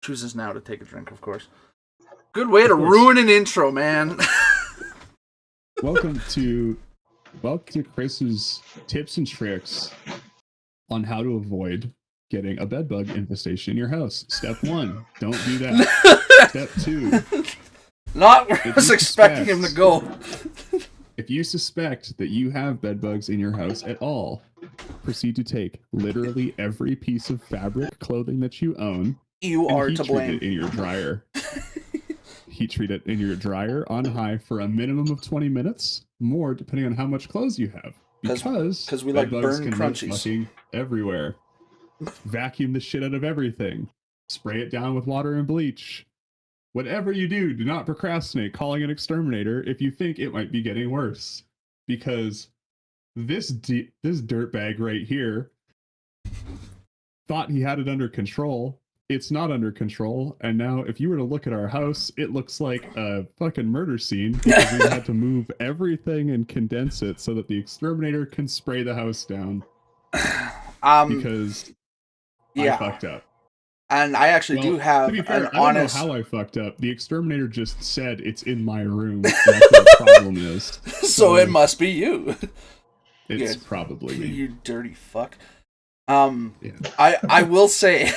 chooses now to take a drink, of course. Good way to ruin an intro, man. Welcome to Chris's tips and tricks on how to avoid getting a bedbug infestation in your house. Step 1, don't do that. Step 2, not where I was expecting him to go. If you suspect that you have bedbugs in your house at all, proceed to take literally every piece of fabric clothing that you own. You are to blame. Heat treat it in your dryer. Heat treat it in your dryer on high for a minimum of 20 minutes, more depending on how much clothes you have. Because we like burn crunchies everywhere. Vacuum the shit out of everything. Spray it down with water and bleach. Whatever you do not procrastinate calling an exterminator if you think it might be getting worse. Because this dirtbag right here thought he had it under control. It's not under control, and now if you were to look at our house, it looks like a fucking murder scene because we had to move everything and condense it so that the exterminator can spray the house down. Because I fucked up. And I actually do have to be fair, I don't know how I fucked up. The exterminator just said it's in my room. That's what the problem is. So it must be you. It's probably me. You dirty fuck. I will say...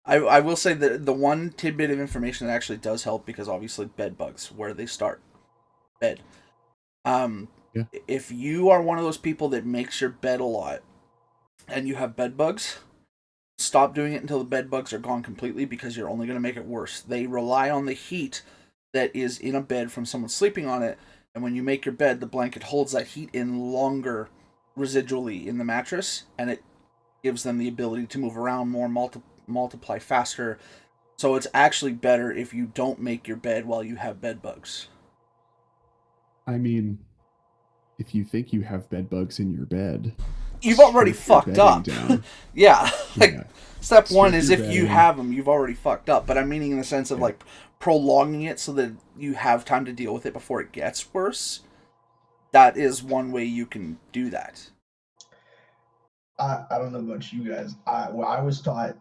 I will say that the one tidbit of information that actually does help, because obviously bed bugs, where they start. Bed. If you are one of those people that makes your bed a lot and you have bed bugs, stop doing it until the bed bugs are gone completely, because you're only going to make it worse. They rely on the heat that is in a bed from someone sleeping on it, and when you make your bed, the blanket holds that heat in longer residually in the mattress, and it gives them the ability to move around more, multiply faster. So it's actually better if you don't make your bed while you have bed bugs. I mean, if you think you have bed bugs in your bed, you've already fucked up. Step 1 is if you have them, you've already fucked up. But I'm meaning in the sense of like prolonging it so that you have time to deal with it before it gets worse. That is one way you can do that. I don't know about you guys. I was taught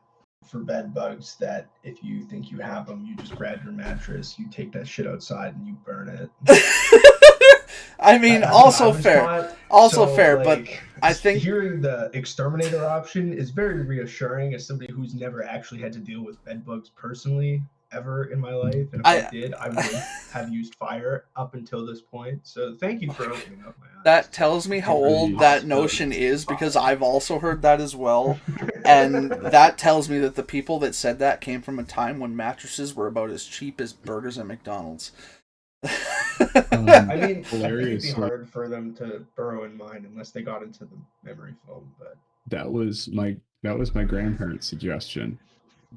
for bed bugs that if you think you have them, you just grab your mattress, you take that shit outside, and you burn it. I mean, also fair. But I think hearing the exterminator option is very reassuring as somebody who's never actually had to deal with bed bugs personally ever in my life. And if I did, I would have used fire up until this point. So thank you for opening up my eyes. That tells me how old that notion is, because I've also heard that as well. And that tells me that the people that said that came from a time when mattresses were about as cheap as burgers at McDonald's. I mean, it'd be hard for them to burrow in mine unless they got into the memory foam. But that was my grandparents' suggestion.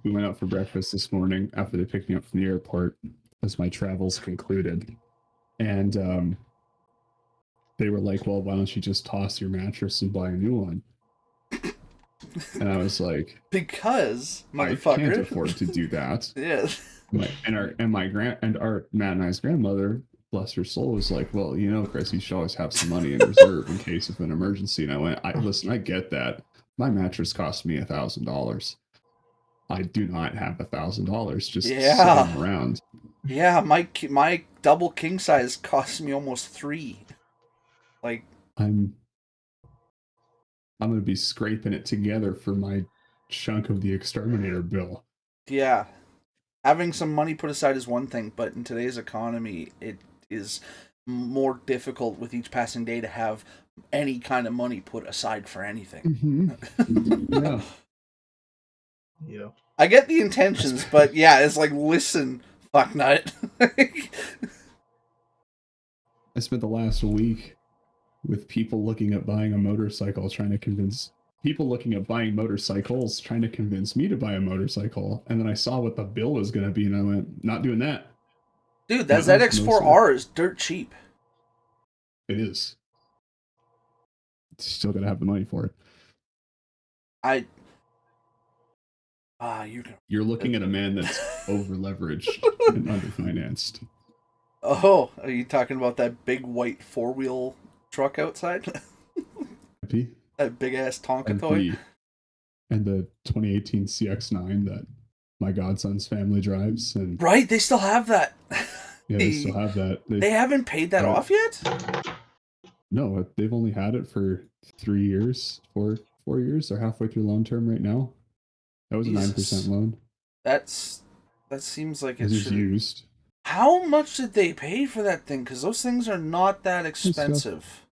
We went out for breakfast this morning after they picked me up from the airport as my travels concluded. And they were like, well, why don't you just toss your mattress and buy a new one? And I was like, because I can't afford to do that. Yeah. Our Matt and I's grandmother, bless her soul, was like, well, you know, Chris, you should always have some money in reserve in case of an emergency. And I went, listen, I get that. My mattress cost me $1,000. I do not have $1,000 just sitting around. Yeah, my double king size cost me almost $3,000. Like, I'm gonna be scraping it together for my chunk of the exterminator bill. Yeah, having some money put aside is one thing, but in today's economy, it is more difficult with each passing day to have any kind of money put aside for anything. Mm-hmm. Yeah. I get the intentions, but it's like, listen, fucknut. I spent the last week with people looking at buying a motorcycle, trying to convince me to buy a motorcycle. And then I saw what the bill was going to be, and I went, not doing that. Dude, that ZX4R is dirt cheap. It is. Still got to have the money for it. You're looking at a man that's over-leveraged and underfinanced. Oh, are you talking about that big white 4-wheel truck outside? That big-ass Tonka toy? And the 2018 CX-9 that my godson's family drives, and Right, they still have that. yeah, they still have that. They haven't paid that off yet? No, they've only had it for 3 years, 4 years. They're halfway through loan term right now. That was Jesus. a 9% loan. That seems like It it was should. used. How much did they pay for that thing? Because those things are not that Hey, Steph. expensive.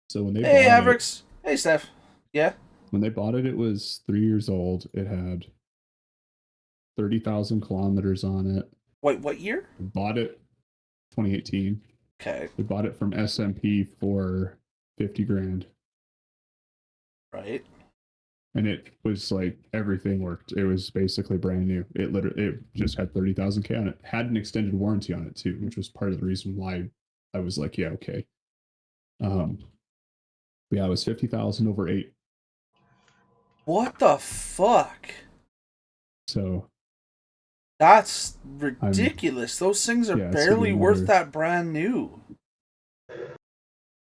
So when they Hey, bought Avrix. Hey, Steph. Yeah. when they bought it, it was 3 years old. It had 30,000 kilometers on it. Wait, what year? We bought it 2018. Okay. We bought it from SMP for 50 grand. Right. And it was like everything worked. It was basically brand new. It just had 30,000 K on it. Had an extended warranty on it too, which was part of the reason why I was like, yeah, okay. Yeah, it was 50,000 over 8. What the fuck? So That's ridiculous. Those things are yeah, it's barely getting worth older. that brand new.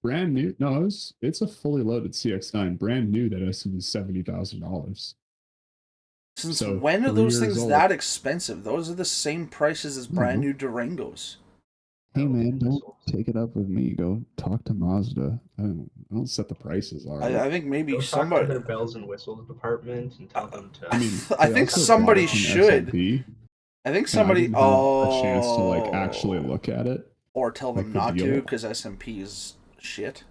Brand new? No, it's a fully loaded CX9. Brand new. That has to be $70,000. Since So, when are 3 those years things old. that expensive? Those are the same prices as brand new Durangos. Hey man, don't take it up with me. Go talk to Mazda. I don't set the prices. All right. I think maybe Go somebody. talk to their bells and whistles department and tell them to. I mean, I they think also somebody bought it from should. SMP, I think and I somebody. didn't have a chance to like actually look at it. Or tell them like the not deal. to, because SMP is shit.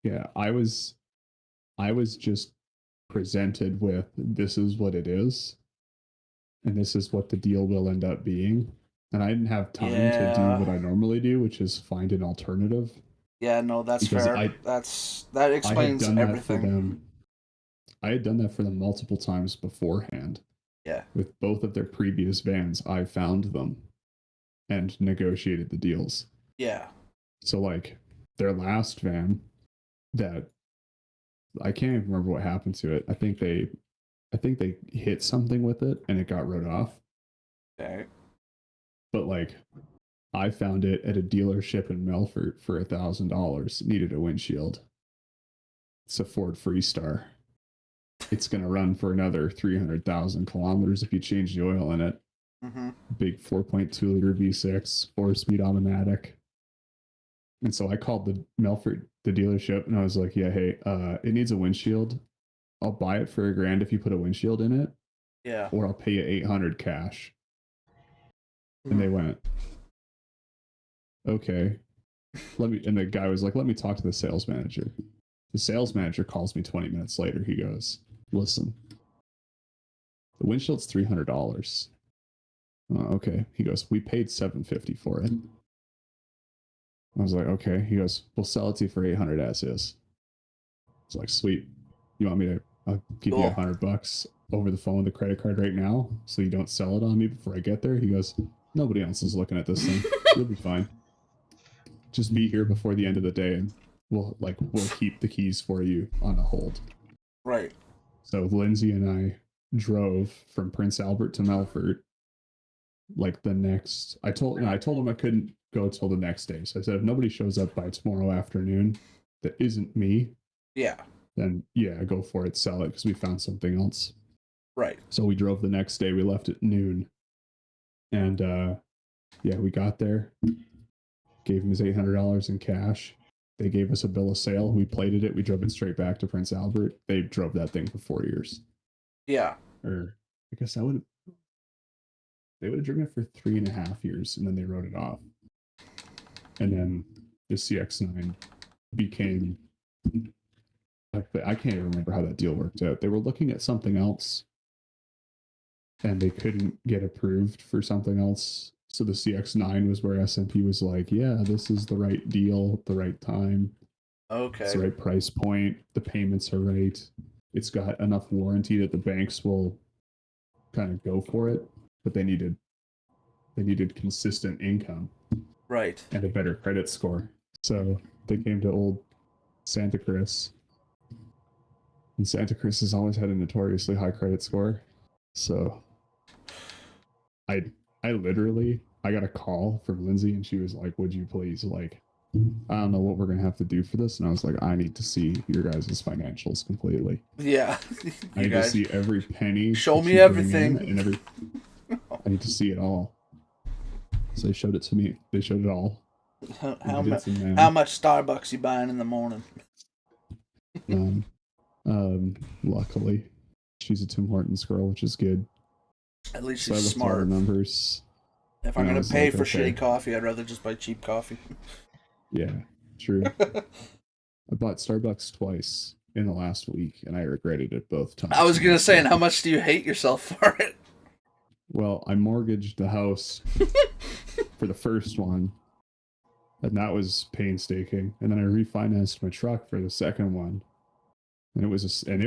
Yeah, I was just presented with this is what it is, and this is what the deal will end up being. And I didn't have time to do Yeah. what I normally do, which is find an alternative. Yeah, no, that's Because fair. I That explains done that for everything. them. I had done that for them multiple times beforehand. Yeah. With both of their previous vans, I found them and negotiated the deals. Yeah. So like their last van, that I can't even remember what happened to it. I think they hit something with it and it got wrote off. Okay. But like I found it at a dealership in Melfort for $1,000. Needed a windshield. It's a Ford Freestar. It's gonna run for another 300,000 kilometers if you change the oil in it. Mm-hmm. Big 4.2 liter V6, 4-speed automatic. And so I called the Melfort, the dealership, and I was like, yeah, hey, it needs a windshield. I'll buy it for $1,000 if you put a windshield in it, Yeah. or I'll pay you $800 cash. And they went, okay. And the guy was like, let me talk to the sales manager. The sales manager calls me 20 minutes later. He goes, listen, the windshield's $300. Okay. He goes, we paid $750 for it. I was like, okay. He goes, we'll sell it to you for $800 as is. It's like, sweet. You want me to? I'll give you $100 over the phone with a credit card right now, so you don't sell it on me before I get there. He goes, nobody else is looking at this thing. You'll be fine. Just be here before the end of the day, and we'll keep the keys for you on a hold. Right. So Lindsay and I drove from Prince Albert to Melfort. Like the next, I told him I couldn't go till the next day. So I said, if nobody shows up by tomorrow afternoon that isn't me, Yeah. then yeah, go for it, sell it, because we found something else. Right. So we drove the next day. We left at noon, and yeah, we got there. Gave him his $800 in cash. They gave us a bill of sale. We plated it. We drove it straight back to Prince Albert. They drove that thing for 4 years. Yeah. Or I guess they would have driven it for 3.5 years, and then they wrote it off. And then the CX9 became, I can't even remember how that deal worked out. They were looking at something else, and they couldn't get approved for something else. So the CX9 was where SMP was like, yeah, this is the right deal, the right time. Okay. It's the right price point. The payments are right. It's got enough warranty that the banks will kind of go for it, but they needed consistent income. Right. And a better credit score. So they came to old Santa Cruz. And Santa Cruz has always had a notoriously high credit score. So I literally got a call from Lindsay, and she was like, would you please like I don't know what we're gonna have to do for this. And I was like, I need to see your guys' financials completely. Yeah. I need to see every penny. Show that me you bring everything. in and I need to see it all. So they showed it to me. They showed it all. How much Starbucks you buying in the morning? Luckily, she's a Tim Hortons girl, which is good. At least So I she's looked at all the smart. numbers. If I'm And I gonna was pay like, for okay. shitty coffee, I'd rather just buy cheap coffee. Yeah, true. I bought Starbucks twice in the last week, and I regretted it both times. I was gonna say, and how much do you hate yourself for it? Well, I mortgaged the house for the first one, and that was painstaking. And then I refinanced my truck for the second one, and it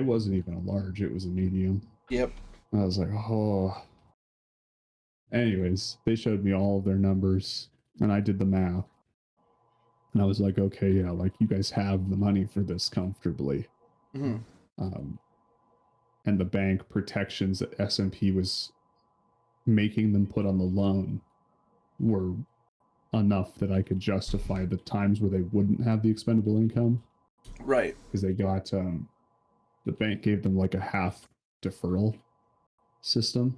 wasn't even a large; it was a medium. Yep. I was like, oh. Anyways, they showed me all of their numbers, and I did the math. And I was like, okay, yeah, like you guys have the money for this comfortably. Mm-hmm. And the bank protections that S&P was making them put on the loan were enough that I could justify the times where they wouldn't have the expendable income. Right. Because they got, the bank gave them like a half deferral system.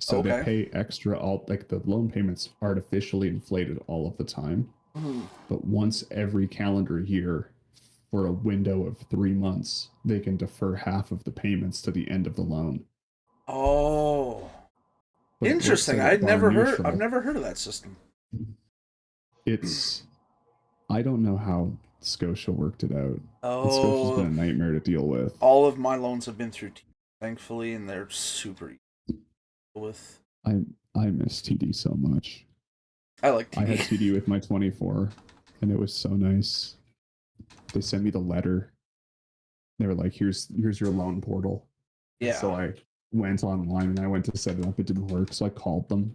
So they pay extra, like the loan payments artificially inflated all of the time. Mm-hmm. But once every calendar year for a window of 3 months, they can defer half of the payments to the end of the loan. Oh, but interesting. I've never heard of that system. I don't know how Scotia worked it out. Oh, Scotia's been a nightmare to deal with. All of my loans have been through TD, thankfully, and they're super easy to deal with. I miss TD so much. I like TD. I had TD with my 24, and it was so nice. They sent me the letter. They were like, here's your loan portal. Yeah. So I went online and I went to set it up. It didn't work, so I called them.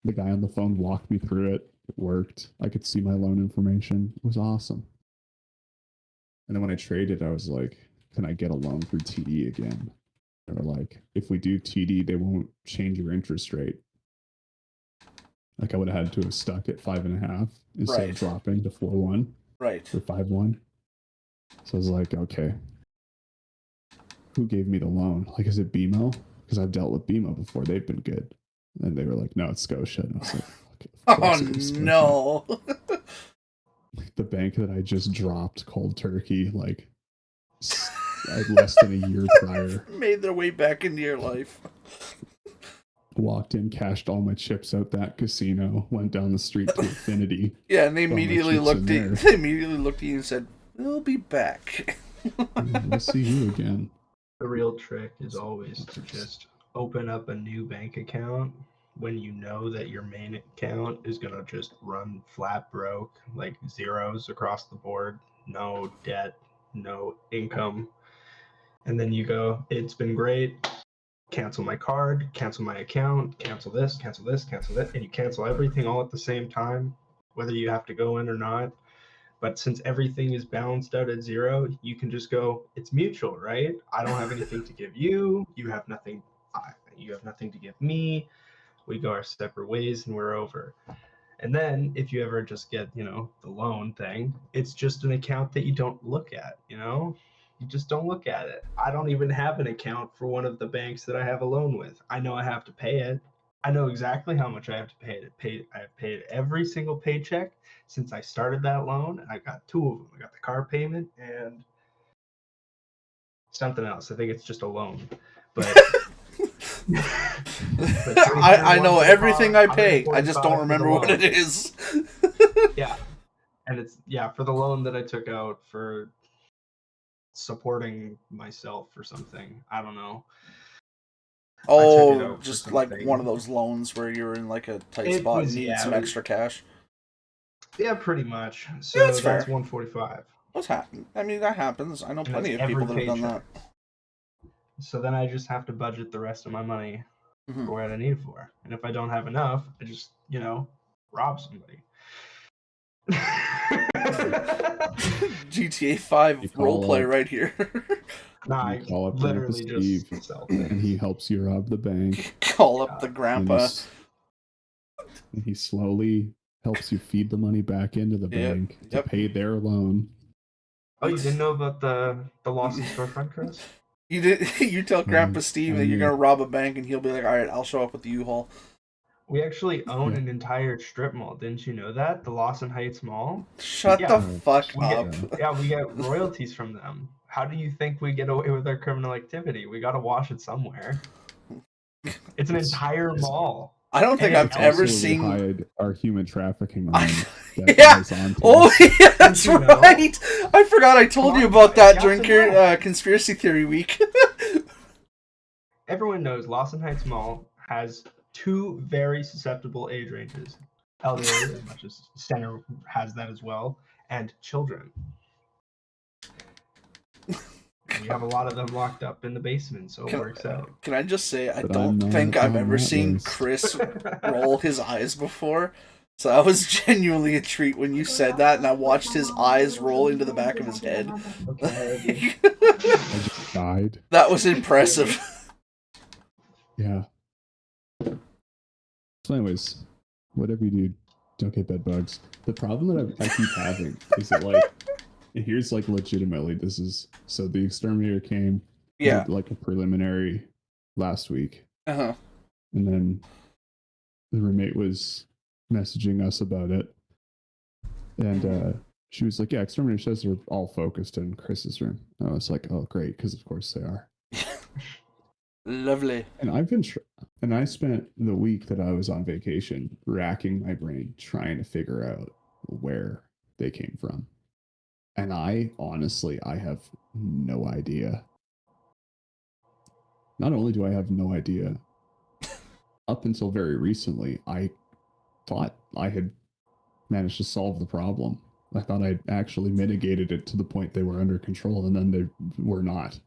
The guy on the phone walked me through it. It worked. I could see my loan information. It was awesome. And then when I traded, I was like, can I get a loan through TD again? They were like, if we do TD, they won't change your interest rate. Like I would have had to have stuck at 5.5 instead of dropping to 4.1. Right. Or 5.1. So I was like, okay. Who gave me the loan? Like, is it BMO? Because I've dealt with BMO before. They've been good. And they were like, no, it's Scotia. And I was like, oh, no. The bank that I just dropped cold turkey, like, less than a year prior. Made their way back into your life. Walked in, cashed all my chips out that casino, went down the street to Affinity. Yeah, and they immediately looked at you and said, we'll be back. We'll see you again. The real trick is always to just open up a new bank account when you know that your main account is going to just run flat broke, like zeros across the board, no debt, no income. And then you go, it's been great. Cancel my card, cancel my account, cancel this, cancel this, cancel that. And you cancel everything all at the same time, whether you have to go in or not. But since everything is balanced out at zero, you can just go, it's mutual, right? I don't have anything to give you. You have nothing to give me. We go our separate ways and we're over. And then if you ever just get, the loan thing, it's just an account that you don't look at, You just don't look at it. I don't even have an account for one of the banks that I have a loan with. I know I have to pay it. I know exactly how much I have to pay. I've paid every single paycheck since I started that loan, and I got 2 of them. I got the car payment and something else. I think it's just a loan. But, I know everything I pay. I just don't remember what it is. Yeah. And it's for the loan that I took out for supporting myself or something. I don't know. Oh, just like one of those loans where you're in like a tight spot and need some extra cash. Yeah, pretty much. So that's fair. 145. What's happened? I mean, that happens. I know plenty of people that have done that. So then I just have to budget the rest of my money for what I need it for. And if I don't have enough, I just, rob somebody. GTA 5 roleplay right here. Nah, I literally just sell things. And he helps you rob the bank. Call up the grandpa. And he slowly helps you feed the money back into the bank to yep. pay their loan. Oh, you didn't know about the Lawson storefront, Chris? You tell Grandpa Steve that you're knew. gonna rob a bank, and he'll be like, "All right, I'll show up with the U-Haul." We actually own Yeah. an entire strip mall. Didn't you know that? The Lawson Heights Mall. Shut Yeah. the fuck We up. we get royalties from them. How do you think we get away with our criminal activity? We got to wash it somewhere. It's an entire mall. I don't think I've ever seen. Hide our human trafficking ring. Yeah. Oh, yeah, that's right. I forgot I told you about that during Conspiracy Theory Week. Everyone knows Lawson Heights Mall has 2 very susceptible age ranges: elderly, as much as Center has that as well, and children. We have a lot of them locked up in the basement, so it works out. Can I just say, I don't think I've ever seen Chris roll his eyes before. So that was genuinely a treat when you said that, and I watched his eyes roll into the back of his head. Okay. I just died. That was impressive. Yeah. So anyways, whatever you do, don't get bed bugs. The problem that I keep having is that, like, and here's, like, legitimately, this is, so the exterminator came, Yeah, did, like, a preliminary last week, uh-huh. and then the roommate was messaging us about it, and she was like, yeah, exterminator says they're all focused in Chris's room. And I was like, oh, great, because of course they are. Lovely. And I've been, and I spent the week that I was on vacation racking my brain trying to figure out where they came from. And I have no idea. Not only do I have no idea, up until very recently, I thought I had managed to solve the problem. I thought I'd actually mitigated it to the point they were under control, and then they were not.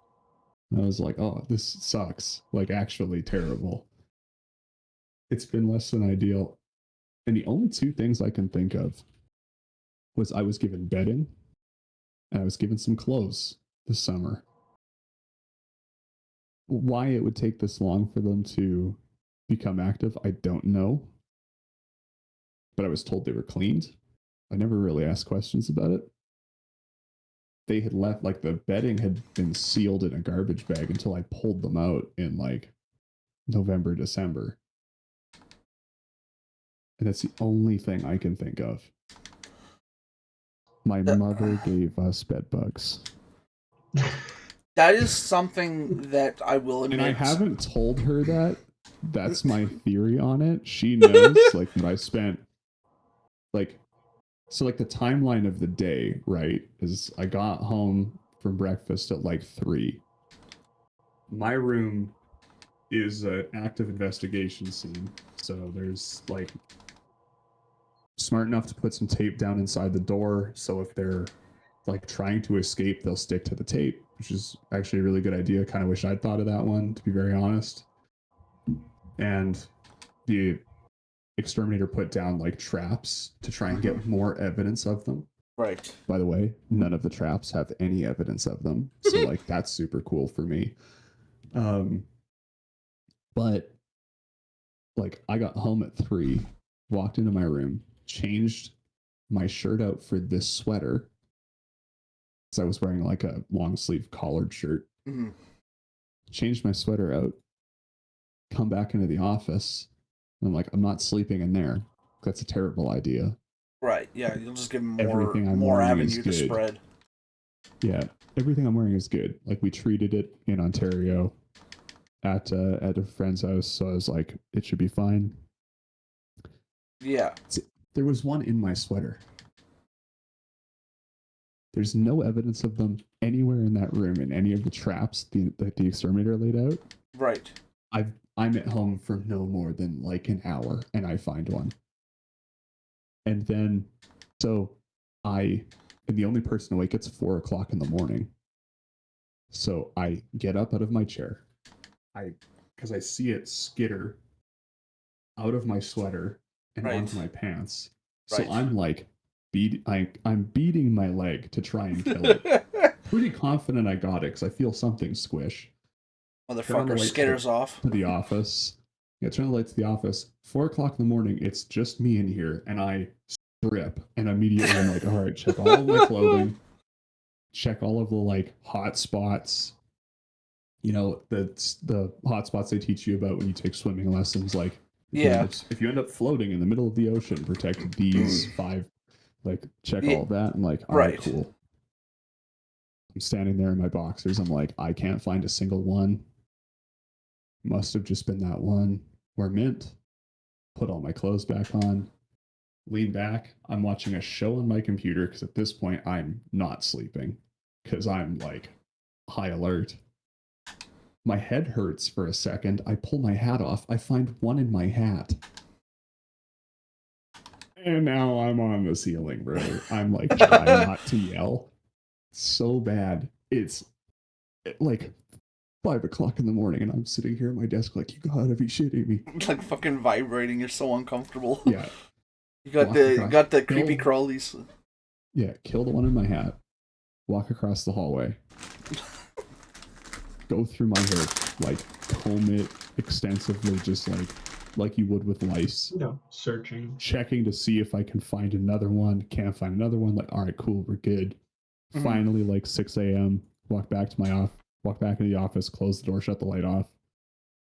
And I was like, oh, this sucks. Like, actually terrible. It's been less than ideal. And the only 2 things I can think of was I was given bedding and I was given some clothes this summer. Why it would take this long for them to become active, I don't know. But I was told they were cleaned. I never really asked questions about it. They had left, like, the bedding had been sealed in a garbage bag until I pulled them out in, like, November, December. And that's the only thing I can think of. My mother gave us bed bugs. That is something that I will admit. And I haven't told her that. That's my theory on it. She knows, like, that I spent, like, so, like, the timeline of the day, right, is I got home from breakfast at, like, 3. My room is an active investigation scene. So there's, like, smart enough to put some tape down inside the door. So if they're, like, trying to escape, they'll stick to the tape, which is actually a really good idea. Kind of wish I'd thought of that one, to be very honest. And the exterminator put down, like, traps to try and get more evidence of them. Right. By the way, none of the traps have any evidence of them. So, like, that's super cool for me. But, like, I got home at 3, walked into my room, changed my shirt out for this sweater, because I was wearing, like, a long sleeve collared shirt. Mm-hmm. Changed my sweater out, come back into the office, and I'm like, I'm not sleeping in there. That's a terrible idea. Right, yeah, you'll just give them Everything more I'm wearing avenue is to good. spread. Yeah, everything I'm wearing is good. Like, we treated it in Ontario at a friend's house, so I was like, it should be fine. Yeah. There was one in my sweater. There's no evidence of them anywhere in that room in any of the traps that the exterminator laid out. Right. I'm at home for no more than, like, an hour, and I find one. And then, so I am the only person awake. It's 4 o'clock in the morning. So I get up out of my chair. Because I see it skitter out of my sweater and onto my pants. So I'm like, I'm beating my leg to try and kill it. Pretty confident I got it because I feel something squish. Motherfucker skitters off to the office. Yeah, turn the lights to the office. 4 o'clock in the morning, it's just me in here, and I strip. And immediately I'm like, all right, check all of my clothing, check all of the like hot spots. You know, the hot spots they teach you about when you take swimming lessons. Like, if you end up floating in the middle of the ocean, protect these 5. Like, check all of that. And like, all right, cool. I'm standing there in my boxers. I'm like, I can't find a single one. Must have just been that one. We're mint. Put all my clothes back on. Lean back. I'm watching a show on my computer because at this point I'm not sleeping because I'm like high alert. My head hurts for a second. I pull my hat off. I find one in my hat. And now I'm on the ceiling, bro. I'm like trying not to yell. So bad. It's like 5 o'clock in the morning and I'm sitting here at my desk like, you gotta be shitting me. Like fucking vibrating. You're so uncomfortable. Yeah. You got the creepy crawlies. Yeah, kill the one in my hat. Walk across the hallway. Go through my hair, like comb it extensively, just like you would with lice. You know, searching. Checking to see if I can find another one. Can't find another one. Like, all right, cool, we're good. Mm-hmm. Finally, like 6 a.m., walk back into the office, close the door, shut the light off.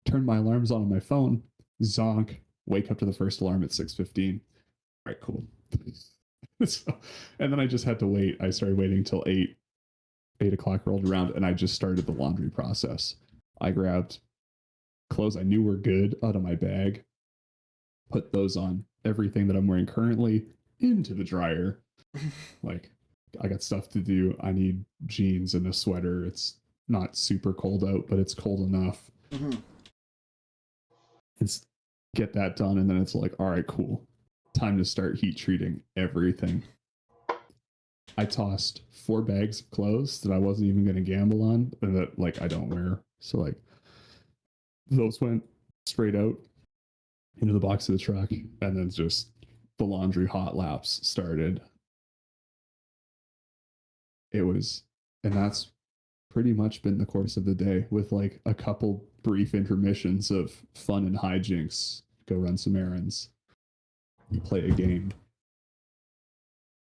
Turn my alarms on my phone. Zonk. Wake up to the first alarm at 6:15. All right, cool. So, and then I just had to wait. I started waiting until 8 o'clock rolled around, and I just started the laundry process. I grabbed clothes I knew were good out of my bag, put those on everything that I'm wearing currently into the dryer. Like, I got stuff to do. I need jeans and a sweater. It's not super cold out, but it's cold enough. Mm-hmm. It's get that done, and then it's like, all right, cool. Time to start heat treating everything. I tossed 4 bags of clothes that I wasn't even going to gamble on, and that like I don't wear. So like those went straight out into the box of the truck, and then just the laundry hot laps started. And that's pretty much been the course of the day, with like a couple brief intermissions of fun and hijinks. Go run some errands, play a game.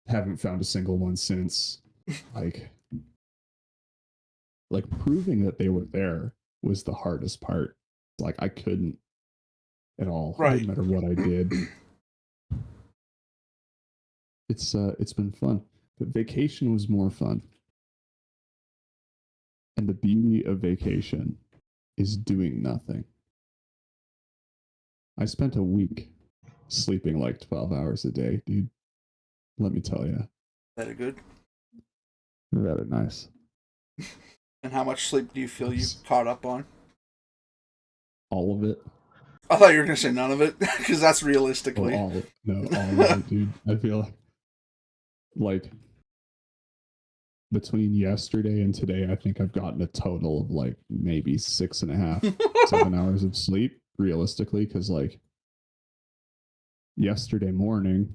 Haven't found a single one since. Like proving that they were there was the hardest part. Like, I couldn't at all. Right. No matter what I did. It's been fun. But vacation was more fun. And the beauty of vacation is doing nothing. I spent a week sleeping like 12 hours a day, dude. Let me tell you. That good? Rather nice. And how much sleep do you feel you've caught up on? All of it. I thought you were going to say none of it, because that's realistically. All of it, dude. I feel like between yesterday and today, I think I've gotten a total of like maybe 6.5, 7 hours of sleep, realistically, because like yesterday morning,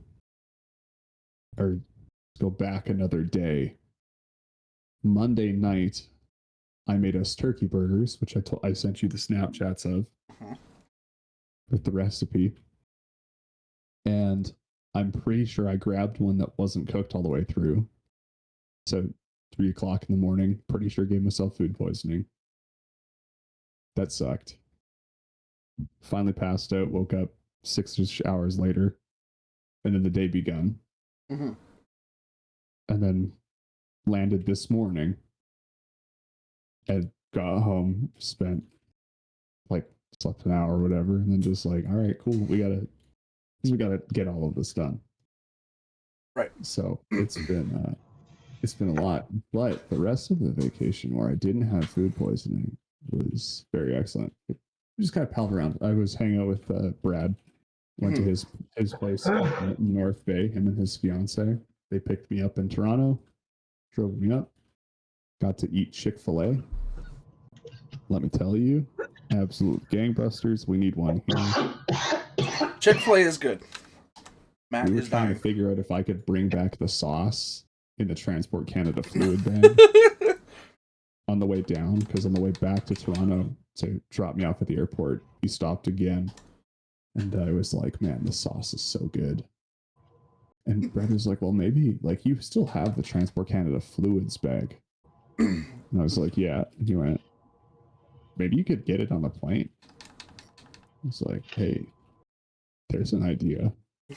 or go back another day, Monday night, I made us turkey burgers, which I sent you the Snapchats of with the recipe. And I'm pretty sure I grabbed one that wasn't cooked all the way through. So 3 o'clock in the morning, pretty sure gave myself food poisoning. That sucked. Finally passed out, woke up 6 hours later, and then the day begun. Mm-hmm. And then landed this morning and got home, slept an hour or whatever, and then just like, all right, cool, we gotta get all of this done. Right. So it's been a lot, but the rest of the vacation where I didn't have food poisoning was very excellent. We just kind of palled around. I was hanging out with Brad. Went to his place in North Bay. Him and his fiance. They picked me up in Toronto, drove me up, got to eat Chick-fil-A. Let me tell you, absolute gangbusters. We need one here. Chick-fil-A is good. Matt we were is trying dying. to figure out if I could bring back the sauce in the Transport Canada fluid bag. on the way down, because on the way back to Toronto to drop me off at the airport, he stopped again. And I was like, man, the sauce is so good. And Brett was like, well, maybe, like, you still have the Transport Canada fluids bag. And I was like, yeah. And he went, maybe you could get it on the plane. I was like, hey, there's an idea.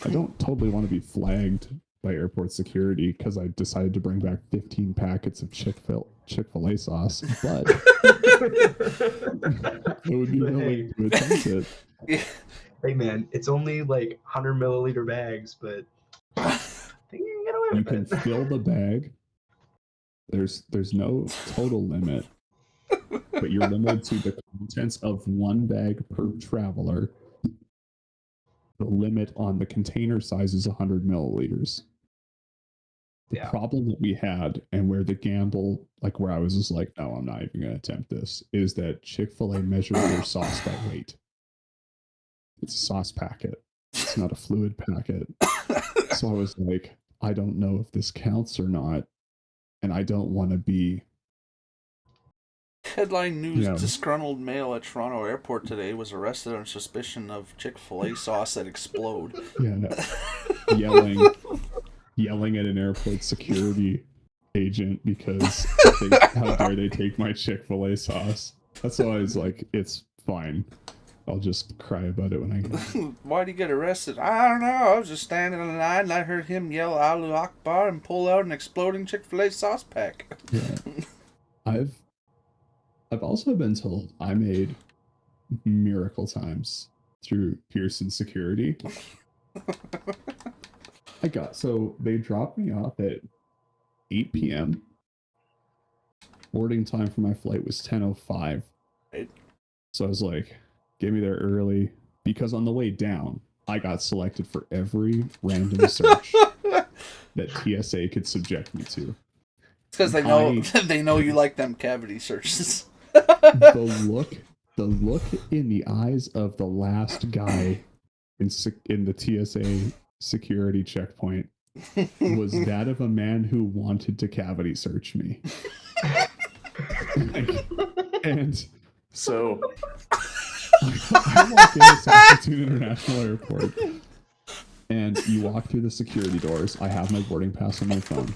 I don't totally want to be flagged by airport security because I decided to bring back 15 packets of Chick-fil-A sauce, but I would be willing to attempt it. Hey man, it's only like 100 milliliter bags, but I think you can get away with You can fill the bag. There's no total limit, but you're limited to the contents of one bag per traveler. The limit on the container size is 100 milliliters. The problem that we had, and where the gamble, like where I was just like, no, I'm not even going to attempt this, is that Chick-fil-A measures their sauce by weight. It's a sauce packet. It's not a fluid packet. So I was like, I don't know if this counts or not. And I don't want to be... Headline news, disgruntled male at Toronto airport today was arrested on suspicion of Chick-fil-A sauce that explode. Yeah, yelling at an airport security agent because how dare they take my Chick-fil-A sauce. That's why I was like, it's fine. I'll just cry about it when I get it. Why'd he get arrested? I don't know. I was just standing in line and I heard him yell Allahu Akbar and pull out an exploding Chick-fil-A sauce pack. Yeah. I've also been told I made miracle times through Pearson security. So they dropped me off at 8 p.m. Boarding time for my flight was 10:05. Right. So I was like, get me there early, because on the way down, I got selected for every random search that TSA could subject me to. It's because they know you like them cavity searches. the look in the eyes of the last guy in the TSA security checkpoint was that of a man who wanted to cavity search me. And so I walk into Saskatoon International Airport, and you walk through the security doors. I have my boarding pass on my phone.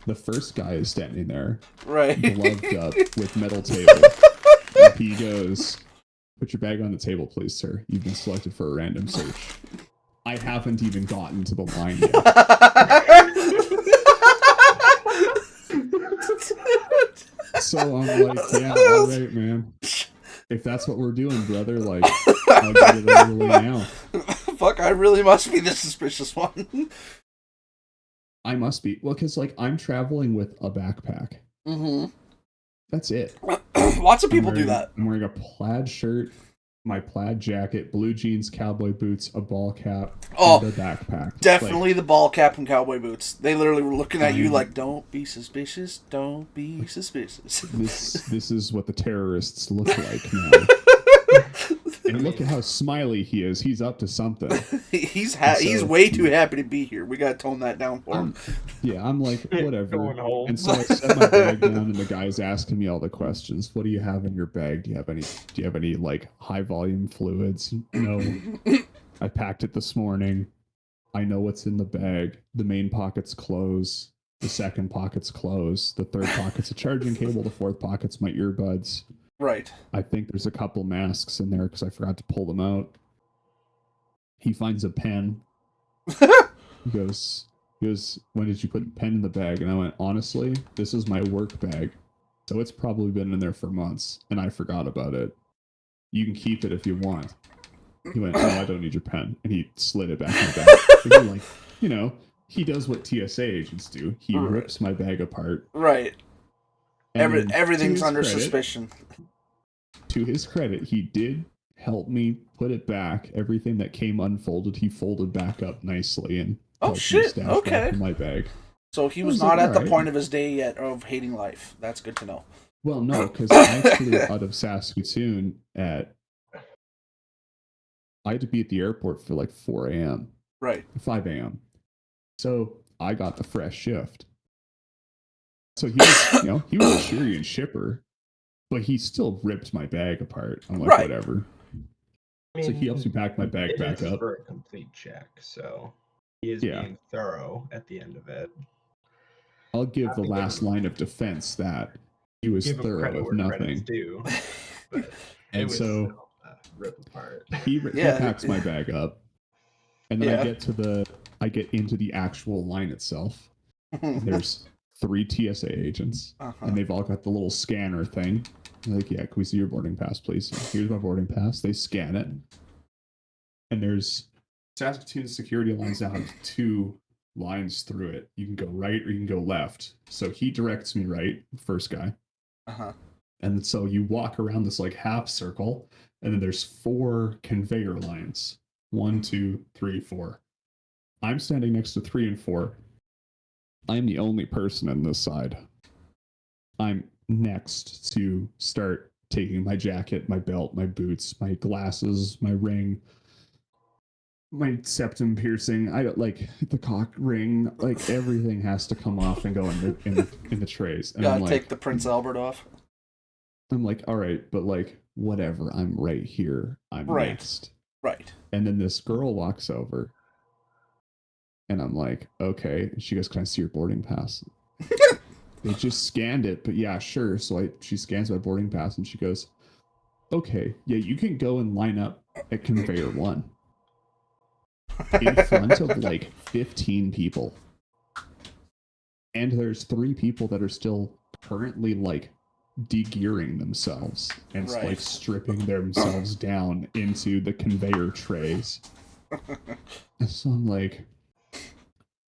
The first guy is standing there, right, gloved up with metal table. And he goes, "Put your bag on the table, please, sir. You've been selected for a random search." I haven't even gotten to the line yet. So I'm like, yeah, all right, man. If that's what we're doing, brother, like, I'll get it over the way now. Fuck, I really must be the suspicious one. I must be. Well, because, like, I'm traveling with a backpack. Mm-hmm. That's it. Lots of people do that. I'm wearing a plaid shirt, my plaid jacket, blue jeans, cowboy boots, a ball cap, and a backpack. Definitely the ball cap and cowboy boots. They literally were looking at you like, don't be suspicious, don't be suspicious. This is what the terrorists look like now. And look at how smiley he is. He's up to something. He's way too happy to be here. We gotta tone that down for him. Yeah, I'm like, whatever. And so I set my bag down, and the guy's asking me all the questions. What do you have in your bag? Do you have any like high volume fluids? No. I packed it this morning. I know what's in the bag. The main pocket's clothes. The second pocket's clothes. The third pocket's a charging cable. The fourth pocket's my earbuds. Right. I think there's a couple masks in there because I forgot to pull them out. He finds a pen. He goes, when did you put the pen in the bag? And I went, honestly, this is my work bag. So it's probably been in there for months, and I forgot about it. You can keep it if you want. He went, no, I don't need your pen. And he slid it back in the bag. Like, you know, he does what TSA agents do. He rips my bag apart. Right. Everything's under suspicion. To his credit, he did help me put it back. Everything that came unfolded, he folded back up nicely and okay, back in my bag. So he was not at the point of his day yet of hating life. That's good to know. Well, no, because I flew out of Saskatoon I had to be at the airport for like 4 a.m. Right. 5 a.m. So I got the fresh shift. So he was, he was a cheery and shipper, but he still ripped my bag apart. I'm like, Right. whatever. I So mean, he helps me pack my bag it back is up. for a complete check, so he is Yeah. being thorough at the end of it. I'll give Have the to give last him- line of defense that he was Give him thorough credit of where credit's nothing. due, but And it was so still a rip apart. he Yeah. packs my bag up, and then Yeah. I get into the actual line itself. And there's 3 TSA agents, and they've all got the little scanner thing. They're like, yeah, can we see your boarding pass, please? Here's my boarding pass. They scan it, and there's Saskatoon security lines now have 2 lines through it. You can go right or you can go left. So he directs me right, first guy. And so you walk around this like half circle, and then there's 4 conveyor lines. 1, 2, 3, 4. I'm standing next to 3 and 4. I'm the only person on this side. I'm next to start taking my jacket, my belt, my boots, my glasses, my ring, my septum piercing. I don't like the cock ring. Like everything has to come off and go in the trays. And Gotta take the Prince Albert off. I'm like, all right, but like whatever. I'm right here. I'm next. Right. And then this girl walks over. And I'm like, okay. She goes, can I see your boarding pass? They just scanned it, but yeah, sure. So she scans my boarding pass and she goes, okay, yeah, you can go and line up at conveyor 1 in front of like 15 people. And there's 3 people that are still currently like de-gearing themselves and like stripping themselves down into the conveyor trays. So I'm like,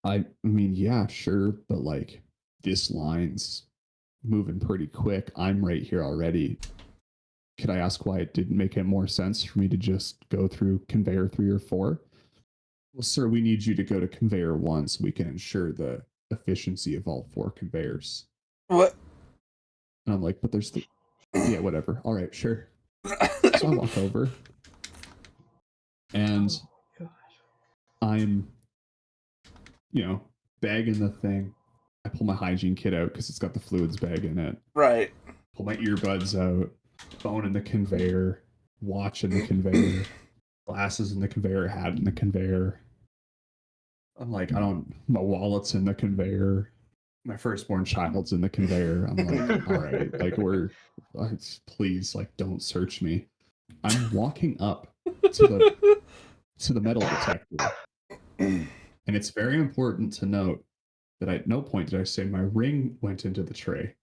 I mean, yeah, sure, but like this line's moving pretty quick. I'm right here already. Could I ask why it didn't make it more sense for me to just go through conveyor 3 or 4? Well, sir, we need you to go to conveyor 1 so we can ensure the efficiency of all 4 conveyors. What? And I'm like, but there's the... Yeah, whatever. All right, sure. So I walk over. And I'm, bagging the thing. I pull my hygiene kit out because it's got the fluids bag in it. Right. Pull my earbuds out. Phone in the conveyor. Watch in the conveyor. Glasses in the conveyor. Hat in the conveyor. I'm like, my wallet's in the conveyor. My firstborn child's in the conveyor. I'm like, all right, like please, like, don't search me. I'm walking up to the metal detector. And it's very important to note that at no point did I say my ring went into the tray.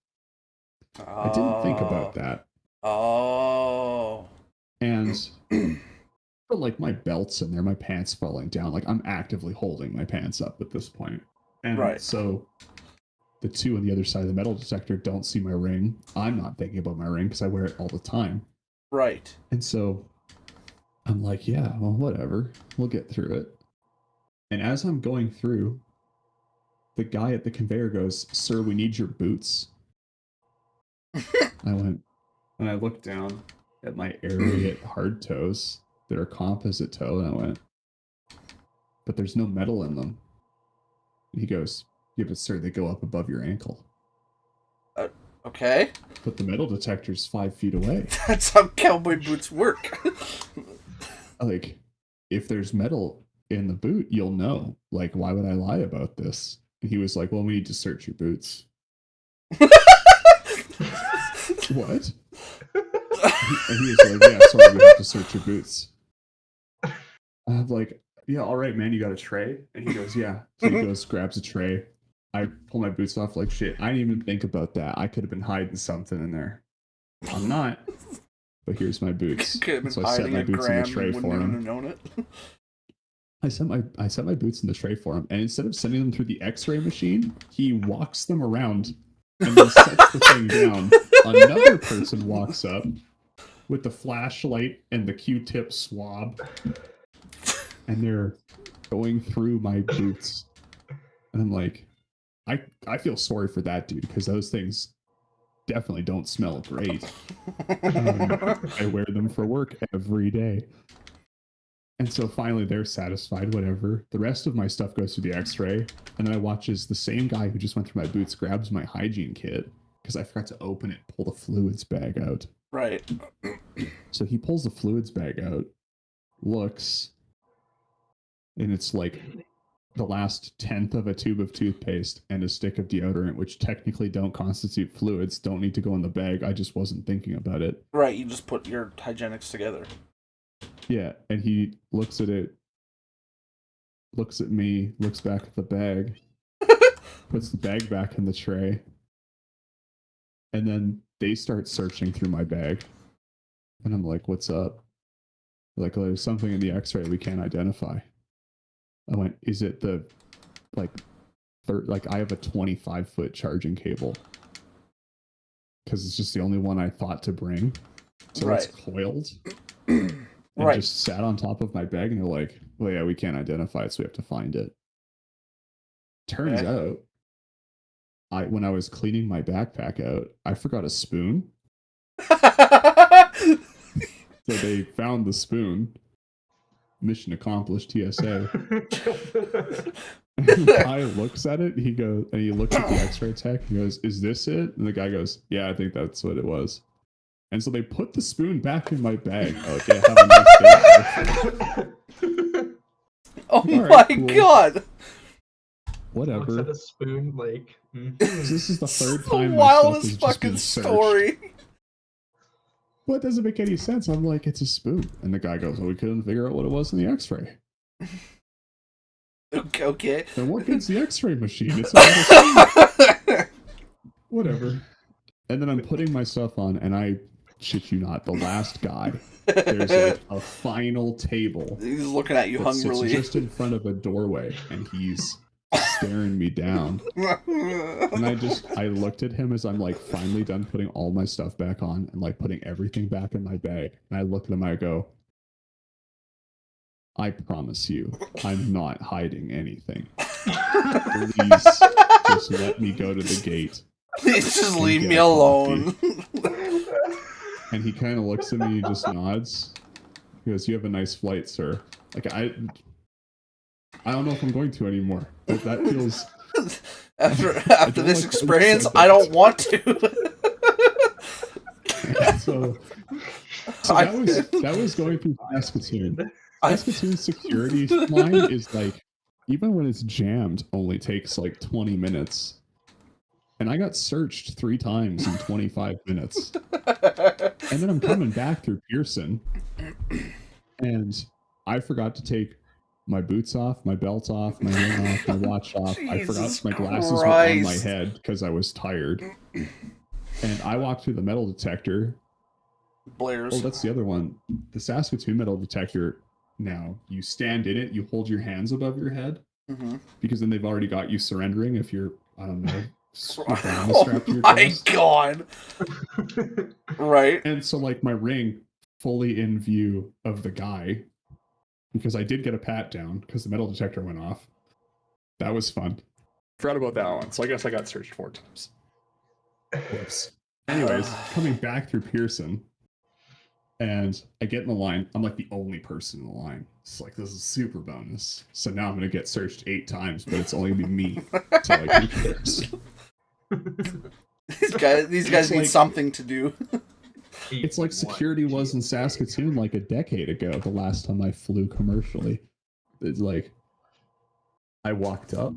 I didn't think about that. Oh. And but like my belt's in there, my pants falling down. Like I'm actively holding my pants up at this point. And so the 2 on the other side of the metal detector don't see my ring. I'm not thinking about my ring because I wear it all the time. Right. And so I'm like, yeah, well, whatever. We'll get through it. And as I'm going through, the guy at the conveyor goes, sir, we need your boots. I went, and I looked down at my Ariat hard toes that are composite toe, and I went, but there's no metal in them. And he goes, yeah, but sir, they go up above your ankle. Okay. But the metal detector's 5 feet away. That's how cowboy boots work. Like, if there's metal in the boot, you'll know. Like, why would I lie about this? And he was like, well, we need to search your boots. What? And he was like, yeah, sorry, we have to search your boots. I'm like, yeah, all right, man, you got a tray? And he goes, yeah. So he goes, grabs a tray. I pull my boots off like, shit, I didn't even think about that. I could have been hiding something in there. I'm not. But here's my boots. So I set my boots in the tray for him. I set my boots in the tray for him, and instead of sending them through the X-ray machine, he walks them around and then sets the thing down. Another person walks up with the flashlight and the Q-tip swab, and they're going through my boots. And I'm like, I feel sorry for that dude, because those things definitely don't smell great. I wear them for work every day. And so finally they're satisfied, whatever. The rest of my stuff goes to the x-ray. And then I watch as the same guy who just went through my boots grabs my hygiene kit because I forgot to open it, pull the fluids bag out. Right. So he pulls the fluids bag out, looks, and it's like the last 10th of a tube of toothpaste and a stick of deodorant, which technically don't constitute fluids, don't need to go in the bag. I just wasn't thinking about it. Right, you just put your hygienics together. Yeah, and he looks at it, looks at me, looks back at the bag, puts the bag back in the tray, and then they start searching through my bag. And I'm like, what's up? They're like, oh, there's something in the x-ray we can't identify. I went, is it the, like I have a 25-foot charging cable. Because it's just the only one I thought to bring. So Right. it's coiled. And Right. just sat on top of my bag, and they're like, well, yeah, we can't identify it, so we have to find it. Turns Okay. out, when I was cleaning my backpack out, I forgot a spoon. So they found the spoon. Mission accomplished, TSA. And the guy looks at it, he goes, and he looks at the x-ray tech, he goes, is this it? And the guy goes, yeah, I think that's what it was. And so they put the spoon back in my bag. Like, yeah, have a nice day. Oh All my right, cool. god! Looks Whatever. at a spoon like. This is the third It's time the my stuff has wildest just fucking been searched. story. Well, it doesn't make any sense. I'm like, it's a spoon. And the guy goes, well, we couldn't figure out what it was in the x-ray. Okay. Then what good's the x-ray machine? It's a spoon. Whatever. And then I'm putting my stuff on, and I shit you not, the last guy, there's like a final table He's looking at you that sits hungrily. just in front of a doorway, and he's staring me down. And I looked at him as I'm like finally done putting all my stuff back on and like putting everything back in my bag. And I look at him, I go, I promise you, I'm not hiding anything. Please just let me go to the gate. Please just and leave get me a alone. And he kind of looks at me and just nods. He goes, you have a nice flight, sir. Like, I don't know if I'm going to anymore. That feels... After this like experience, those I don't want to. So that was going through Saskatoon. Saskatoon's security line is like, even when it's jammed, only takes like 20 minutes. And I got searched 3 times in 25 minutes. And then I'm coming back through Pearson. And I forgot to take my boots off, my belt off, my ring off, my watch off. I forgot Jesus my glasses were on my Christ. head because I was tired. And I walked through the metal detector. Blair's. Oh, that's the other one. The Saskatoon metal detector, now, you stand in it, you hold your hands above your head, Mm-hmm. because then they've already got you surrendering if you're, I don't know, Oh strapped to your my chest. god! Right. And so, like, my ring fully in view of the guy, because I did get a pat down because the metal detector went off. That was fun. Forgot about that one, so I guess I got searched 4 times. Whoops. Anyways, coming back through Pearson, and I get in the line. I'm like the only person in the line. It's like, this is super bonus. So now I'm going to get searched 8 times, but it's only going to be me. So, like, who cares? These guys It's need like- something to do. It's like security was in Saskatoon like a decade ago, the last time I flew commercially. It's like, I walked up,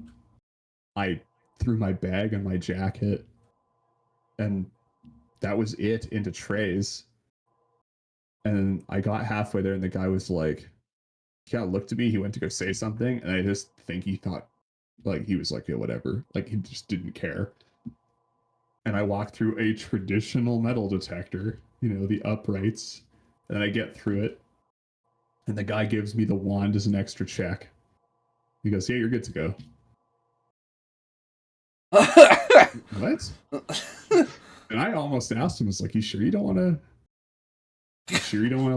I threw my bag and my jacket, and that was it, into trays. And I got halfway there, and the guy was like, he kind of looked at me, he went to go say something, and I just think he thought, like, he was like, yeah, whatever. Like, he just didn't care. And I walked through a traditional metal detector, you know, the uprights, and I get through it, and the guy gives me the wand as an extra check. He goes, yeah, you're good to go. What? And I almost asked him, I was like, you sure you don't want to,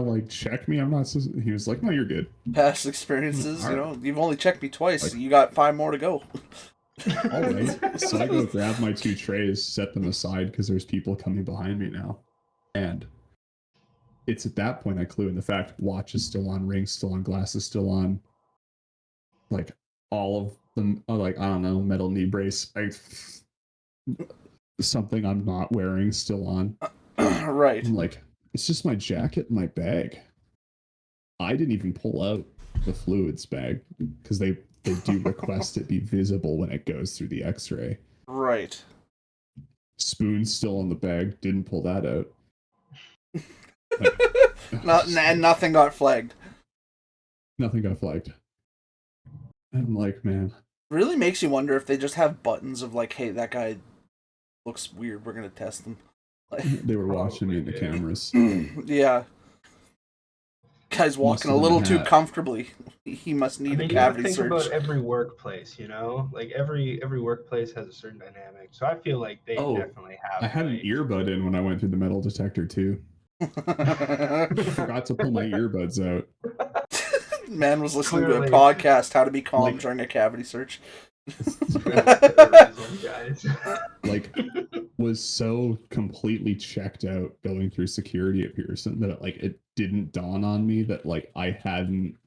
like, check me? I'm not so... He was like, no, you're good. Past experiences, you Alright. know, you've only checked me twice. Like- You got 5 more to go. All right. So I go grab my 2 trays, set them aside because there's people coming behind me now. And it's at that point I clue in the fact watch is still on, ring still on, glass is still on. Like all of them, like I don't know, metal knee brace. Something I'm not wearing still on. Right. I'm like, it's just my jacket and my bag. I didn't even pull out the fluids bag because they do request it be visible when it goes through the X-ray. Right. Spoon's still in the bag. Didn't pull that out. Like, And nothing got flagged. Nothing got flagged. I'm like, man. Really makes you wonder if they just have buttons of like, hey, that guy looks weird. We're gonna test them. Like, They were watching me in the cameras. yeah. Guy's walking a little too comfortably. He must need a cavity search. You gotta think about every workplace, you know? Like every workplace has a certain dynamic. So I feel like they definitely have. I had an earbud in when I went through the metal detector too. I forgot to pull my earbuds out. Man was listening to a podcast, How to Be Calm During a Cavity Search. Like, was so completely checked out going through security at Pearson that it didn't dawn on me that like I hadn't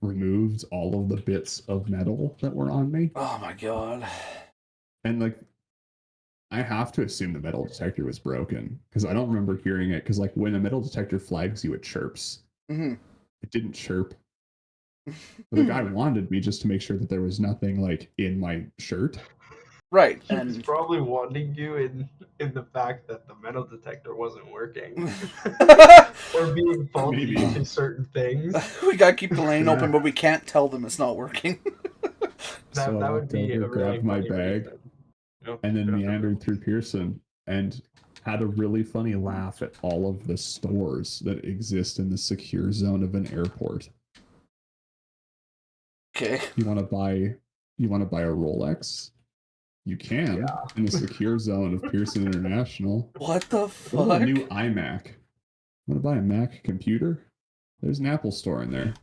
removed all of the bits of metal that were on me. Oh my god. And like I have to assume the metal detector was broken because I don't remember hearing it because like when a metal detector flags you, it chirps. Mm-hmm. It didn't chirp. But the guy wanted me just to make sure that there was nothing like in my shirt. Right. He's probably wanting you in the fact that the metal detector wasn't working. Or being faulty to certain things. We gotta keep the lane open, but we can't tell them it's not working. that would be a really grabbed my bag and then meandered through Pearson and had a really funny laugh at all of the stores that exist in the secure zone of an airport. Okay. You want to buy a Rolex? You can in the secure zone of Pearson International. What the fuck? What about a new iMac? Want to buy a Mac computer? There's an Apple store in there.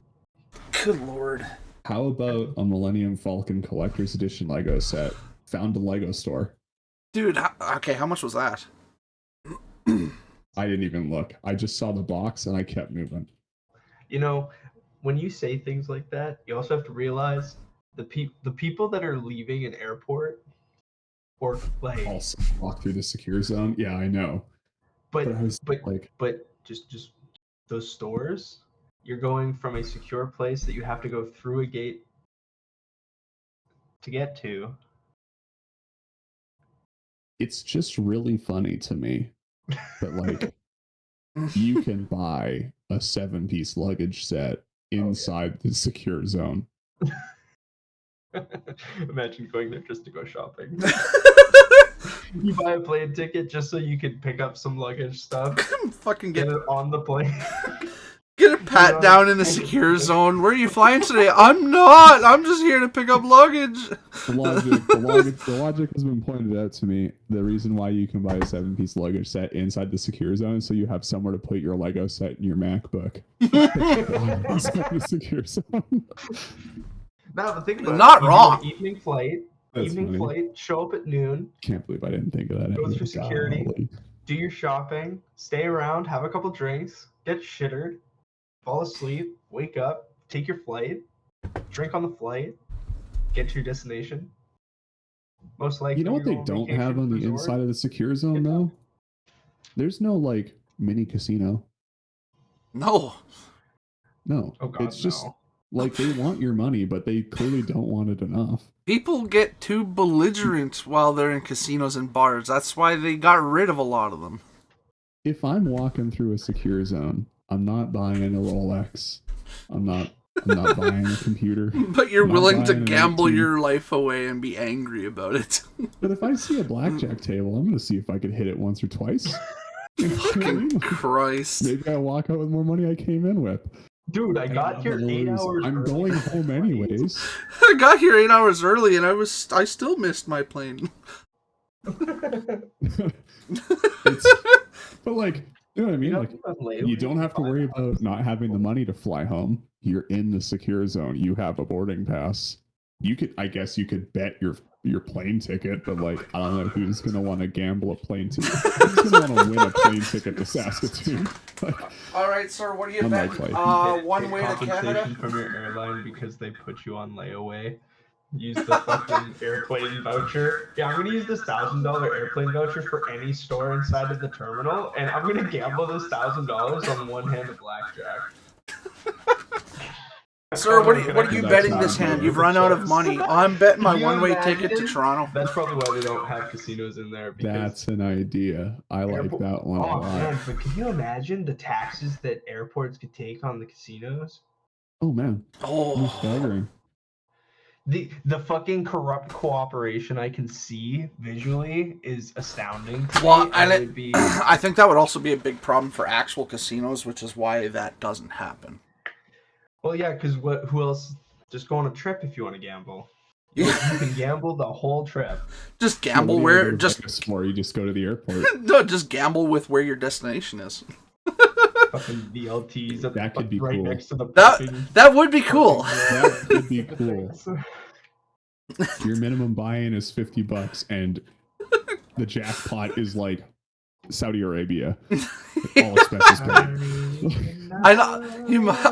Good lord. How about a Millennium Falcon Collector's Edition Lego set? Found a Lego store. Dude, okay, how much was that? I didn't even look. I just saw the box and I kept moving. You know, when you say things like that, you also have to realize the people that are leaving an airport or like also walk through the secure zone. Yeah, I know. But just those stores, you're going from a secure place that you have to go through a gate to get to. It's just really funny to me that like you can buy a 7-piece luggage set inside the secure zone. Imagine going there just to go shopping. You buy a plane ticket just so you can pick up some luggage stuff. Fucking get it on the plane. Get a pat down in the secure zone. Where are you flying today? I'm not. I'm just here to pick up luggage. The logic has been pointed out to me. The reason why you can buy a 7-piece luggage set inside the secure zone is so you have somewhere to put your Lego set and your MacBook. Inside the secure zone. Now, the thing about not wrong. Evening flight. That's funny. Flight. Show up at noon. Can't believe I didn't think of that. Go through security. Do your shopping. Stay around. Have a couple drinks. Get shittered. Fall asleep. Wake up. Take your flight. Drink on the flight. Get to your destination. Most likely. You know what they don't have on the inside of the secure zone though? There's no like mini casino. No. No. Oh God, it's just like they want your money, but they clearly don't want it enough. People get too belligerent while they're in casinos and bars. That's why they got rid of a lot of them. If I'm walking through a secure zone, I'm not buying a Rolex. I'm not buying a computer. But you're willing to gamble your life away and be angry about it. But if I see a blackjack table, I'm going to see if I could hit it once or twice. Fucking Christ. Maybe I walk out with more money I came in with. Dude, I got here 8 hours I'm early. going home anyways. I got here 8 hours early and I still missed my plane. But like, you know what I mean? Like, you don't have to worry about not having the money to fly home. You're in the secure zone. You have a boarding pass. I guess you could bet your your plane ticket, but like I don't know who's gonna want to gamble a plane ticket. Who's gonna want to win a plane ticket to Saskatoon? All right, sir. What are you Unlikely. betting? One way to compensation Canada. from your airline because they put you on layaway. Use the fucking airplane voucher. Yeah, I'm gonna use this $1,000 airplane voucher for any store inside of the terminal, and I'm gonna gamble this $1,000 on one hand of blackjack. Sir, what are you That's betting not this hand? good. You've run out of money. I'm betting my Can you one-way ticket to imagine? Toronto. That's probably why they don't have casinos in there. Because That's an idea. I like Airport- that one a Oh lot. man, but can you imagine the taxes that airports could take on the casinos? Oh man, Oh, staggering. The fucking corrupt cooperation I can see visually is astounding to Well, me. and It it- would be I think that would also be a big problem for actual casinos, which is why that doesn't happen. well, yeah, because who else? Just go on a trip if you want to gamble. You You can gamble the whole trip. just Yeah, gamble what do you where do just with Vegas for? You just go to the airport. no, just gamble with where your destination is. Fucking VLTs at That could be right cool. next to the That fucking- that would be cool. That would be cool. Your minimum buy-in is $50, and the jackpot is like Saudi Arabia. All expenses paid. I know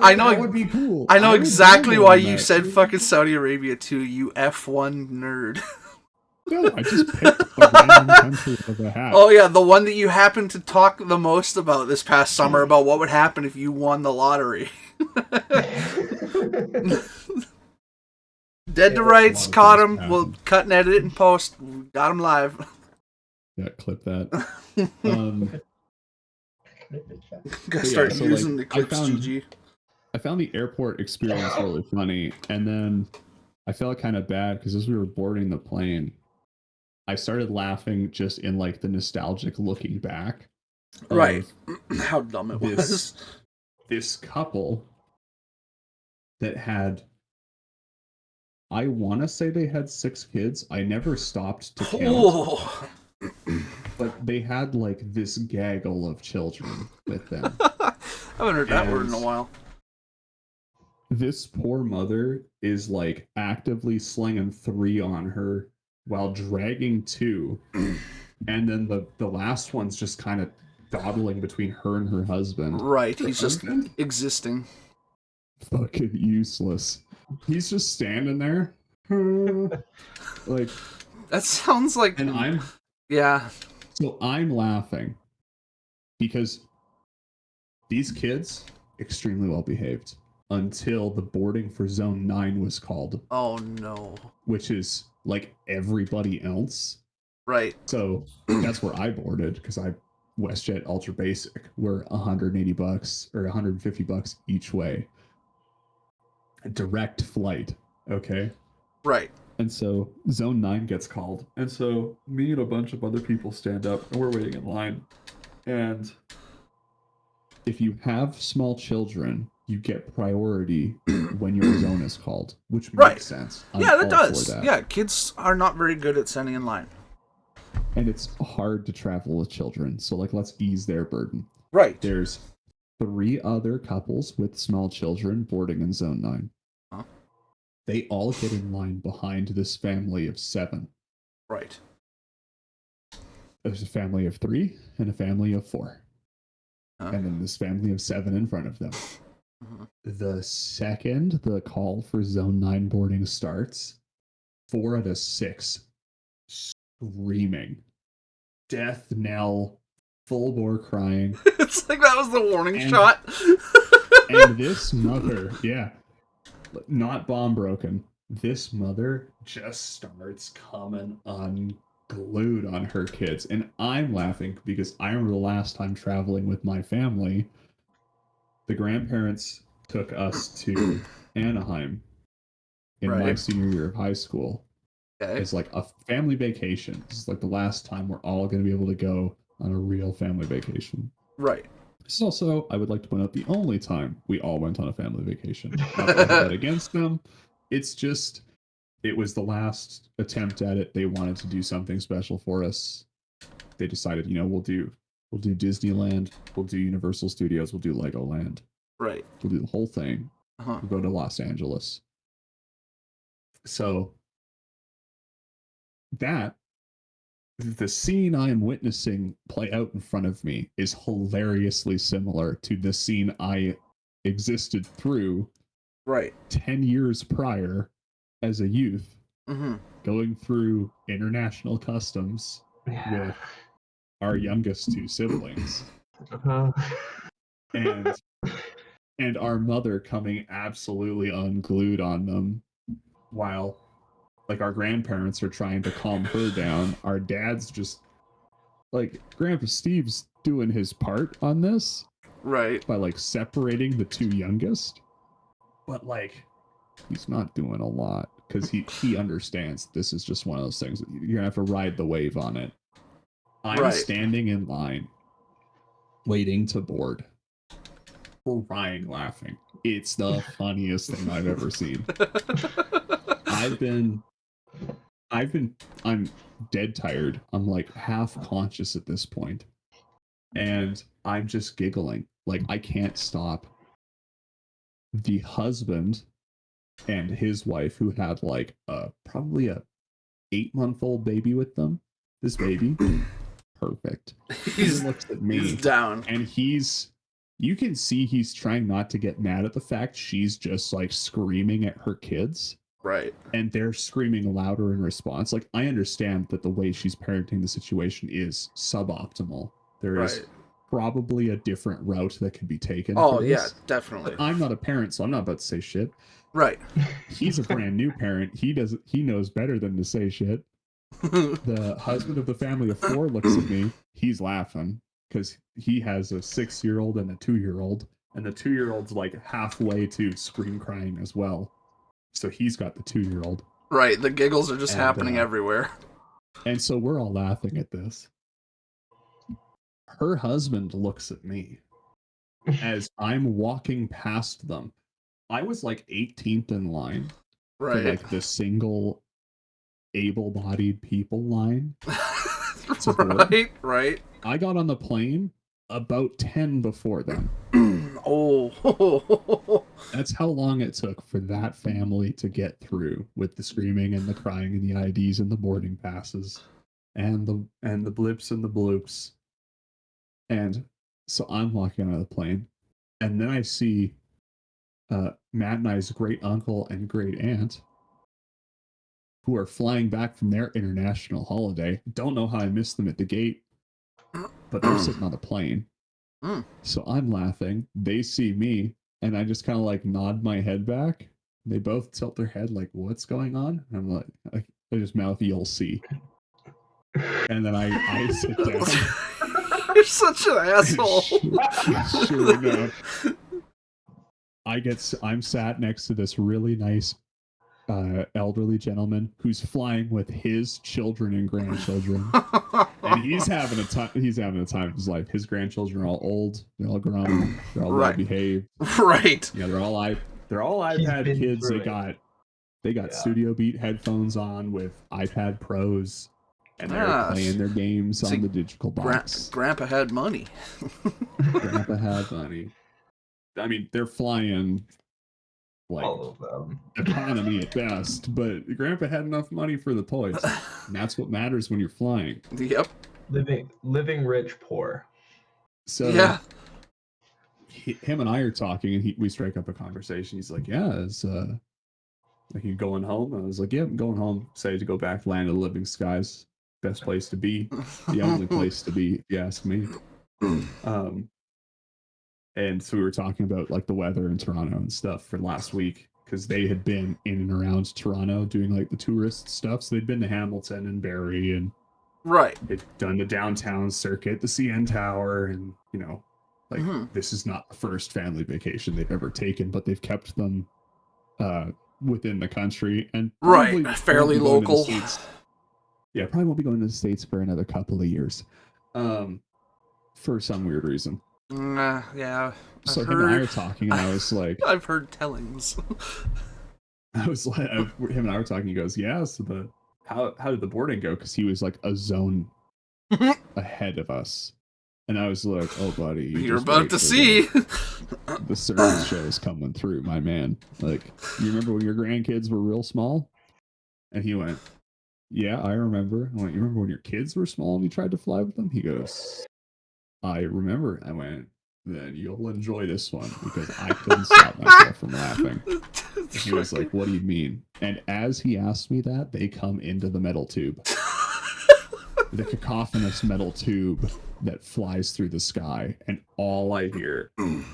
I That would know be cool. I know would exactly gamble why on you that. said fucking Saudi Arabia too, you F1 nerd. No, I just picked a random country out of a hat. Oh yeah, the one that you happened to talk the most about this past summer about what would happen if you won the lottery. Dead to Yeah, rights, a lot of caught things him. We'll happen. cut and edit it and post. Got him live. Yeah, clip that. Gotta yeah, start so, using like, the clips, I found- GG. I found the airport experience really funny, and then I felt kind of bad because as we were boarding the plane, I started laughing just in like the nostalgic looking back. of Right. How dumb it This- was. This couple that had, I want to say they had 6 kids. I never stopped to count, Oh. but they had like this gaggle of children with them. I haven't heard that word in a And- while. This poor mother is like actively slinging 3 on her while dragging 2, and then the last one's just kind of dawdling between her and her husband. Right, Her he's just husband? existing. Fucking useless. He's just standing there, like, That sounds like and yeah. I'm laughing because these kids extremely well behaved until the boarding for Zone 9 was called, Oh no. which is like everybody else. Right. So that's where I boarded because I WestJet Ultra Basic were $180 or $150 each way. A direct flight, okay? Right. And so Zone 9 gets called. And so me and a bunch of other people stand up and we're waiting in line. And if you have small children, you get priority when your zone is called, which makes Right. sense. I'm Yeah, that all for does. that. Yeah, kids are not very good at standing in line. And it's hard to travel with children. So like let's ease their burden. Right. There's 3 other couples with small children boarding in Zone 9. Huh? They all get in line behind this family of 7. Right. There's a family of 3 and a family of 4. Huh? And then this family of 7 in front of them. Mhm. The second the call for Zone 9 boarding starts, 4 of the 6 screaming. Death knell, full bore crying. It's like that was the warning And- shot. And this mother, yeah, not bomb broken. This mother just starts coming unglued on her kids. And I'm laughing because I remember the last time traveling with my family, the grandparents took us to Anaheim in my Right. senior year of high school. Okay. It's like a family vacation. This is like the last time we're all going to be able to go on a real family vacation. Right. This is also, I would like to point out, the only time we all went on a family vacation. Not that I have that against them. It's just, it was the last attempt at it. They wanted to do something special for us. They decided, we'll do Disneyland, we'll do Universal Studios, we'll do Legoland, Right. we'll do the whole thing. Uh-huh. We'll go to Los Angeles. So that the scene I am witnessing play out in front of me is hilariously similar to the scene I existed through Right. 10 years prior as a youth, Mm-hmm. going through international customs with our youngest two siblings, Uh-huh. and our mother coming absolutely unglued on them while like our grandparents are trying to calm her down. Our dad's just like, Grandpa Steve's doing his part on this Right. by like separating the two youngest, but like he's not doing a lot because he understands this is just one of those things that you're gonna have to ride the wave on it. I'm Right. standing in line waiting to board, crying laughing. It's the funniest thing I've ever seen. I'm dead tired. I'm like half conscious at this point, and I'm just giggling. Like, I can't stop. The husband and his wife, who had like probably a 8-month-old baby with them, this baby, perfect. He looks at me, He's down. and you can see he's trying not to get mad at the fact she's just like screaming at her kids. Right. And they're screaming louder in response. Like, I understand that the way she's parenting the situation is suboptimal. There is probably a different route that could be taken. Oh, yeah, definitely. But I'm not a parent, so I'm not about to say shit. Right. He's a brand new parent. He knows better than to say shit. The husband of the family of 4 looks at me. He's laughing because he has a 6-year-old and a 2-year-old, and the 2-year-old's like halfway to scream crying as well. So he's got the 2-year-old. Right. The giggles are just happening everywhere. And so we're all laughing at this. Her husband looks at me as I'm walking past them. I was like 18th in line. Right. For like the single able-bodied people line. Right. I got on the plane about 10 before them. Oh. That's how long it took for that family to get through with the screaming and the crying and the IDs and the boarding passes and the blips and the bloops. And so I'm walking out of the plane, and then I see Matt and I's great uncle and great aunt, who are flying back from their international holiday. Don't know how I missed them at the gate, but they're sitting on the plane. So I'm laughing. They see me, and I just kind of like nod my head back. They both tilt their head like, "What's going on?" And I'm like, I just mouth, "You'll see." And then I sit down. You're such an asshole. Sure enough, I'm sat next to this really nice elderly gentleman who's flying with his children and grandchildren, and he's having a time of his life. His grandchildren are all old, they're all grown, they're all well behaved. Right. Yeah, they're all iPad kids. They got Studio Beat headphones on with iPad Pros, and they're playing their games on the digital box. Grandpa had money. Grandpa had money. I mean, they're flying like all of them. Economy at best, but Grandpa had enough money for the toys. And that's what matters when you're flying. Yep. Living rich, poor. So yeah, him and I are talking, and we strike up a conversation. He's like, "Yeah, is like, you going home?" I was like, "Yeah, I'm going home. Excited to go back to Land of the Living Skies. Best place to be. The only place to be, if you ask me." And so we were talking about like the weather in Toronto and stuff for last week, because they had been in and around Toronto doing like the tourist stuff. So they'd been to Hamilton and Barrie, and they'd done the downtown circuit, the CN Tower, and this is not the first family vacation they've ever taken, but they've kept them within the country and fairly local. Yeah, probably won't be going to the States for another couple of years, for some weird reason. Yeah. So him and I were talking, and I was like, I've heard tellings. I was like, him and I were talking. He goes, "Yeah." So how did the boarding go? Because he was like a zone ahead of us, and I was like, "Oh, buddy, you're about to see the service show is coming through, my man." Like, you remember when your grandkids were real small? And he went, yeah, I remember. I went, you remember when your kids were small and you tried to fly with them? He goes, I remember. I went, then you'll enjoy this one because I couldn't stop myself from laughing. He was like, what do you mean? And as he asked me that, they come into the metal tube. The cacophonous metal tube that flies through the sky, and all I hear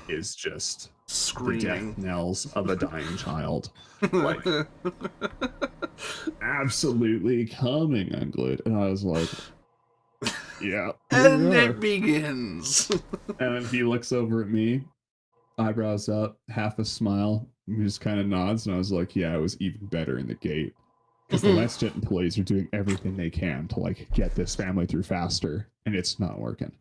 is just screaming, the death knells of a dying child. Like, absolutely coming unglued. And I was like, yeah. And it begins. And then he looks over at me, eyebrows up, half a smile, and he just kind of nods, and I was like, yeah, it was even better in the gate. Because the WestJet employees are doing everything they can to like get this family through faster, and it's not working.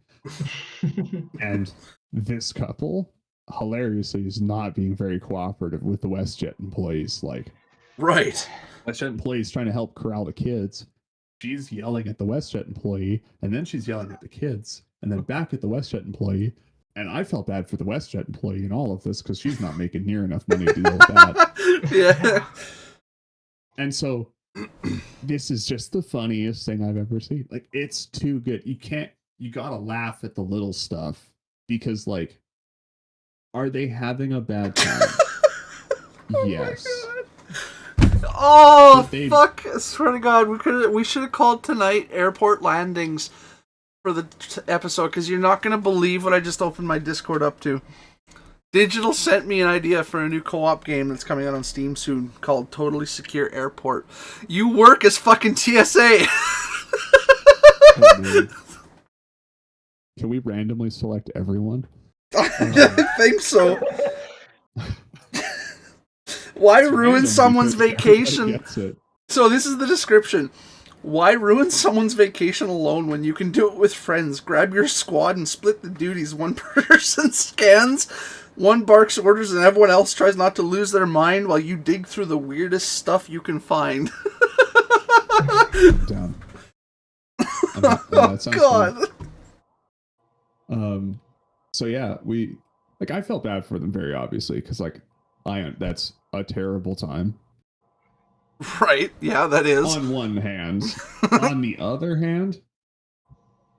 And this couple, hilariously, is not being very cooperative with the WestJet employees. Like, right, WestJet employees trying to help corral the kids. She's yelling at the WestJet employee, and then she's yelling at the kids, and then back at the WestJet employee. And I felt bad for the WestJet employee in all of this because she's not making near enough money to deal with that. Yeah. And so this is just the funniest thing I've ever seen. Like, it's too good. You gotta laugh at the little stuff because, like, are they having a bad time? Yes. Oh, fuck! I swear to God, we should have called tonight airport landings for the episode, because you're not gonna believe what I just opened my Discord up to. Digital sent me an idea for a new co-op game that's coming out on Steam soon called Totally Secure Airport. You work as fucking TSA. Oh, can we randomly select everyone? I think so. Why ruin someone's vacation? So this is the description. Why ruin someone's vacation alone when you can do it with friends? Grab your squad and split the duties. One person scans, one barks orders, and everyone else tries not to lose their mind while you dig through the weirdest stuff you can find. Down. Oh, God. Fun. So yeah, I felt bad for them very obviously because that's a terrible time. Right, yeah, that is. On one hand. On the other hand,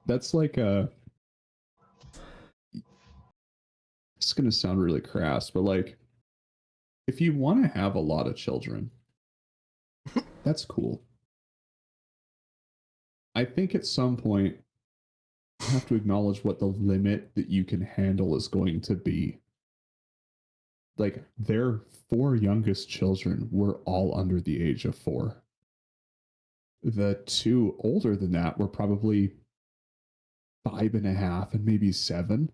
that's like it's going to sound really crass, but like, if you want to have a lot of children, that's cool. I think at some point, you have to acknowledge what the limit that you can handle is going to be. Like, their 4 youngest children were all under the age of 4. The 2 older than that were probably 5.5 and maybe 7.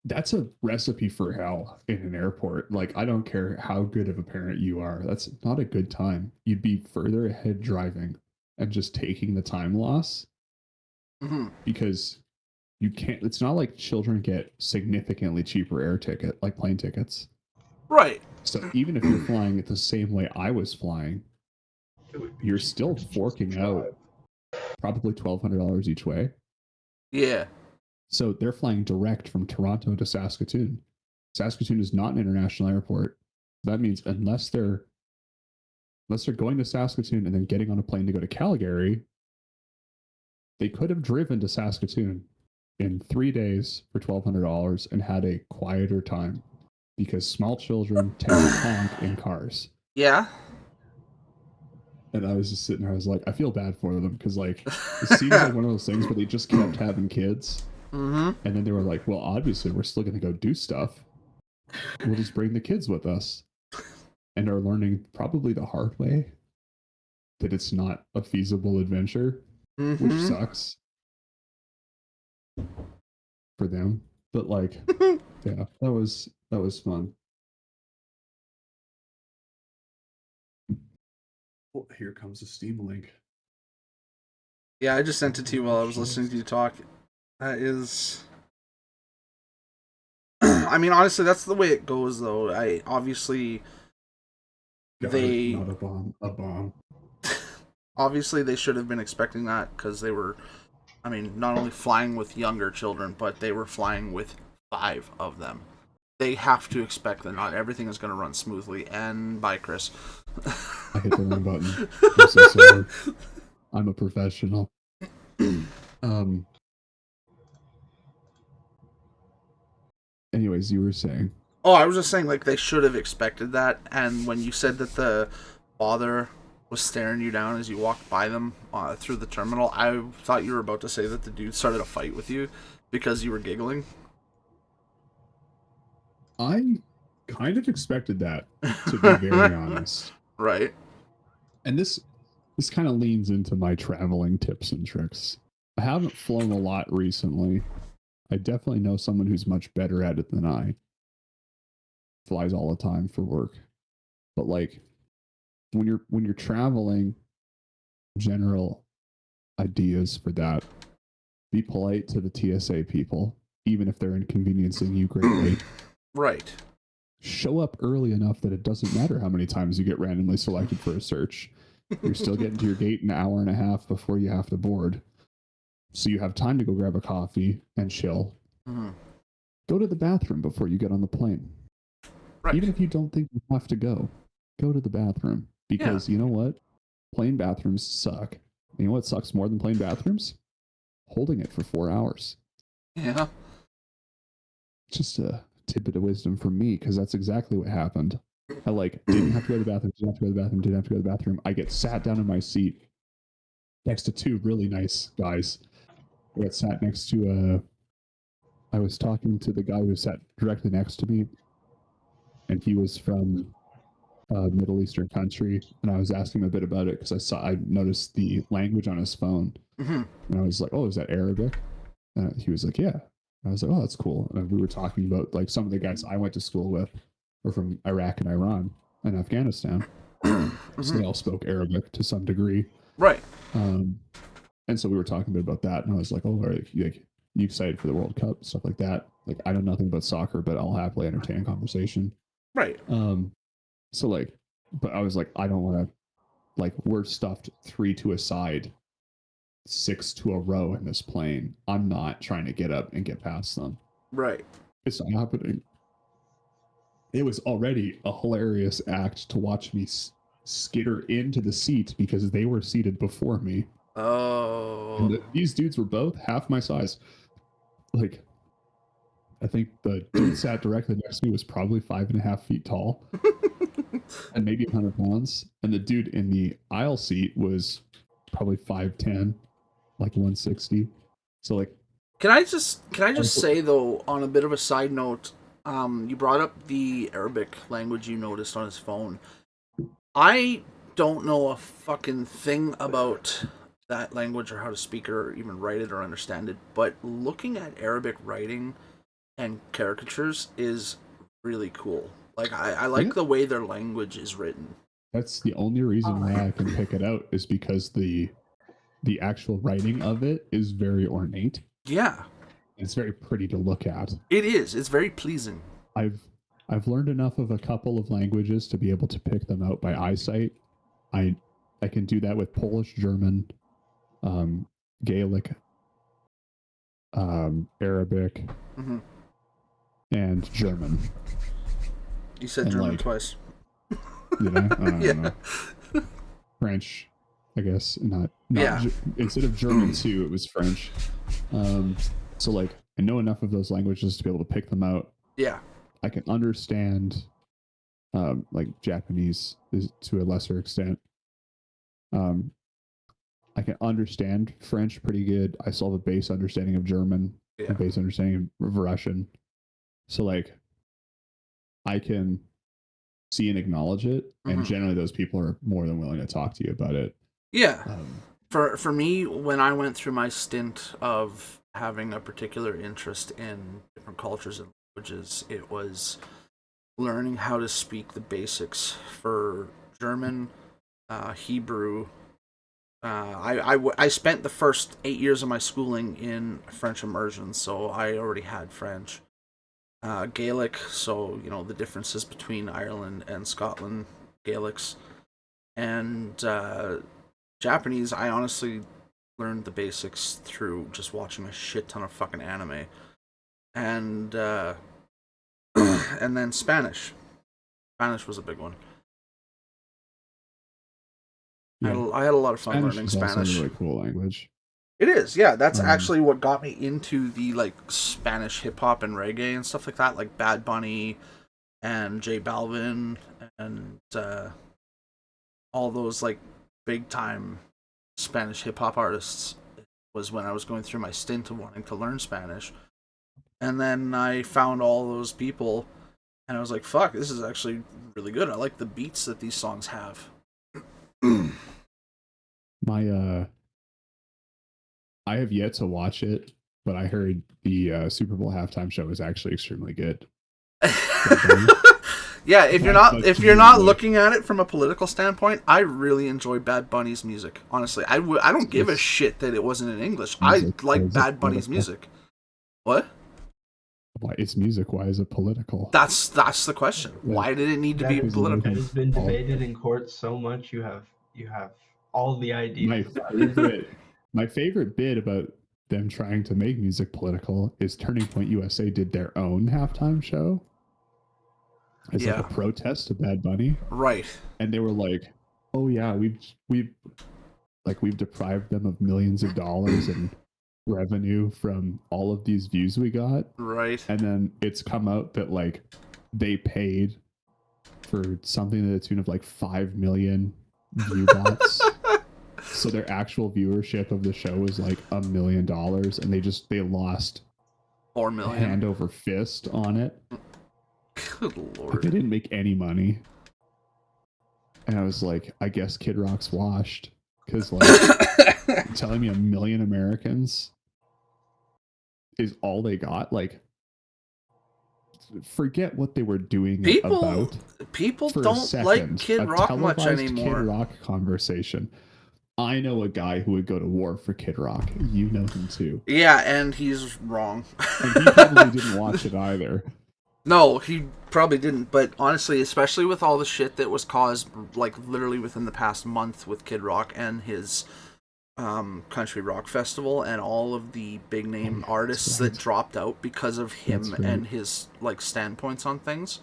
That's a recipe for hell in an airport. Like, I don't care how good of a parent you are. That's not a good time. You'd be further ahead driving and just taking the time loss. Mm-hmm. Because you can't, it's not like children get significantly cheaper plane tickets. Right. So even if you're flying it the same way I was flying, you're still forking out probably $1,200 each way. Yeah. So they're flying direct from Toronto to Saskatoon. Saskatoon is not an international airport. That means unless they're going to Saskatoon and then getting on a plane to go to Calgary, they could have driven to Saskatoon in 3 days for $1,200 and had a quieter time because small children tend to honk in cars. Yeah. And I was just sitting there, I was like, I feel bad for them because, like, it seems like one of those things where they just kept having kids. Mm-hmm. And then they were like, well, obviously, we're still going to go do stuff. We'll just bring the kids with us. And are learning probably the hard way that it's not a feasible adventure, Mm-hmm. which sucks for them. But, like, yeah, that was fun. Well, here comes a Steam link. Yeah, I just sent it to you while I was listening to you talk. That is... I mean, honestly, that's the way it goes, though. Obviously... God, they... Not a bomb. Obviously, they should have been expecting that, because they were, I mean, not only flying with younger children, but they were flying with 5 of them. They have to expect that not everything is going to run smoothly. And bye, Chris. I hit the wrong button. I'm so sorry. I'm a professional. Anyways, you were saying. Oh, I was just saying, like, they should have expected that. And when you said that the father was staring you down as you walked by them through the terminal, I thought you were about to say that the dude started a fight with you because you were giggling. I kind of expected that, to be very honest. Right. And this kind of leans into my traveling tips and tricks. I haven't flown a lot recently. I definitely know someone who's much better at it than I. Flies all the time for work. But like when you're traveling, general ideas for that. Be polite to the TSA people, even if they're inconveniencing you greatly. Right. Show up early enough that it doesn't matter how many times you get randomly selected for a search. You're still getting to your gate an hour and a half before you have to board. So you have time to go grab a coffee and chill. Mm-hmm. Go to the bathroom before you get on the plane. Right. Even if you don't think you have to go to the bathroom. Because you know what? Plane bathrooms suck. You know what sucks more than plane bathrooms? Holding it for 4 hours. Yeah. Just a tidbit of wisdom from me, because that's exactly what happened. I didn't have to go to the bathroom, didn't have to go to the bathroom, didn't have to go to the bathroom. I get sat down in my seat next to two really nice guys. I got sat next to I was talking to the guy who sat directly next to me, and he was from a Middle Eastern country, and I was asking him a bit about it because I noticed the language on his phone, Mm-hmm. and I was like, "Oh, is that Arabic?" And he was like, "Yeah." I was like, "Oh, that's cool." And we were talking about like some of the guys I went to school with were from Iraq and Iran and Afghanistan, so they all spoke Arabic to some degree, Right. and so we were talking a bit about that, and I was like, "Oh, are you excited for the World Cup, stuff like that?" Like, I know nothing about soccer, but I'll happily entertain a conversation. Right. So like, but I was like, I don't want to, like, we're stuffed 3 to a side, 6 to a row in this plane. I'm not trying to get up and get past them. Right. It's not happening. It was already a hilarious act to watch me skitter into the seat because they were seated before me. Oh. And these dudes were both half my size. Like, I think the dude sat directly next to me was probably 5.5 feet tall and maybe 100 pounds. And the dude in the aisle seat was probably 5'10", like 160. So like, Can I just say though, on a bit of a side note, you brought up the Arabic language you noticed on his phone. I don't know a fucking thing about that language or how to speak it or even write it or understand it, but looking at Arabic writing and caricatures is really cool. Like, I like the way their language is written. That's the only reason why I can pick it out, is because the actual writing of it is very ornate. Yeah. It's very pretty to look at. It is. It's very pleasing. I've learned enough of a couple of languages to be able to pick them out by eyesight. I can do that with Polish, German, Gaelic, Arabic, and German. You said and German twice. Did I? I don't know. French, I guess. Not yeah. Instead of German too, it was French. So like, I know enough of those languages to be able to pick them out. Yeah. I can understand like Japanese to a lesser extent. I can understand French pretty good. I still have a base understanding of German, a base understanding of Russian. So like, I can see and acknowledge it, and generally those people are more than willing to talk to you about it. Yeah. For me, when I went through my stint of having a particular interest in different cultures and languages, it was learning how to speak the basics for German, Hebrew. I spent the first 8 years of my schooling in French immersion, so I already had French. Gaelic, so you know the differences between Ireland and Scotland Gaelics, and Japanese. I honestly learned the basics through just watching a shit ton of fucking anime, and and then Spanish. Spanish was a big one. Yeah. I had a lot of fun Spanish learning is also Spanish. a really cool language. It is, yeah. That's Um, actually what got me into the like Spanish hip hop and reggae and stuff like that, like Bad Bunny and J Balvin and all those like big time Spanish hip hop artists. Was when I was going through my stint of wanting to learn Spanish, and then I found all those people, and I was like, "Fuck, this is actually really good. I like the beats that these songs have." My I have yet to watch it, but I heard the Super Bowl halftime show is actually extremely good. Yeah, if you're Like, not like, like- looking at it from a political standpoint, I really enjoy Bad Bunny's music. Honestly, I don't give a It's- shit that it wasn't in English. Music, I like is it Bad Bunny's political? music. What? Why it's music? Why is it political? That's the question. Why did it need to be That is- political? It has been debated in court so much. You have all the ideas. My favorite bit about them trying to make music political is Turning Point USA did their own halftime show as like Yeah. a protest to Bad Bunny, Right. and they were like, "Oh yeah, we've deprived them of millions of dollars in revenue from all of these views we got," Right. and then it's come out that like they paid for something to the tune of like 5 million view bots. So their actual viewership of the show was like $1 million, and they lost 4 million. hand over fist on it. Good Like, lord. they didn't make any money. And I was like, I guess Kid Rock's washed. Because like you're telling me 1 million Americans is all they got? Like, forget what they were doing People about. For a don't second, like Kid a Rock much televised anymore. Kid Rock conversation. I know a guy who would go to war for Kid Rock. You know him too. Yeah, and he's wrong. And he probably didn't watch it either. No, he probably didn't. But honestly, especially with all the shit that was caused, like literally within the past month with Kid Rock and his country rock festival, and all of the big name artists right. that dropped out because of him That's right. and his like standpoints on things.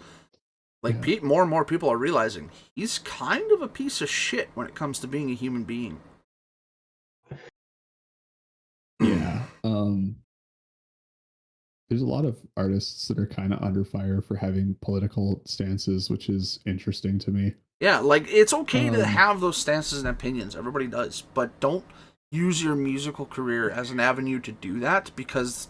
Like Yeah. more and more people are realizing he's kind of a piece of shit when it comes to being a human being. Yeah. There's a lot of artists that are kind of under fire for having political stances, which is interesting to me. Yeah, like it's okay to Um, have those stances and opinions. Everybody does, but don't use your musical career as an avenue to do that, because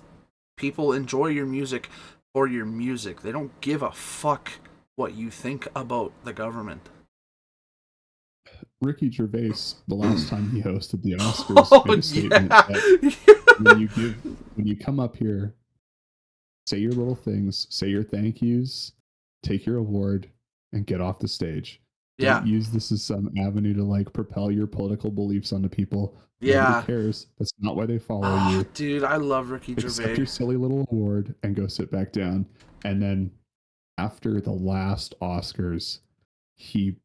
people enjoy your music for your music. They don't give a fuck what you think about the government. Ricky Gervais, the last time he hosted the Oscars, Oh made a statement yeah. that when you come up here, say your little things, say your thank yous, take your award, and get off the stage. Yeah. Don't use this as some avenue to like propel your political beliefs onto people. Yeah. Nobody cares. That's not why they follow Oh, you. dude, I love Ricky Accept Gervais. your silly little award and go sit back down. And then after the last Oscars, he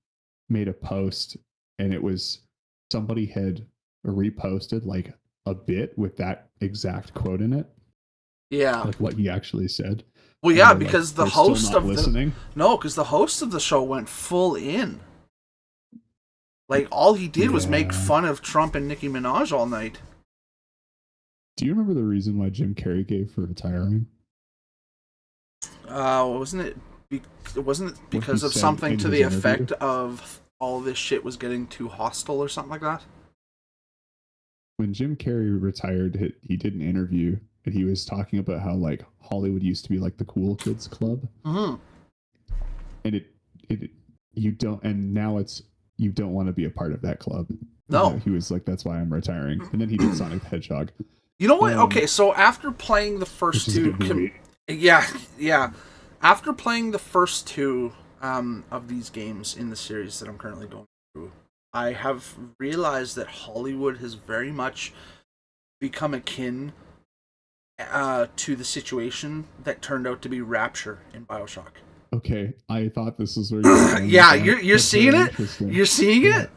made a post, and it was somebody had reposted like a bit with that exact quote in it, Yeah. like what he actually said. Well, And yeah, they're like, because the "They're still host not of listening." because the host of the show went full in. Like all he did was make Yeah. fun of Trump and Nicki Minaj all night. Do you remember the reason why Jim Carrey gave for retiring? Wasn't it? Wasn't it because he of said something in to his the interview? effect of all this shit was getting too hostile or something like that? When Jim Carrey retired, he did an interview, and he was talking about how like Hollywood used to be like the cool kids club, Mm-hmm. and you don't, and now it's you don't want to be a part of that club. No. He was like, that's why I'm retiring. And then he did Sonic the Hedgehog. You know what? Um, Okay, so after playing the first Which is a two, good movie. yeah. After playing the first two of these games in the series that I'm currently going through, I have realized that Hollywood has very much become akin to the situation that turned out to be Rapture in BioShock. Okay, I thought this was where you were going Yeah, with that. you're That's seeing very it? interesting. You're seeing Yeah. it?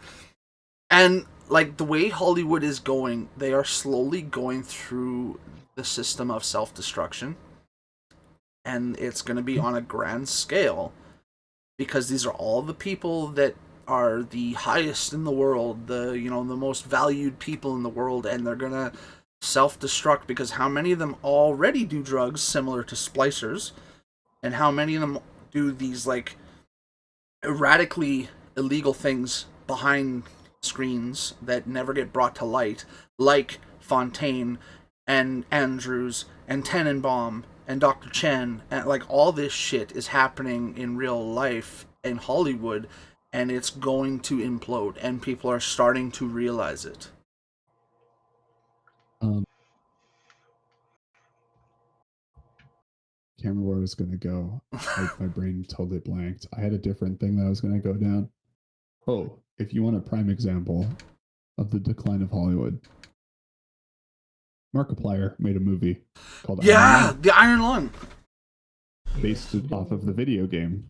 And like the way Hollywood is going, they are slowly going through the system of self-destruction. And it's going to be on a grand scale, because these are all the people that are the highest in the world, the most valued people in the world, and they're gonna self-destruct because how many of them already do drugs similar to splicers, and how many of them do these like erratically illegal things behind screens that never get brought to light, like Fontaine and Andrews and Tenenbaum and Dr. Chen, and like all this shit is happening in real life in Hollywood, and it's going to implode, and people are starting to realize it. Can't remember where I was going to go. My brain totally blanked. I had a different thing that I was going to go down. Oh, if you want a prime example of the decline of Hollywood, Markiplier made a movie called Yeah, The Iron Lung. Based off of the video game.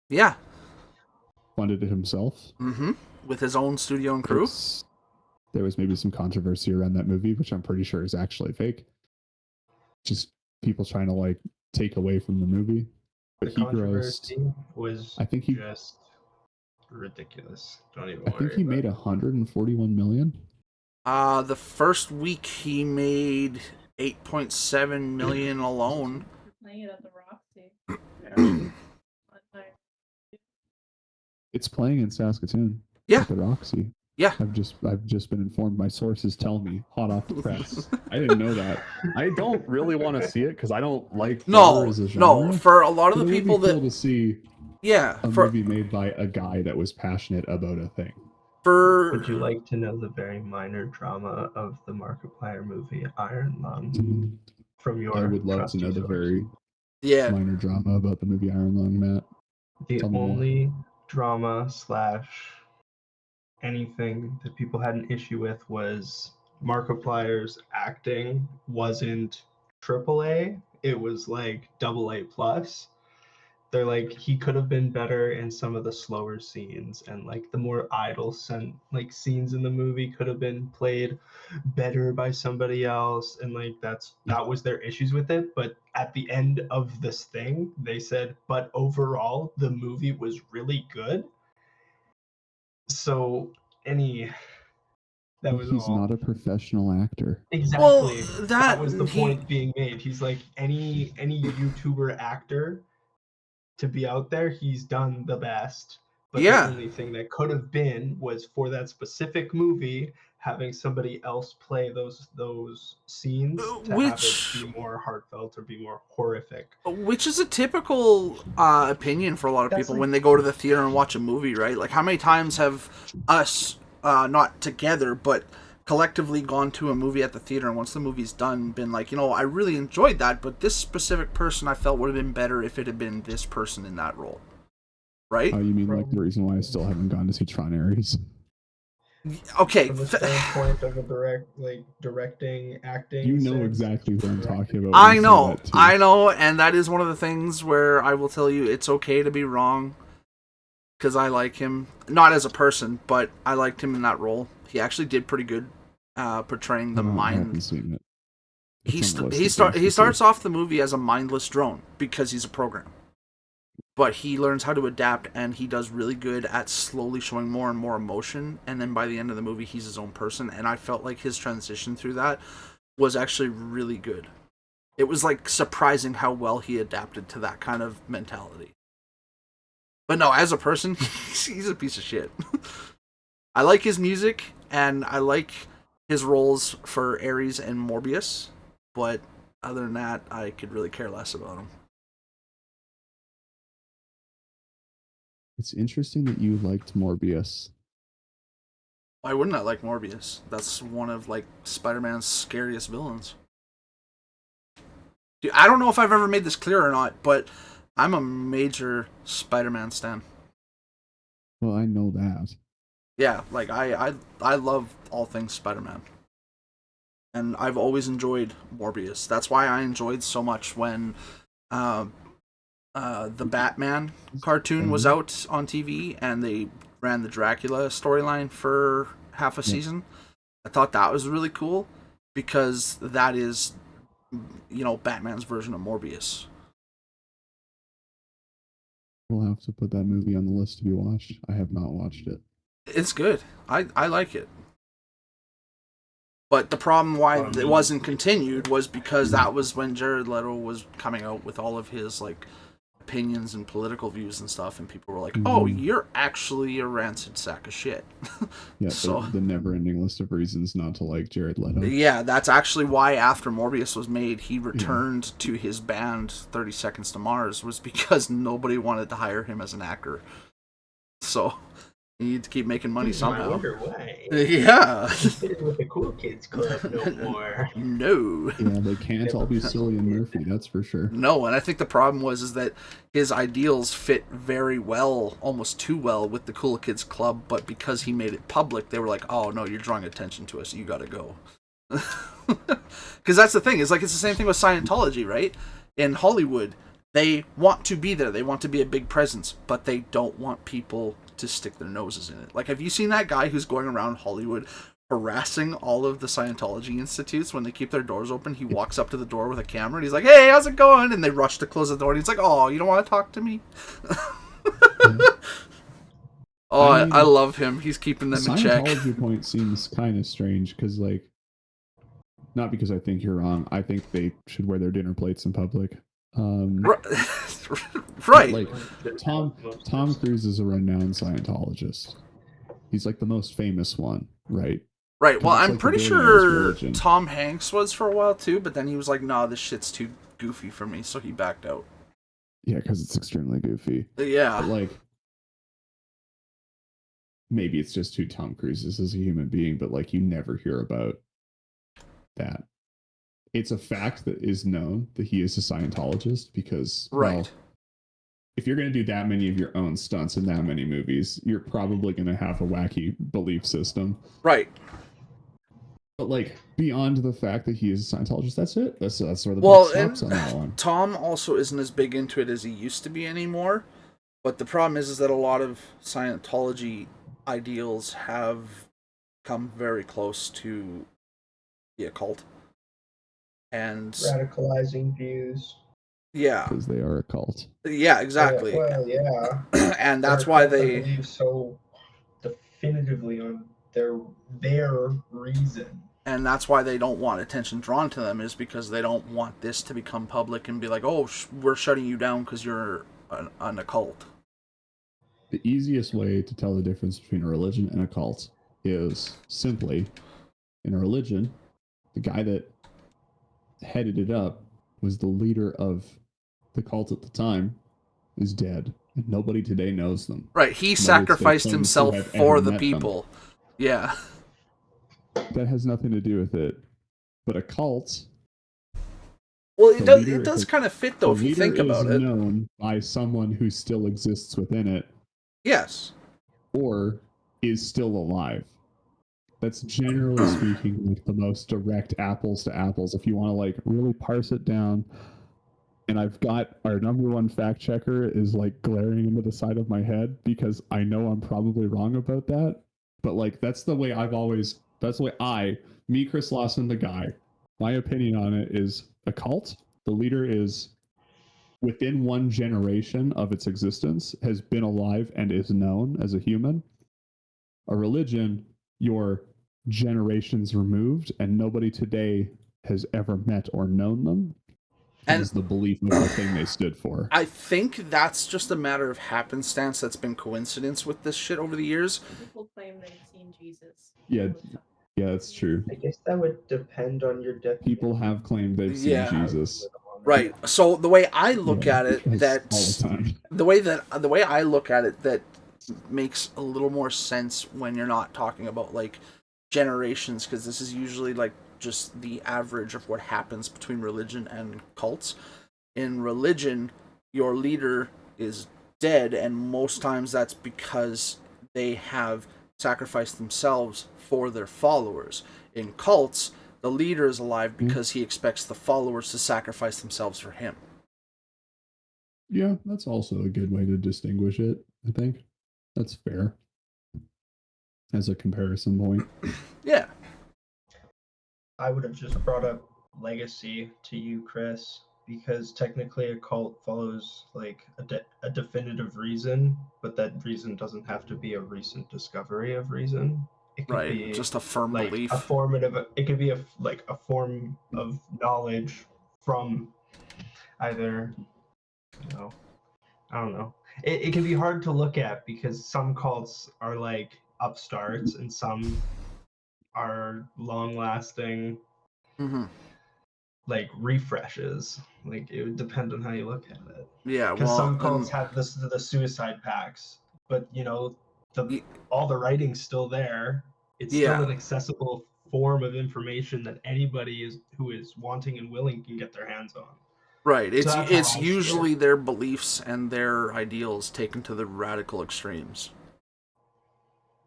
Yeah. Funded it himself. Mm-hmm. With his own studio and crew. There was maybe some controversy around that movie, which I'm pretty sure is actually fake. Just people trying to like take away from the movie. But the controversy was just ridiculous. Don't even. I think he made 141 million. The first week he made 8.7 million alone. Playing it at the Roxy. It's playing in Saskatoon. Yeah. At the Roxy. Yeah. I've just been informed. My sources tell me, hot off the press. I didn't know that. I don't really want to see it because I don't like horror as a genre. No. For a lot of the people that cool to see, a movie made by a guy that was passionate about a thing. Would you like to know the very minor drama of the Markiplier movie Iron Lung? From your, I would love to know the very minor drama about the movie Iron Lung, Matt. The only drama / anything that people had an issue with was Markiplier's acting wasn't AAA. It was like AA plus. They're like, he could have been better in some of the slower scenes, and like the more idle scenes in the movie could have been played better by somebody else, and like that was their issues with it. But at the end of this thing, they said, but overall the movie was really good. So he's not a professional actor. Exactly. Well, that was the point being made. He's like any YouTuber actor to be out there, he's done the best. But the only thing that could have been was for that specific movie, having somebody else play those scenes to have it be more heartfelt or be more horrific. Which is a typical opinion for a lot of people when they go to the theater and watch a movie, right? Like, how many times have us, not together, but collectively gone to a movie at the theater, and once the movie's done, been like, I really enjoyed that, but this specific person I felt would have been better if it had been this person in that role. Right? Oh, you mean like the reason why I still haven't gone to see Tron Ares? Okay. From the standpoint of a directing, acting. You know exactly what I'm talking about. I know, and that is one of the things where I will tell you it's okay to be wrong, because I like him, not as a person, but I liked him in that role. He actually did pretty good portraying the mind. I haven't seen it. He starts off the movie as a mindless drone because he's a program. But he learns how to adapt, and he does really good at slowly showing more and more emotion, and then by the end of the movie, he's his own person, and I felt like his transition through that was actually really good. It was, like, surprising how well he adapted to that kind of mentality. But no, as a person, he's a piece of shit. I like his music, and I like his roles for Ares and Morbius, but other than that, I could really care less about him. It's interesting that you liked Morbius. Why wouldn't I like Morbius? That's one of, like, Spider-Man's scariest villains. Dude, I don't know if I've ever made this clear or not, but I'm a major Spider-Man stan. Well, I know that. Yeah, like, I love all things Spider-Man. And I've always enjoyed Morbius. That's why I enjoyed so much when the Batman cartoon was out on TV and they ran the Dracula storyline for half a season. I thought that was really cool because that is, Batman's version of Morbius. We'll have to put that movie on the list to be watched. I have not watched it. It's good. I like it. But the problem why it wasn't continued was because that was when Jared Leto was coming out with all of his like opinions and political views and stuff, and people were like, "Oh, you're actually a rancid sack of shit." Yeah, so the never-ending list of reasons not to like Jared Leto. yeah, that's actually why after Morbius was made, he returned to his band 30 Seconds to Mars, was because nobody wanted to hire him as an actor. So you need to keep making money somehow. I wonder why. Yeah. With the Cool Kids Club no more. No. Yeah, they can't all be Cillian Murphy, that's for sure. No, and I think the problem was that his ideals fit very well, almost too well, with the Cool Kids Club, but because he made it public, they were like, "Oh no, you're drawing attention to us. You gotta go." Because that's the thing. It's like it's the same thing with Scientology, right? In Hollywood, they want to be there. They want to be a big presence, but they don't want people to stick their noses in it. Like, have you seen that guy who's going around Hollywood harassing all of the Scientology institutes when they keep their doors open? He walks up to the door with a camera and he's like, "Hey, how's it going?" And they rush to close the door and he's like, "Oh, you don't want to talk to me?" Oh, I love him. He's keeping them in check. The Scientology point seems kind of strange because, like, not because I think you're wrong. I think they should wear their dinner plates in public. Right. Like Tom Cruise is a renowned Scientologist. He's like the most famous one, right? Right. Well, I'm like pretty the sure religion. Tom Hanks was for a while too, but then he was like, "Nah, this shit's too goofy for me," so he backed out. Yeah, because it's extremely goofy. Yeah. But like, maybe it's just who Tom Cruise is as a human being, but like, you never hear about that. It's a fact that is known that he is a Scientologist because, Right. well, if you're going to do that many of your own stunts in that many movies, you're probably going to have a wacky belief system. Right. But like, beyond the fact that he is a Scientologist, that's it. That's where the Well, book stops on that one. Tom also isn't as big into it as he used to be anymore. But the problem is that a lot of Scientology ideals have come very close to the occult. And Radicalizing views. yeah. Because they are a cult. Yeah, exactly. Well, yeah. And that's why they believe so definitively on their reason. And that's why they don't want attention drawn to them, is because they don't want this to become public and be like, "Oh, we're shutting you down because you're an occult." The easiest way to tell the difference between a religion and a cult is simply, in a religion, the guy that headed it up was the leader of the cult at the time is dead, and nobody today knows them. Right, he sacrificed himself for the people. Yeah. That has nothing to do with it. But a cult... Well, it does kind of fit, though, if you think about it. The leader is known by someone who still exists within it. Yes. Or is still alive. That's generally speaking like the most direct apples to apples. If you want to like really parse it down, and I've got our number one fact checker is like glaring into the side of my head because I know I'm probably wrong about that. But like that's the way Chris Lawson, the guy, my opinion on it is a cult. The leader is within one generation of its existence has been alive and is known as a human. A religion, you're generations removed and nobody today has ever met or known them. And is the belief of the thing they stood for. I think that's just a matter of happenstance that's been coincidence with this shit over the years. People claim they've seen Jesus. Yeah, that's true. I guess that would depend on your definition. People have claimed they've seen Jesus. Right. So the way I look at it, that all the time. the way I look at it, that makes a little more sense when you're not talking about like generations, because this is usually like just the average of what happens between religion and cults. In religion, your leader is dead, and most times that's because they have sacrificed themselves for their followers. In cults, the leader is alive because he expects the followers to sacrifice themselves for him. Yeah, that's also a good way to distinguish it, I think. That's fair. As a comparison point. Yeah. I would have just brought up legacy to you, Chris, because technically a cult follows like a definitive reason, but that reason doesn't have to be a recent discovery of reason. It could Right, be just a firm like belief. a formative. It could be a form of knowledge from either, I don't know. It can be hard to look at because some cults are like upstarts and some are long lasting Mm-hmm. like refreshes. Like it would depend on how you look at it. Yeah, Because well, some cults have the suicide pacts, but Y- all the writing's still there. It's Yeah. still an accessible form of information that anybody who is wanting and willing can get their hands on. right. So that's how It's I see usually it. their beliefs and their ideals taken to the radical extremes.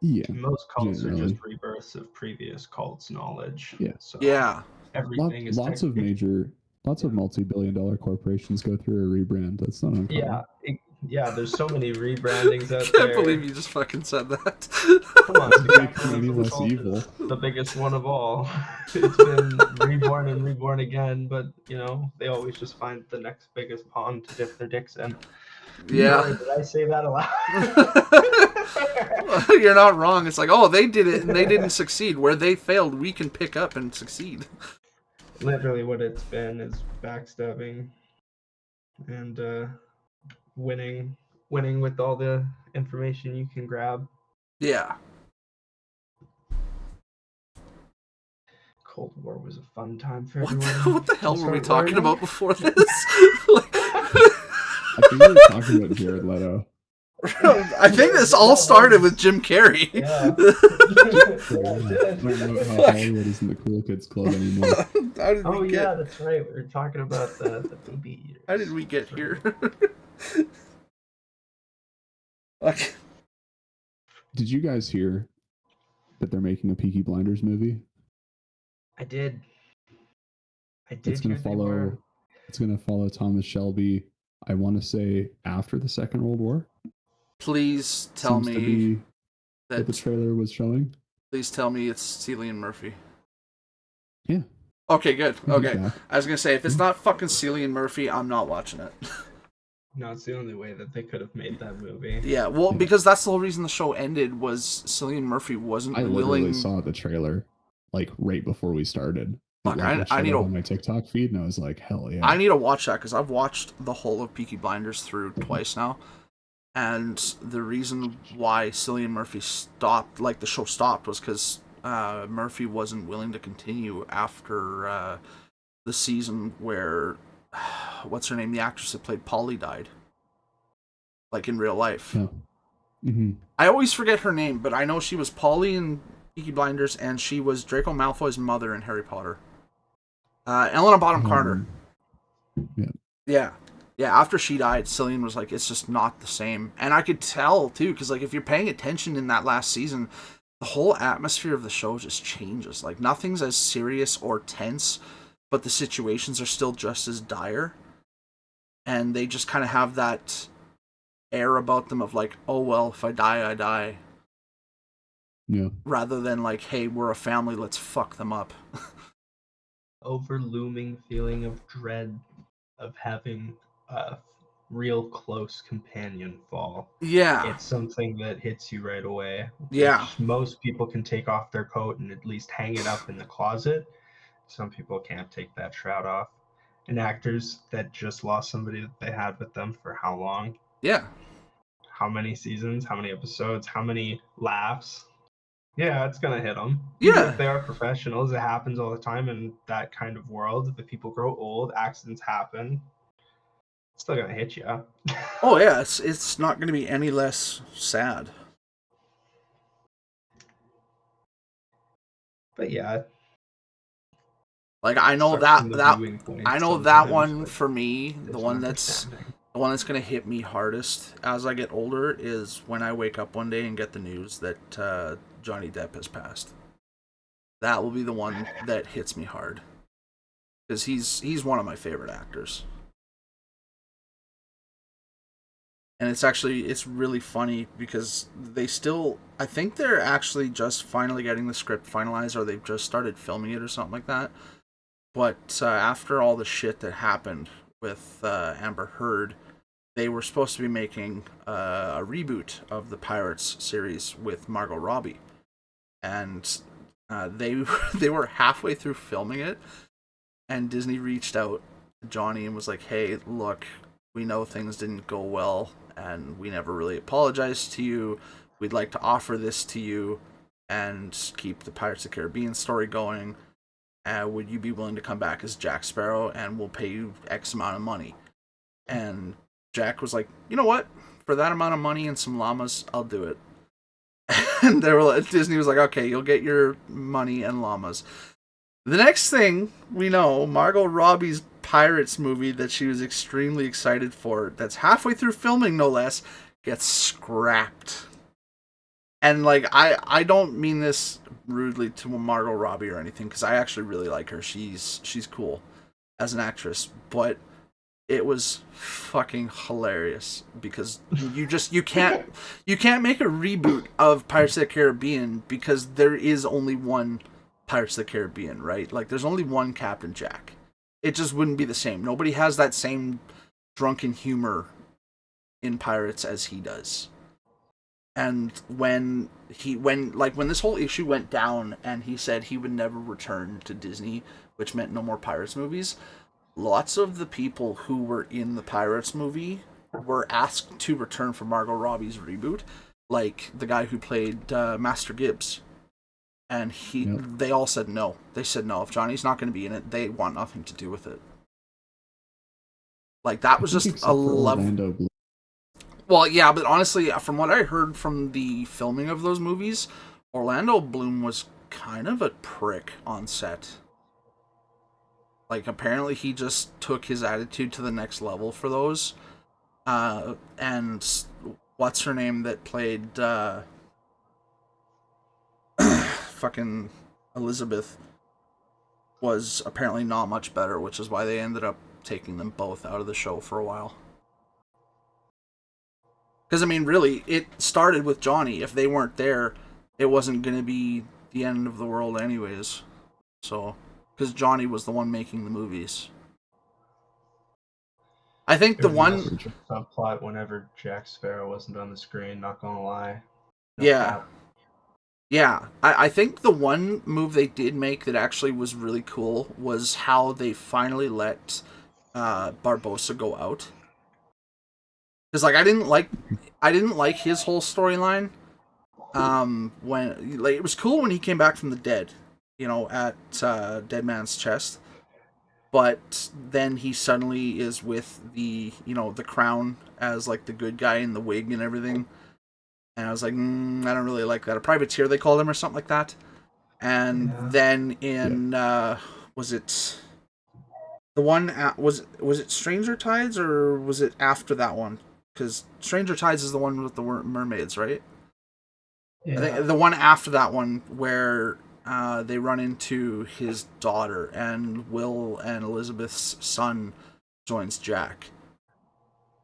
Yeah, Most cults are generally. just rebirths of previous cults' knowledge. Yeah. So Yeah. everything is Lots of multi-billion-dollar corporations go through a rebrand. That's not uncommon. Yeah. There's so many rebrandings I out can't there. believe you just fucking said that. Come on, Doesn't the make them any less evil. the biggest one of all. It's been reborn and reborn again, but they always just find the next biggest pond to dip their dicks in. Yeah. Sorry, did I say that aloud? You're not wrong. It's like, oh, they did it and they didn't succeed. Where they failed, we can pick up and succeed. Literally, what it's been is backstabbing and winning with all the information you can grab. Yeah. Cold War was a fun time for What everyone. what the hell were we Start talking learning. about before this? I think we were talking about Jared Leto. I think this all started with Jim Carrey. Yeah. I don't know how Hollywood isn't the cool kids club anymore. How did Oh we get? yeah, that's right. We were talking about the movie eaters. How did we get here? Okay. Did you guys hear that they're making a Peaky Blinders movie? I did. It's gonna hear they were. follow. It's gonna follow Thomas Shelby. I want to say after the Second World War. Please tell Seems to me be what the that. trailer was showing. Please tell me it's Cillian Murphy. Yeah. Okay, good. He's Okay. back. I was gonna say if it's not fucking Cillian Murphy, I'm not watching it. No, it's the only way that they could have made that movie. Yeah, well, Yeah. because that's the whole reason the show ended was Cillian Murphy wasn't I literally willing. saw the trailer like right before we started. Fuck, Like, it I showed need up to. on my TikTok feed, and I was like, hell yeah. I need to watch that because I've watched the whole of Peaky Blinders through twice now, and the reason why Cillian Murphy stopped, like the show stopped, was because Murphy wasn't willing to continue after the season where what's her name, the actress that played Polly, died, like in real life. Yeah. Mm-hmm. I always forget her name, but I know she was Polly in Peaky Blinders, and she was Draco Malfoy's mother in Harry Potter. Helena Bonham Carter. Yeah. Yeah, after she died, Cillian was like, it's just not the same. And I could tell, too, because, like, if you're paying attention in that last season, the whole atmosphere of the show just changes. Like, nothing's as serious or tense, but the situations are still just as dire. And they just kind of have that air about them of, like, oh, well, if I die, I die. Yeah. Rather than, like, hey, we're a family, let's fuck them up. Overlooming feeling of dread of having a real close companion fall. Yeah. It's something that hits you right away. Yeah. Most people can take off their coat and at least hang it up in the closet. Some people can't take that shroud off. And actors that just lost somebody that they had with them for how long? Yeah. How many seasons? How many episodes? How many laughs? Yeah, it's gonna hit them. Yeah. Even if they are professionals, it happens all the time in that kind of world. But people grow old, accidents happen. It's still gonna hit you. Oh, yeah, it's not going to be any less sad. But yeah. Like, I know sucks from that the viewing point I know that sometimes, one but for me, it's the one that's going to hit me hardest as I get older is when I wake up one day and get the news that Johnny Depp has passed. That will be the one that hits me hard. Because he's one of my favorite actors. And it's really funny because I think they're actually just finally getting the script finalized, or they've just started filming it or something like that. But after all the shit that happened with Amber Heard, they were supposed to be making a reboot of the Pirates series with Margot Robbie, and they were halfway through filming it, and Disney reached out to Johnny and was like, "Hey, look, we know things didn't go well, and we never really apologized to you. We'd like to offer this to you and keep the Pirates of the Caribbean story going. Would you be willing to come back as Jack Sparrow, and we'll pay you X amount of money?" And Jack was like, "You know what? For that amount of money and some llamas, I'll do it." And Disney was like, "Okay, you'll get your money and llamas." The next thing we know, Margot Robbie's Pirates movie that she was extremely excited for, that's halfway through filming no less, gets scrapped. And like, I don't mean this rudely to Margot Robbie or anything, because I actually really like her. She's cool as an actress, but it was fucking hilarious because you can't make a reboot of Pirates of the Caribbean because there is only one Pirates of the Caribbean, right? Like, there's only one Captain Jack. It just wouldn't be the same. Nobody has that same drunken humor in Pirates as he does. And when this whole issue went down and he said he would never return to Disney, which meant no more Pirates movies, lots of the people who were in the Pirates movie were asked to return for Margot Robbie's reboot, like the guy who played Master Gibbs. And they all said no. They said no. If Johnny's not going to be in it, they want nothing to do with it. Like, that was just a love. Well, yeah, but honestly, from what I heard from the filming of those movies, Orlando Bloom was kind of a prick on set. Like, apparently he just took his attitude to the next level for those. And what's her name that played fucking Elizabeth was apparently not much better, which is why they ended up taking them both out of the show for a while. Because, I mean, really, it started with Johnny. If they weren't there, it wasn't going to be the end of the world anyways. So, because Johnny was the one making the movies. I think the one subplot whenever Jack Sparrow wasn't on the screen, not gonna lie. Yeah, I think the one move they did make that actually was really cool was how they finally let Barbossa go out. Because, like, I didn't like his whole storyline. When, like, it was cool when he came back from the dead, you know, at Dead Man's Chest. But then he suddenly is with the Crown as, like, the good guy in the wig and everything. And I was like, I don't really like that. A privateer, they called him, or something like that. And then in, was it the one, was it Stranger Tides, or was it after that one? Because Stranger Tides is the one with the mermaids, right? Yeah. I think the one after that one where they run into his daughter, and Will and Elizabeth's son joins Jack.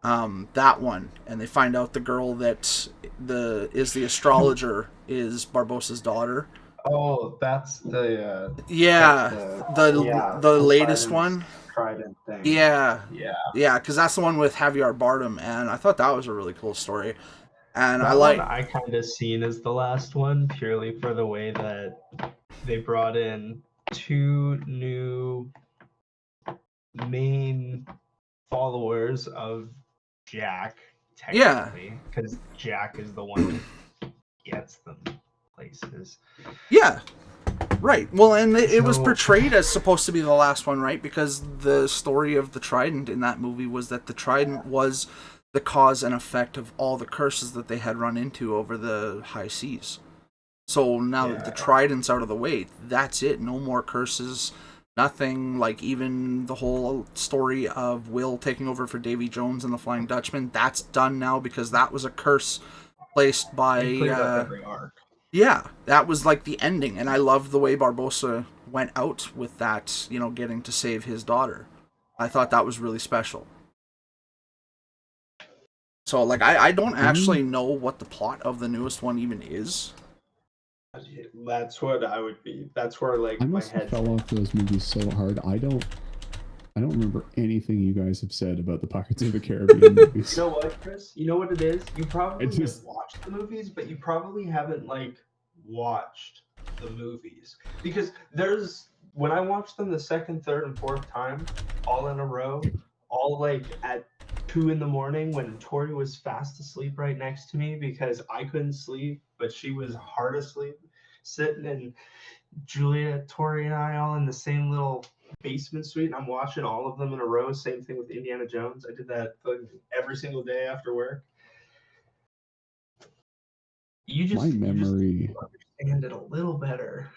That one, and they find out the girl that is the astrologer is Barbossa's daughter. Oh, that's the the latest one. Trident thing. Yeah, because that's the one with Javier Bardem, and I thought that was a really cool story. And I kind of seen as the last one purely for the way that they brought in two new main followers of Jack, technically, because Jack is the one who gets them places. Yeah, right. Well, and it was portrayed as supposed to be the last one, right? Because the story of the Trident in that movie was that the Trident was the cause and effect of all the curses that they had run into over the high seas. So now that the Trident's out of the way, that's it. No more curses. Nothing. Like, even the whole story of Will taking over for Davy Jones and the Flying Dutchman, that's done now because that was a curse placed by... every arc. Yeah, that was like the ending, and I love the way Barbossa went out with that, you know, getting to save his daughter. I thought that was really special. So, like, I don't actually know what the plot of the newest one even is. That's what I would be. That's where, like, I must have fell off those movies so hard. I I don't remember anything you guys have said about the Pirates of the Caribbean movies. You know what, Chris? You know what it is? You probably It's just- have watched the movies, but you probably haven't like watched the movies. Because when I watched them the second, third, and fourth time, all in a row, all like at 2 a.m. when Tori was fast asleep right next to me because I couldn't sleep, but she was hard asleep, sitting in Julia, Tori, and I all in the same little basement suite, and I'm watching all of them in a row. Same thing with Indiana Jones. I did that every single day after work. You just My memory understand it a little better.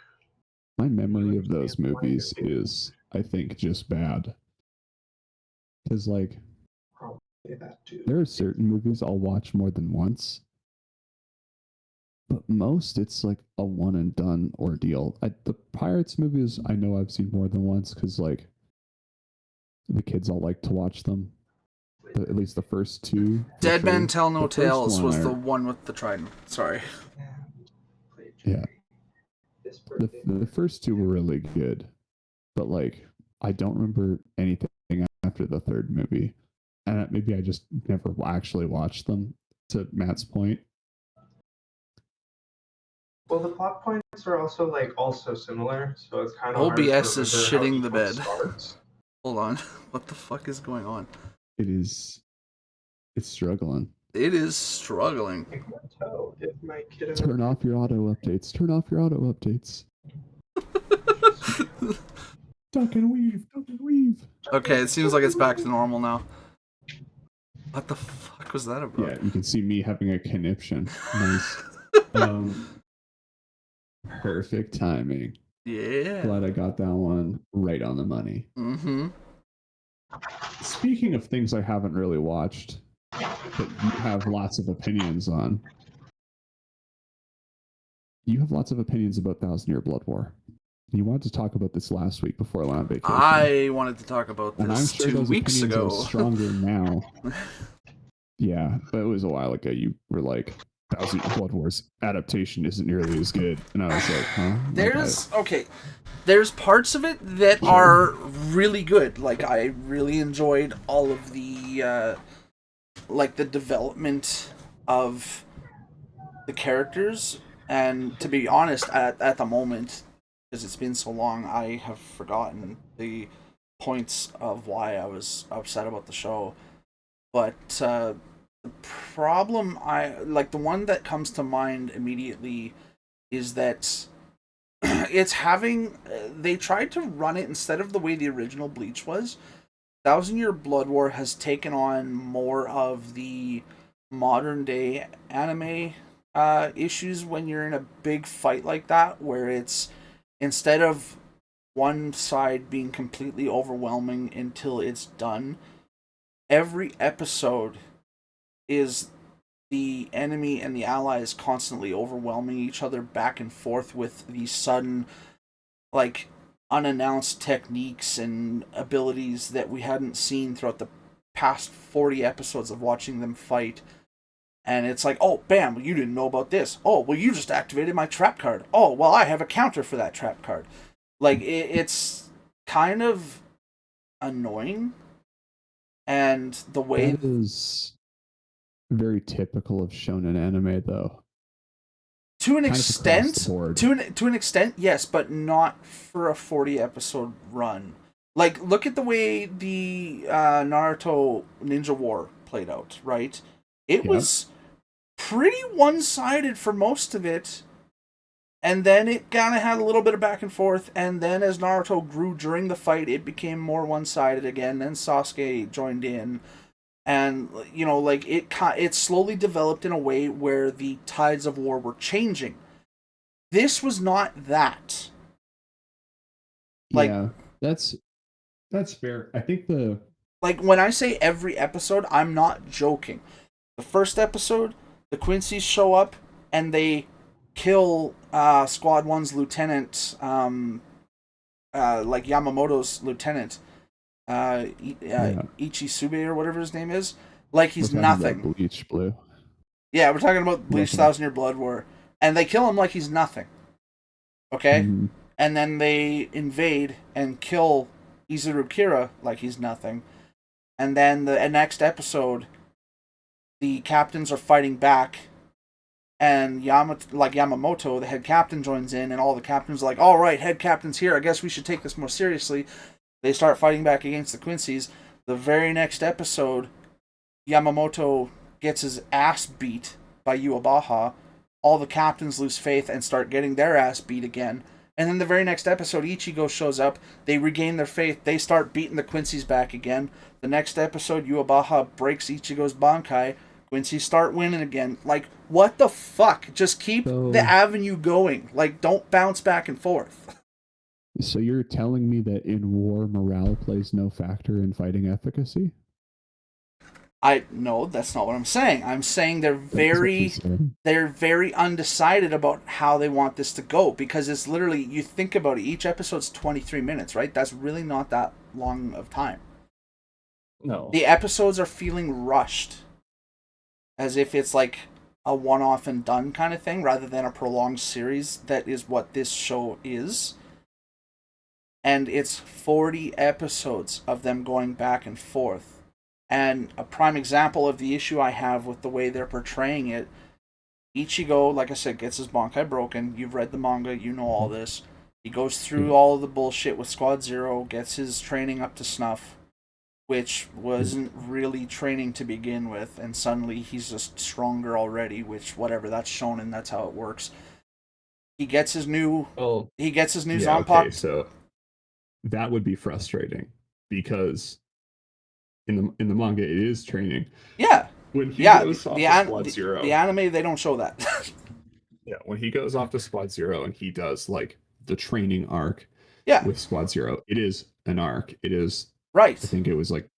My memory of those movies is, I think, just bad. Because, like, Say that too. there are certain movies I'll watch more than once, but most it's like a one and done ordeal. The Pirates movies, I know I've seen more than once because, like, the kids all like to watch them. But at least the first two. for Dead sure. Men Tell No The first Tales one was I- the one with the trident. Sorry. Yeah. The first two were really good, but like I don't remember anything after the third movie, and maybe I just never actually watched them. To Matt's point, Well, the plot points are also similar, so it's kind of OBS is hard to remember how shitting each the one bed. starts. Hold on. What the fuck is going on? it's struggling. It is struggling. I can't tell if my kiddo. Turn off your auto updates. Turn off your auto updates. Duck and weave. Duck and weave. Okay, it seems like it's back to normal now. What the fuck was that about? Yeah, you can see me having a conniption. Nice. Perfect timing. Yeah. Glad I got that one right on the money. Mm-hmm. Speaking of things I haven't really watched, but you have lots of opinions on. You have lots of opinions about Thousand Year Blood War. You wanted to talk about this last week before I went on vacation. I wanted to talk about and I'm this sure 2 those weeks opinions ago. are stronger now. Yeah, but it was a while ago. You were like, Thousand Year Blood War's adaptation isn't nearly as good. And I was like, huh? There's parts of it that are really good. Like, I really enjoyed all of the the development of the characters. And to be honest, at the moment, because it's been so long, I have forgotten the points of why I was upset about the show. But the problem, the one that comes to mind immediately is that it's having, they tried to run it instead of the way the original Bleach was. Thousand Year Blood War has taken on more of the modern day anime issues when you're in a big fight like that, where it's, instead of one side being completely overwhelming until it's done, every episode is the enemy and the allies constantly overwhelming each other back and forth with these sudden, unannounced techniques and abilities that we hadn't seen throughout the past 40 episodes of watching them fight. And it's like, oh, bam, you didn't know about this. Oh, well, you just activated my trap card. Oh, well, I have a counter for that trap card. It's kind of annoying. And the way... That is very typical of shonen anime, though. To an Kind of extent, across the board. to an extent, yes, but not for a 40 episode run. Look at the way the Naruto Ninja War played out, right? It was pretty one-sided for most of it, and then it kind of had a little bit of back and forth, and then as Naruto grew during the fight, it became more one-sided again. Then Sasuke joined in, and it slowly developed in a way where the tides of war were changing. This was not that. That's fair. I think when I say every episode, I'm not joking. The first episode, the Quincy's show up and they kill Squad 1's lieutenant, Yamamoto's lieutenant, Ichisube or whatever his name is, like he's nothing. Bleach Blue. Yeah, we're talking about Bleach Thousand Year Blood War. And they kill him like he's nothing. Okay? Mm-hmm. And then they invade and kill Izuru Kira like he's nothing. And then the next episode, the captains are fighting back, and Yamamoto, the head captain, joins in, and all the captains are like, all right, head captain's here, I guess we should take this more seriously. They start fighting back against the Quincy's. The very next episode, Yamamoto gets his ass beat by Yuabaha. All the captains lose faith and start getting their ass beat again. And then the very next episode, Ichigo shows up. They regain their faith. They start beating the Quincy's back again. The next episode, Yuabaha breaks Ichigo's Bankai. Quincy's start winning again. Like, what the fuck? Just keep the avenue going. Like, don't bounce back and forth. So you're telling me that in war, morale plays no factor in fighting efficacy? No, that's not what I'm saying. I'm saying they're very undecided about how they want this to go, because it's literally, you think about it, each episode's 23 minutes, right? That's really not that long of time. No. The episodes are feeling rushed, as if it's like a one-off and done kind of thing, rather than a prolonged series. That is what this show is. And it's 40 episodes of them going back and forth. And a prime example of the issue I have with the way they're portraying it, Ichigo, like I said, gets his Bankai broken. You've read the manga, you know all this. He goes through all of the bullshit with Squad Zero, gets his training up to snuff, which wasn't really training to begin with, and suddenly he's just stronger already, which, whatever, that's shonen, that's how it works. He gets his new Zanpakuto. Okay, so that would be frustrating, because in the manga it is training. Yeah. When he goes off to Squad Zero. The anime, they don't show that. Yeah, when he goes off to Squad Zero and he does like the training arc with Squad Zero, it is an arc. It is right. I think it was like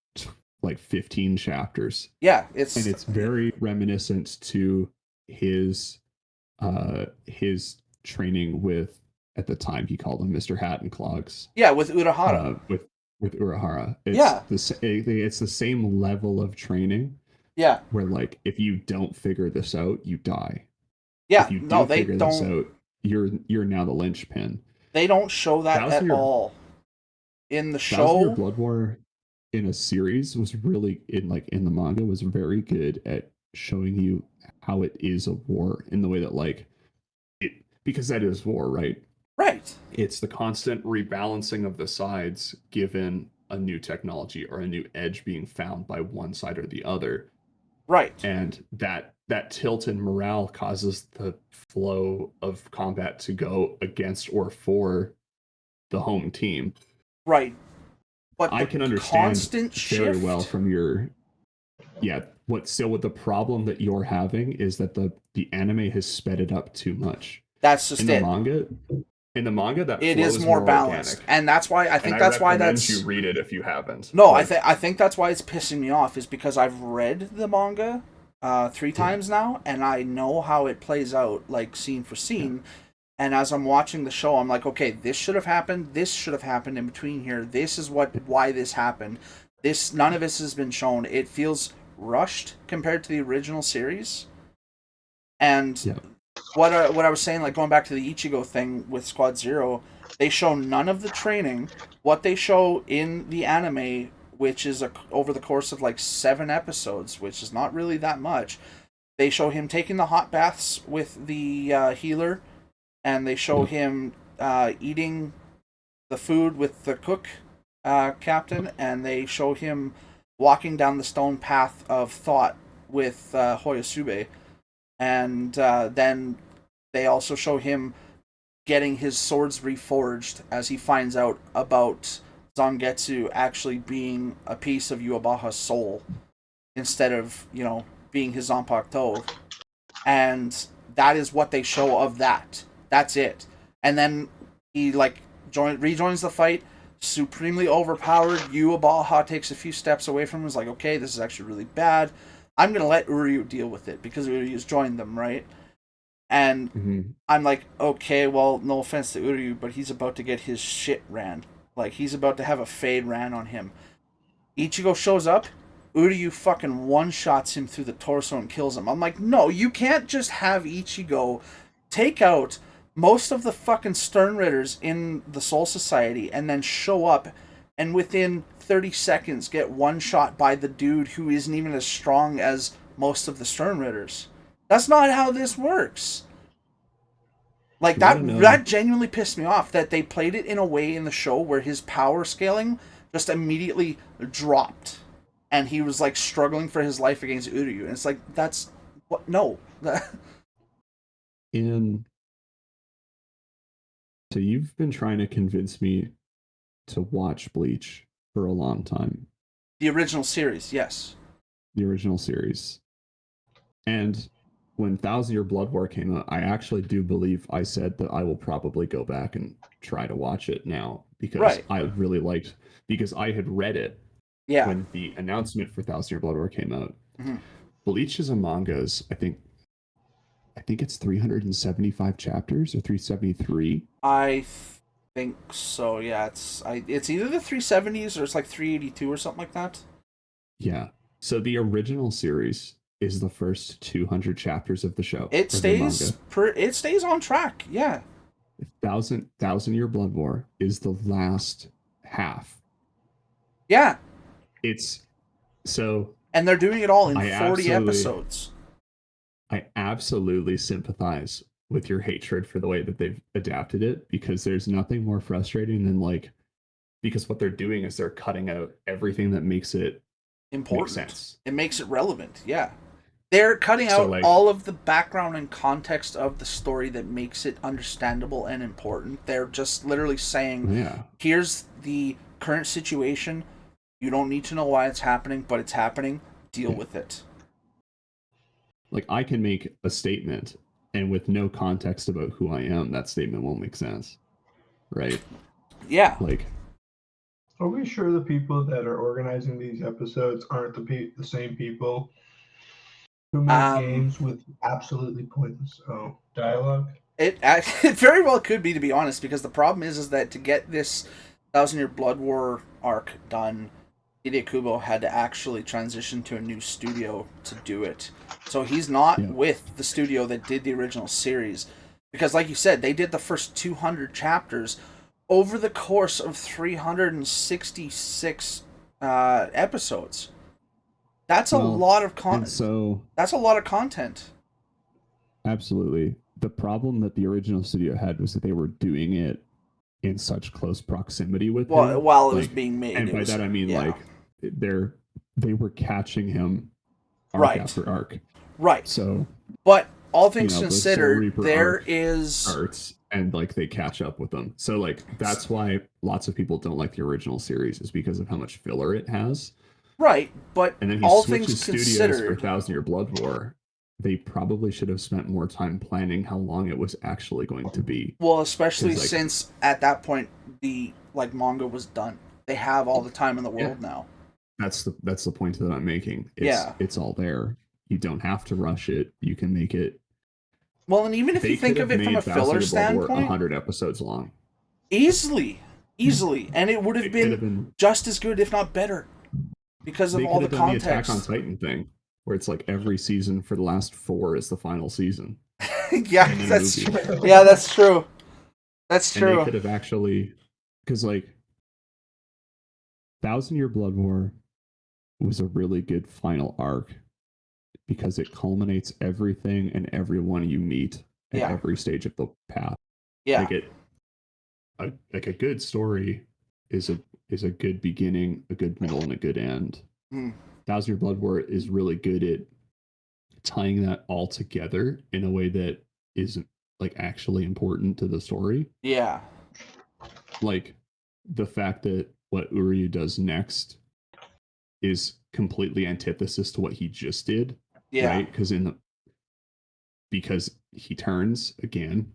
15 chapters. Yeah, it's very reminiscent to his training with, at the time he called him Mr. Hat and Clogs. Yeah, with Urahara. With Urahara. It's the same level of training. Yeah. Where, like, if you don't figure this out, you die. Yeah, if you figure this out, you're now the linchpin. They don't show that at all. In the show, Blood War in a series was really, in the manga, was very good at showing you how it is a war, in the way that, like, because that is war, right? Right. It's the constant rebalancing of the sides given a new technology or a new edge being found by one side or the other. Right. And that tilt in morale causes the flow of combat to go against or for the home team. Right. But I can understand very well shift. from your... Yeah, what the problem that you're having is that the anime has sped it up too much. That's just it. In the manga, that it is more balanced, organic. And that's why I recommend you read it if you haven't. No, I think that's why it's pissing me off, is because I've read the manga 3 times now, and I know how it plays out, like scene for scene. And as I'm watching the show, I'm like, okay, this should have happened. This should have happened in between here. This is why this happened. None of this has been shown. It feels rushed compared to the original series, and. What I was saying, like going back to the Ichigo thing with Squad Zero, they show none of the training. What they show in the anime, which is over the course of like 7 episodes, which is not really that much, they show him taking the hot baths with the healer, and they show him eating the food with the cook captain, and they show him walking down the stone path of thought with Hoyosube. And then they also show him getting his swords reforged as he finds out about Zangetsu actually being a piece of Yuabaha's soul instead of, being his Zanpakuto. And that is what they show of that. That's it. And then he rejoins the fight, supremely overpowered. Yuabaha takes a few steps away from him. He's like, okay, this is actually really bad. I'm going to let Uryu deal with it because Uryu's joined them, right? And I'm like, okay, well, no offense to Uryu, but he's about to get his shit ran. Like, he's about to have a fade ran on him. Ichigo shows up, Uryu fucking one-shots him through the torso and kills him. I'm like, no, you can't just have Ichigo take out most of the fucking Stern Ritters in the Soul Society and then show up and within 30 seconds get one shot by the dude who isn't even as strong as most of the Sturmritters. That's not how this works. Like, that genuinely pissed me off, that they played it in a way in the show where his power scaling just immediately dropped. And he was, like, struggling for his life against Uryu. And it's like, that's... what? No. So you've been trying to convince me to watch Bleach for a long time. The original series, yes. The original series. And when 1,000 Year Blood War came out, I actually do believe I said that I will probably go back and try to watch it now, because I really liked, because I had read it when the announcement for 1,000 Year Blood War came out. Mm-hmm. Bleach is a manga's, I think it's 375 chapters or 373. I think so, yeah. It's either the 370s or it's like 382 or something like that. Yeah. So the original series is the first 200 chapters of the show. It stays on track, yeah. 1,000 Year Blood War is the last half. Yeah. It's so... And they're doing it all in 40 episodes. I absolutely sympathize with your hatred for the way that they've adapted it, because there's nothing more frustrating than, like, because what they're doing is they're cutting out everything that makes it important. Make sense. It makes it relevant, yeah. They're cutting out all of the background and context of the story that makes it understandable and important. They're just literally saying, here's the current situation. You don't need to know why it's happening, but it's happening. Deal with it. Like, I can make a statement, and with no context about who I am, that statement won't make sense. Right? Yeah. Like, are we sure the people that are organizing these episodes aren't the same people who make games with absolutely pointless dialogue? It very well could be, to be honest, because the problem is that to get this 1,000 Year Blood War arc done, Hideo Kubo had to actually transition to a new studio to do it. So he's not with the studio that did the original series. Because like you said, they did the first 200 chapters over the course of 366 episodes. That's a lot of that's a lot of content. Absolutely. The problem that the original studio had was that they were doing it in such close proximity with him. While it was being made. And by that I mean, like, they were catching him arc after arc. Right. So, but all things considered, there is arts, and like they catch up with them. So like that's why lots of people don't like the original series, is because of how much filler it has. Right, but and then he all switches things studios considered, for 1,000 Year Blood War. They probably should have spent more time planning how long it was actually going to be. Well, especially since at that point the manga was done. They have all the time in the world now. That's the point that I'm making. It's all there. You don't have to rush it. You can make it. Well, and even if you think of it from a filler standpoint, 100 episodes long, easily, and it would have been just as good, if not better, because of all the context. The Attack on Titan thing, where it's like every season for the last 4 is the final season. Yeah, that's true. Yeah, that's true. That's true. And they could have actually, because like 1,000 Year Blood War was a really good final arc, because it culminates everything and everyone you meet at every stage of the path. Yeah. Like a good story is a good beginning, a good middle, and a good end. 1,000 Year Blood War is really good at tying that all together in a way that is like actually important to the story. Yeah. Like the fact that what Uryu does next is completely antithesis to what he just did. Yeah. Right? Because he turns again.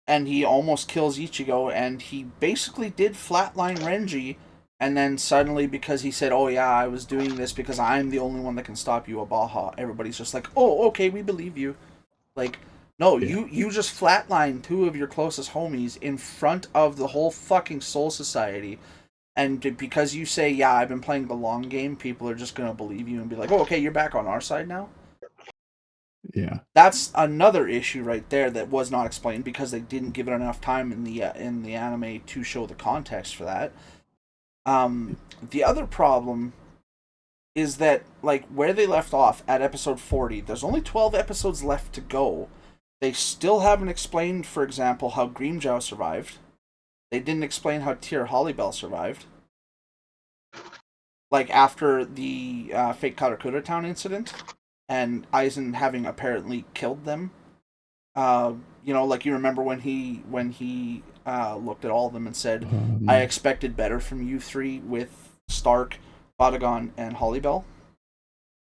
And he almost kills Ichigo, and he basically did flatline Renji, and then suddenly, because he said, oh yeah, I was doing this because I'm the only one that can stop you, Abaha, everybody's just like, oh, okay, we believe you. Like, no, you just flatlined 2 of your closest homies in front of the whole fucking Soul Society, and because you say, yeah, I've been playing the long game, people are just gonna believe you and be like, oh, okay, you're back on our side now? Yeah. That's another issue right there that was not explained, because they didn't give it enough time in the anime to show the context for that. The other problem is that, like, where they left off at episode 40, there's only 12 episodes left to go. They still haven't explained, for example, how Grimmjow survived. They didn't explain how Tyr Hollybell survived. Like, after the fake Karakura Town incident, and Aizen having apparently killed them. You know, like, you remember when he looked at all of them and said, I expected better from you three with Stark, Badagon, and Hollybell.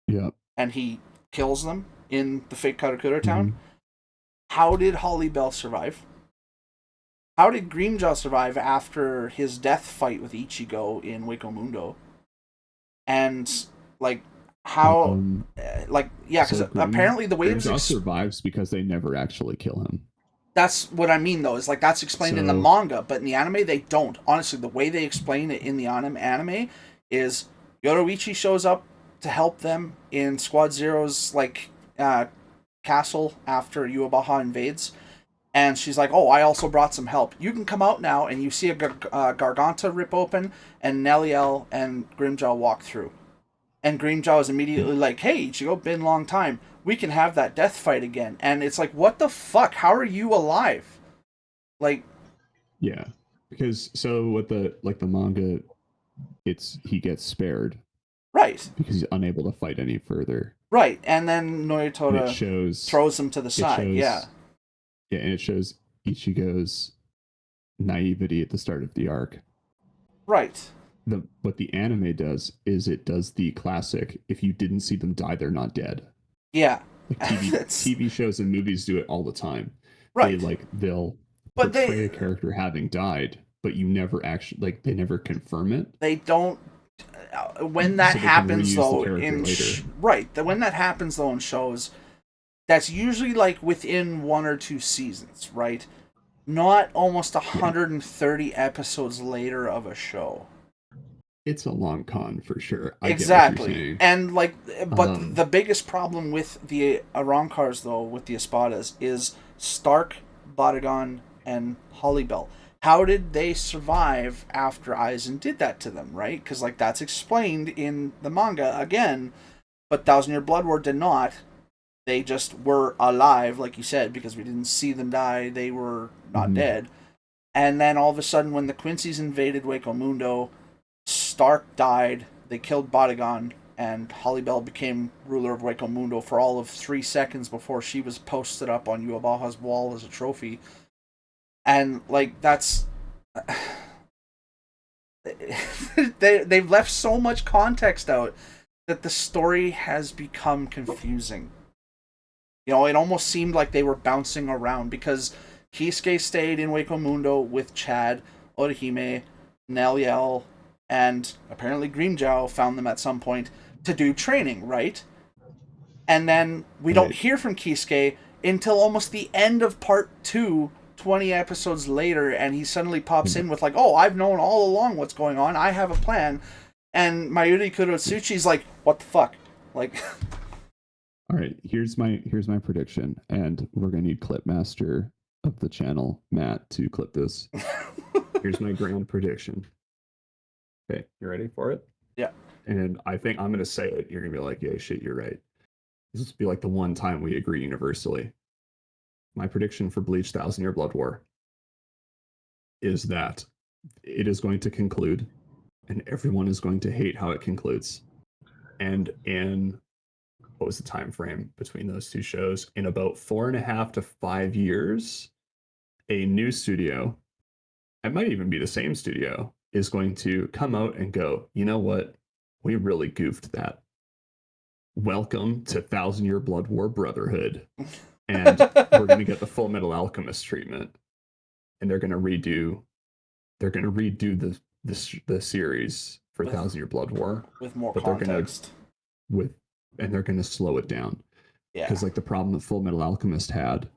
Yeah. And he kills them in the fake Karakura Town. How did Hollybell survive? How did Grimmjow survive after his death fight with Ichigo in Wako Mundo? And, like, how... yeah, because apparently the way Grimmjow survives because they never actually kill him. That's what I mean, though, is, like, that's explained in the manga, but in the anime, they don't. Honestly, the way they explain it in the anime is Yoruichi shows up to help them in Squad Zero's, like, castle after Yuabaha invades, and she's like, oh, I also brought some help. You can come out now, and you see a Garganta rip open, and Neliel and Grimmjow walk through. And Grimmjow is immediately like, hey, Ichigo, been a long time. We can have that death fight again. And it's like, what the fuck? How are you alive? Like... Yeah. Because, so with the manga, he gets spared. Right. Because he's unable to fight any further. Right. And then Noyotora throws him to the side. Yeah. Yeah, and it shows Ichigo's naivety at the start of the arc. Right. What the anime does is it does the classic, if you didn't see them die, they're not dead. Yeah. Like TV shows and movies do it all the time. Right. They'll portray a character having died, but you never actually, like, they never confirm it. They don't... when that happens, though, when that happens, though, in shows, that's usually, like, within 1 or 2 seasons, right? Not almost 130 episodes later of a show. It's a long con for sure. Exactly. And, like, but the biggest problem with the Arrancars, though, with the Espadas, is Stark, Badagon, and Hollybell. How did they survive after Aizen did that to them, right? Because, like, that's explained in the manga again, but Thousand Year Blood War did not. They just were alive, like you said, because we didn't see them die. They were not dead. And then all of a sudden, when the Quincy's invaded Wako Mundo, Stark died, they killed Badagon, and Hollybell became ruler of Wako Mundo for all of 3 seconds before she was posted up on Yuabaha's wall as a trophy. And, like, that's... they've left so much context out that the story has become confusing. You know, it almost seemed like they were bouncing around, because Kisuke stayed in Wako Mundo with Chad, Orihime, Neliel, and apparently Grimmjow found them at some point to do training, right? And then we don't hear from Kisuke until almost the end of part 2, 20 episodes later, and he suddenly pops in with, like, oh, I've known all along what's going on, I have a plan. And Mayuri Kurotsuchi's like, what the fuck? Like... All right, here's my prediction, and we're gonna need Clipmaster of the channel, Matt, to clip this. Here's my grand prediction. Okay, you ready for it? Yeah. And I think I'm gonna say it. You're gonna be like, yeah, shit, you're right. This will be like the one time we agree universally. My prediction for Bleach 1000 Year Blood War is that it is going to conclude, and everyone is going to hate how it concludes. And in... what was the time frame between those two shows? In about 4.5 to 5 years, a new studio, it might even be the same studio, is going to come out and go, you know what? We really goofed that. Welcome to 1000 Year Blood War Brotherhood. And we're going to get the Full Metal Alchemist treatment. And they're going to redo the series for 1000 Year Blood War. With more context. And they're going to slow it down. Yeah. Because, like, the problem that Full Metal Alchemist had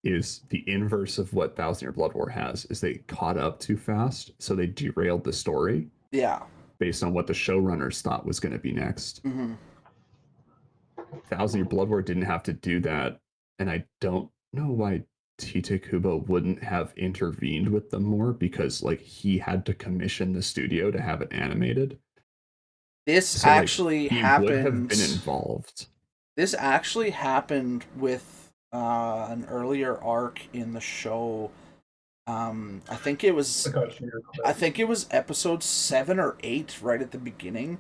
is the inverse of what 1000 Year Blood War has, is they caught up too fast, so they derailed the story. Yeah. Based on what the showrunners thought was going to be next. 1000 Year Blood War didn't have to do that, and I don't know why Tite Kubo wouldn't have intervened with them more because like he had to commission the studio to have it animated. This So actually like, he happened. would have been involved. This actually happened with an earlier arc in the show. I think it was episode 7 or 8, right at the beginning.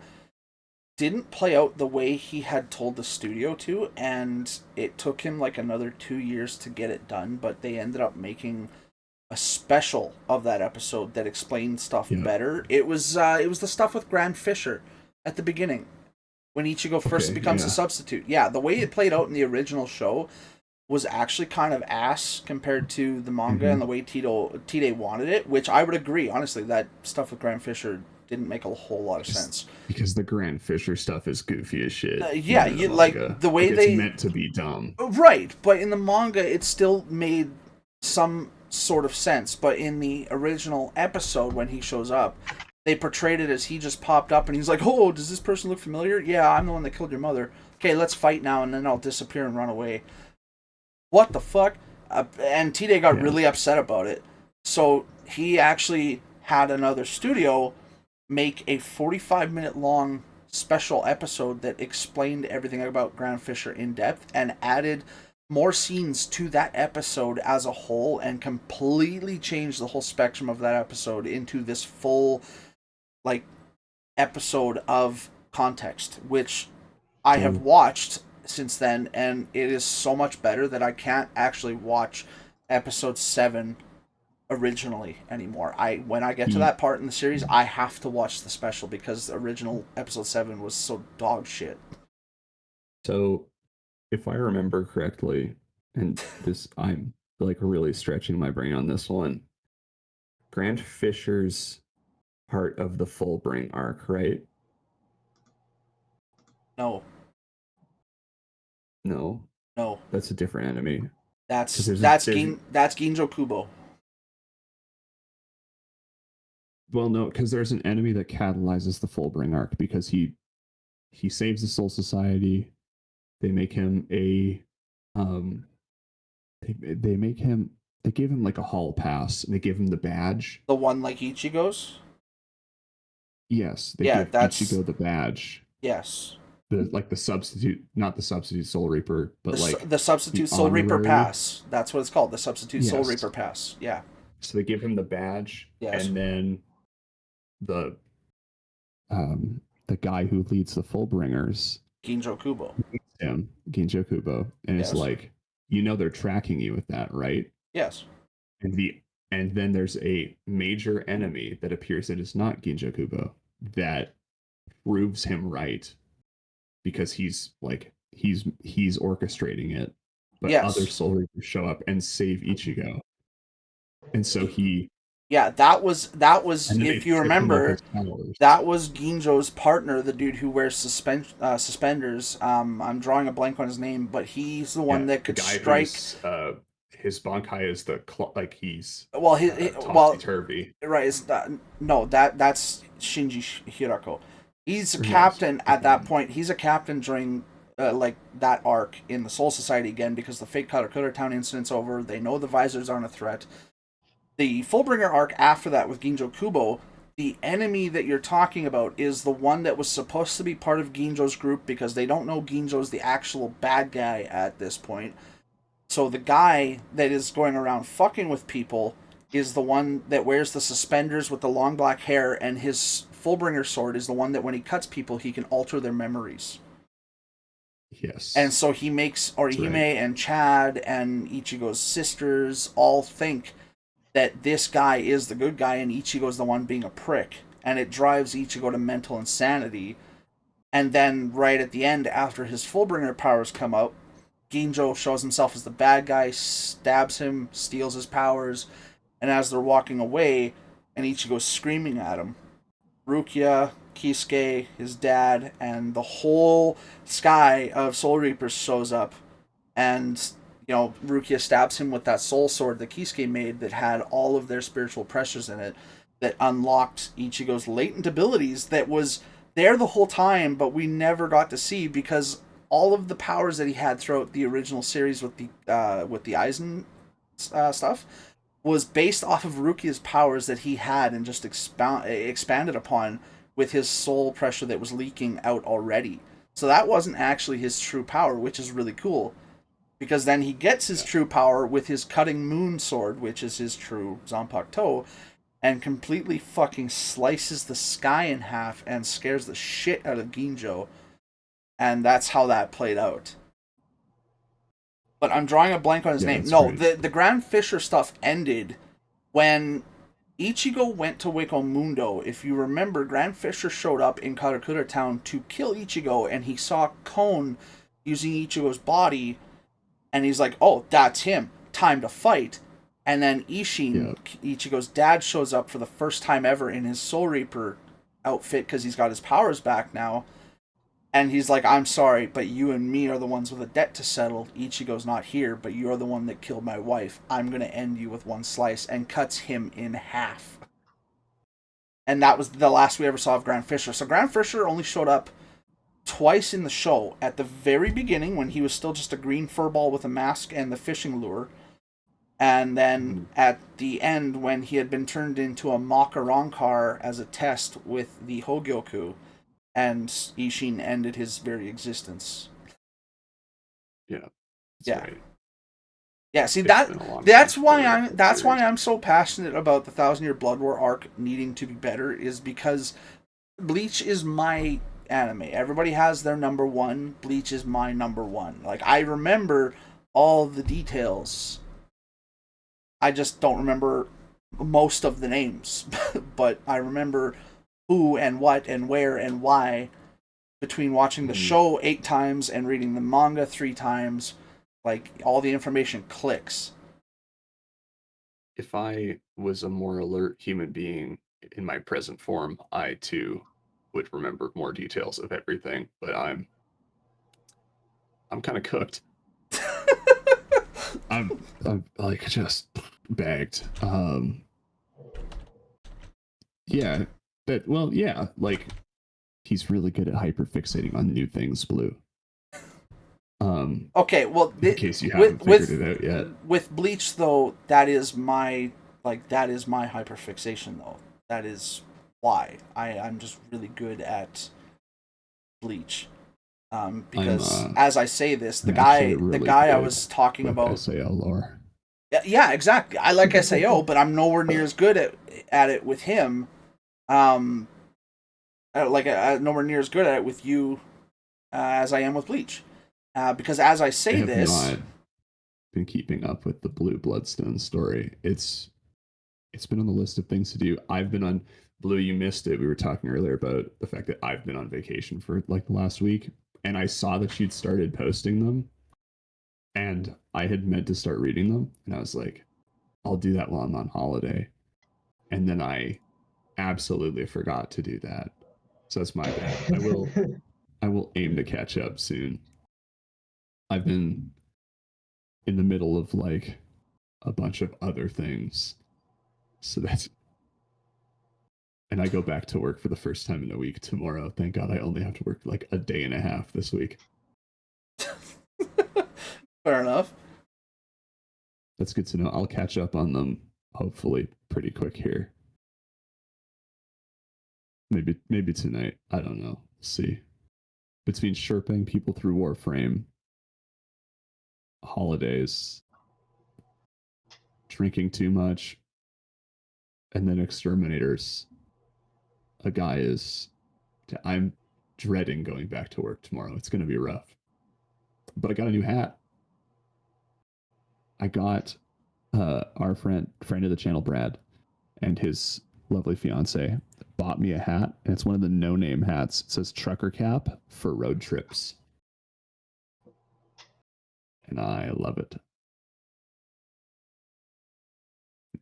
Didn't play out the way he had told the studio to, and it took him like another 2 years to get it done, but they ended up making a special of that episode that explained stuff better. It was the stuff with Grand Fisher at the beginning when Ichigo first becomes a substitute. Yeah, the way it played out in the original show was actually kind of ass compared to the manga and the way Tide wanted it, which I would agree, honestly, that stuff with Grand Fisher didn't make a whole lot of sense. Because the Grand Fisher stuff is goofy as shit. Like the way it's meant to be dumb. Right, but in the manga it still made some sort of sense, but in the original episode when he shows up, they portrayed it as he just popped up and he's like, "Oh, does this person look familiar? Yeah, I'm the one that killed your mother. Okay, let's fight now and then I'll disappear and run away." What the fuck? And Tide got really upset about it. So he actually had another studio make a 45-minute long special episode that explained everything about Grand Fisher in depth and added more scenes to that episode as a whole and completely changed the whole spectrum of that episode into this full like episode of context, which I have watched since then, and it is so much better that I can't actually watch episode 7 originally anymore. When I get to that part in the series, I have to watch the special because the original episode 7 was so dog shit. So, if I remember correctly, and this I'm like really stretching my brain on this one, Grand Fisher's part of the Fullbring arc, right? No. That's a different enemy. That's Ginjo Kubo. Well, no, because there's an enemy that catalyzes the Fullbring arc because he saves the Soul Society. They make him a they give him like a hall pass and they give him the badge. The one like Ichigo's? Yes, they give Ichigo the badge. Yes. The substitute, not the substitute Soul Reaper, but the substitute Soul Reaper pass. That's what it's called, the substitute Soul Reaper pass. Yeah. So they give him the badge, and then the guy who leads the Fullbringers, Ginjo Kubo, Ginjo Kubo, and it's like, they're tracking you with that, right? Yes. And then there's a major enemy that appears that is not Ginjo Kubo that proves him right. Because he's orchestrating it, but other Soul Reapers show up and save Ichigo, and so that was if you remember, that was Ginjo's partner, the dude who wears suspenders. I'm drawing a blank on his name, but he's the one that could strike. His Bankai is he's topsy-turvy. Right? That's Shinji Hirako. He's a captain at that point. He's a captain during that arc in the Soul Society again because the fake Karakura Town incident's over. They know the visors aren't a threat. The Fullbringer arc after that with Ginjo Kubo, the enemy that you're talking about is the one that was supposed to be part of Ginjo's group because they don't know Ginjo's the actual bad guy at this point. So the guy that is going around fucking with people is the one that wears the suspenders with the long black hair, and his Fullbringer sword is the one that when he cuts people, he can alter their memories. Yes. And so he makes Orihime and Chad and Ichigo's sisters all think that this guy is the good guy and Ichigo's the one being a prick. And it drives Ichigo to mental insanity. And then right at the end, after his Fullbringer powers come out, Ginjo shows himself as the bad guy, stabs him, steals his powers, and as they're walking away, and Ichigo's screaming at him, Rukia, Kisuke, his dad, and the whole sky of Soul Reapers shows up. And, Rukia stabs him with that soul sword that Kisuke made that had all of their spiritual pressures in it that unlocked Ichigo's latent abilities that was there the whole time, but we never got to see because all of the powers that he had throughout the original series with the Aizen stuff was based off of Rukia's powers that he had and just expanded upon with his soul pressure that was leaking out already. So that wasn't actually his true power, which is really cool. Because then he gets his true power with his cutting moon sword, which is his true Zanpakuto, and completely fucking slices the sky in half and scares the shit out of Ginjo. And that's how that played out. But I'm drawing a blank on his name. No, the Grand Fisher stuff ended when Ichigo went to Wako Mundo. If you remember, Grand Fisher showed up in Karakura Town to kill Ichigo, and he saw Kon using Ichigo's body, and he's like, oh, that's him. Time to fight. And then Ishin, Ichigo's dad, shows up for the first time ever in his Soul Reaper outfit because he's got his powers back now. And he's like, I'm sorry, but you and me are the ones with a debt to settle. Ichigo's not here, but you're the one that killed my wife. I'm going to end you with one slice, and cuts him in half. And that was the last we ever saw of Grand Fisher. So Grand Fisher only showed up twice in the show. At the very beginning, when he was still just a green furball with a mask and the fishing lure. And then at the end, when he had been turned into a Makarankar as a test with the Hogyoku. And Ishin ended his very existence. Yeah. Right. Yeah, see that's why I'm so passionate about the 1,000-Year Blood War arc needing to be better, is because Bleach is my anime. Everybody has their number one. Bleach is my number one. Like, I remember all the details. I just don't remember most of the names, but I remember who and what and where and why between watching the show 8 times and reading the manga 3 times. Like, all the information clicks. If I was a more alert human being in my present form, I too would remember more details of everything, but I'm kind of cooked. I'm like just bagged. Yeah. But, well, yeah, like, he's really good at hyperfixating on new things, Blue. Okay, well, in case you haven't figured it out yet. With Bleach, though, that is my hyperfixation, though. That is why I'm just really good at Bleach. Because as I say this, the guy I was talking about SAO lore. Yeah, exactly. I like SAO, but I'm nowhere near as good at it with him. Nowhere near as good at it with you as I am with Bleach. Because as I say this, I have not been keeping up with the Blue Bloodstone story. It's been on the list of things to do. I've been on Blue. You missed it. We were talking earlier about the fact that I've been on vacation for like the last week, and I saw that you'd started posting them, and I had meant to start reading them, and I was like, I'll do that while I'm on holiday, and then I absolutely forgot to do that. So that's my bad. I will aim to catch up soon. I've been in the middle of like a bunch of other things. So that's, and I go back to work for the first time in a week tomorrow. Thank God I only have to work like a day and a half this week. Fair enough. That's good to know. I'll catch up on them hopefully pretty quick here. Maybe tonight. I don't know. We'll see. Between Sherping people through Warframe, holidays, drinking too much, and then Exterminators. I'm dreading going back to work tomorrow. It's going to be rough. But I got a new hat. I got our friend of the channel, Brad, and his lovely fiance bought me a hat, and it's one of the no-name hats. It says trucker cap for road trips. And I love it.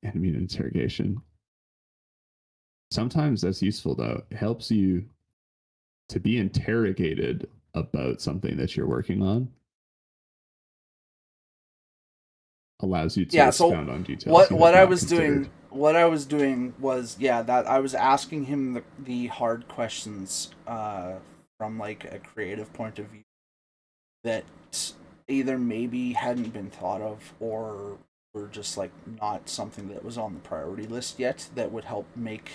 Enemy interrogation. Sometimes that's useful, though. It helps you to be interrogated about something that you're working on. Allows you to expound on details. What I was doing was that I was asking him the hard questions from like a creative point of view that either maybe hadn't been thought of or were just like not something that was on the priority list yet that would help make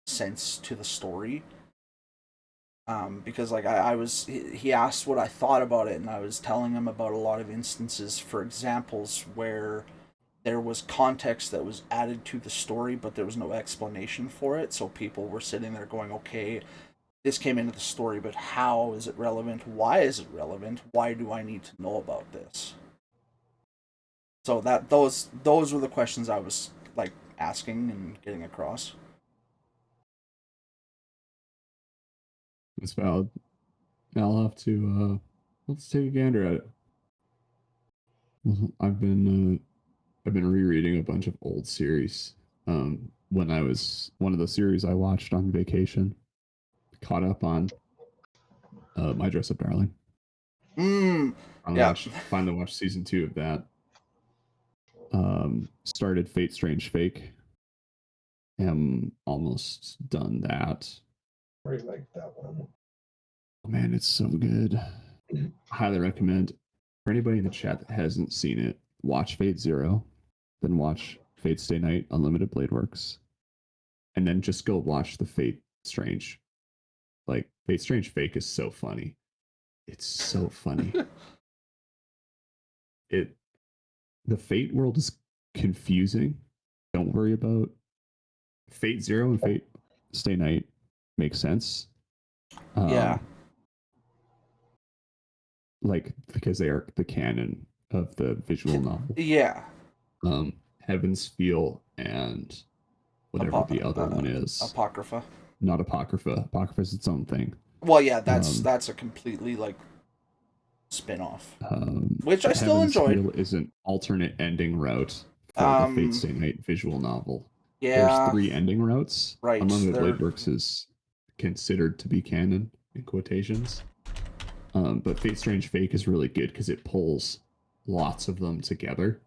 sense to the story. Because like he asked what I thought about it, and I was telling him about a lot of instances for examples where there was context that was added to the story, but there was no explanation for it. So people were sitting there going, okay, this came into the story, but how is it relevant? Why is it relevant? Why do I need to know about this? So those were the questions I was like asking and getting across. It's valid. I'll have to let's take a gander at it. I've been rereading a bunch of old series. When I was one of the series I watched on vacation, caught up on My Dress Up Darling. Yeah. Finally watched season 2 of that. Started Fate Strange Fake. Am almost done that. I really like that one. Oh, man, it's so good. Highly recommend. For anybody in the chat that hasn't seen it, watch Fate Zero, then watch Fate Stay Night Unlimited Blade Works, and then just go watch the Fate Strange. Like, Fate Strange Fake is so funny. It's so funny. The Fate world is confusing. Don't worry about Fate Zero and Fate Stay Night make sense. Yeah. Like, because they are the canon of the visual novel. Yeah. Heaven's Feel and whatever the other one is. Apocrypha. Not Apocrypha. Apocrypha is its own thing. Well, yeah, that's a completely like spin-off, which I still Heaven's enjoyed. Feel is an alternate ending route for the Fate Stay Night visual novel. Yeah. There's 3 ending routes. Right. Unlimited Blade Works is considered to be canon in quotations. But Fate Strange Fake is really good because it pulls lots of them together.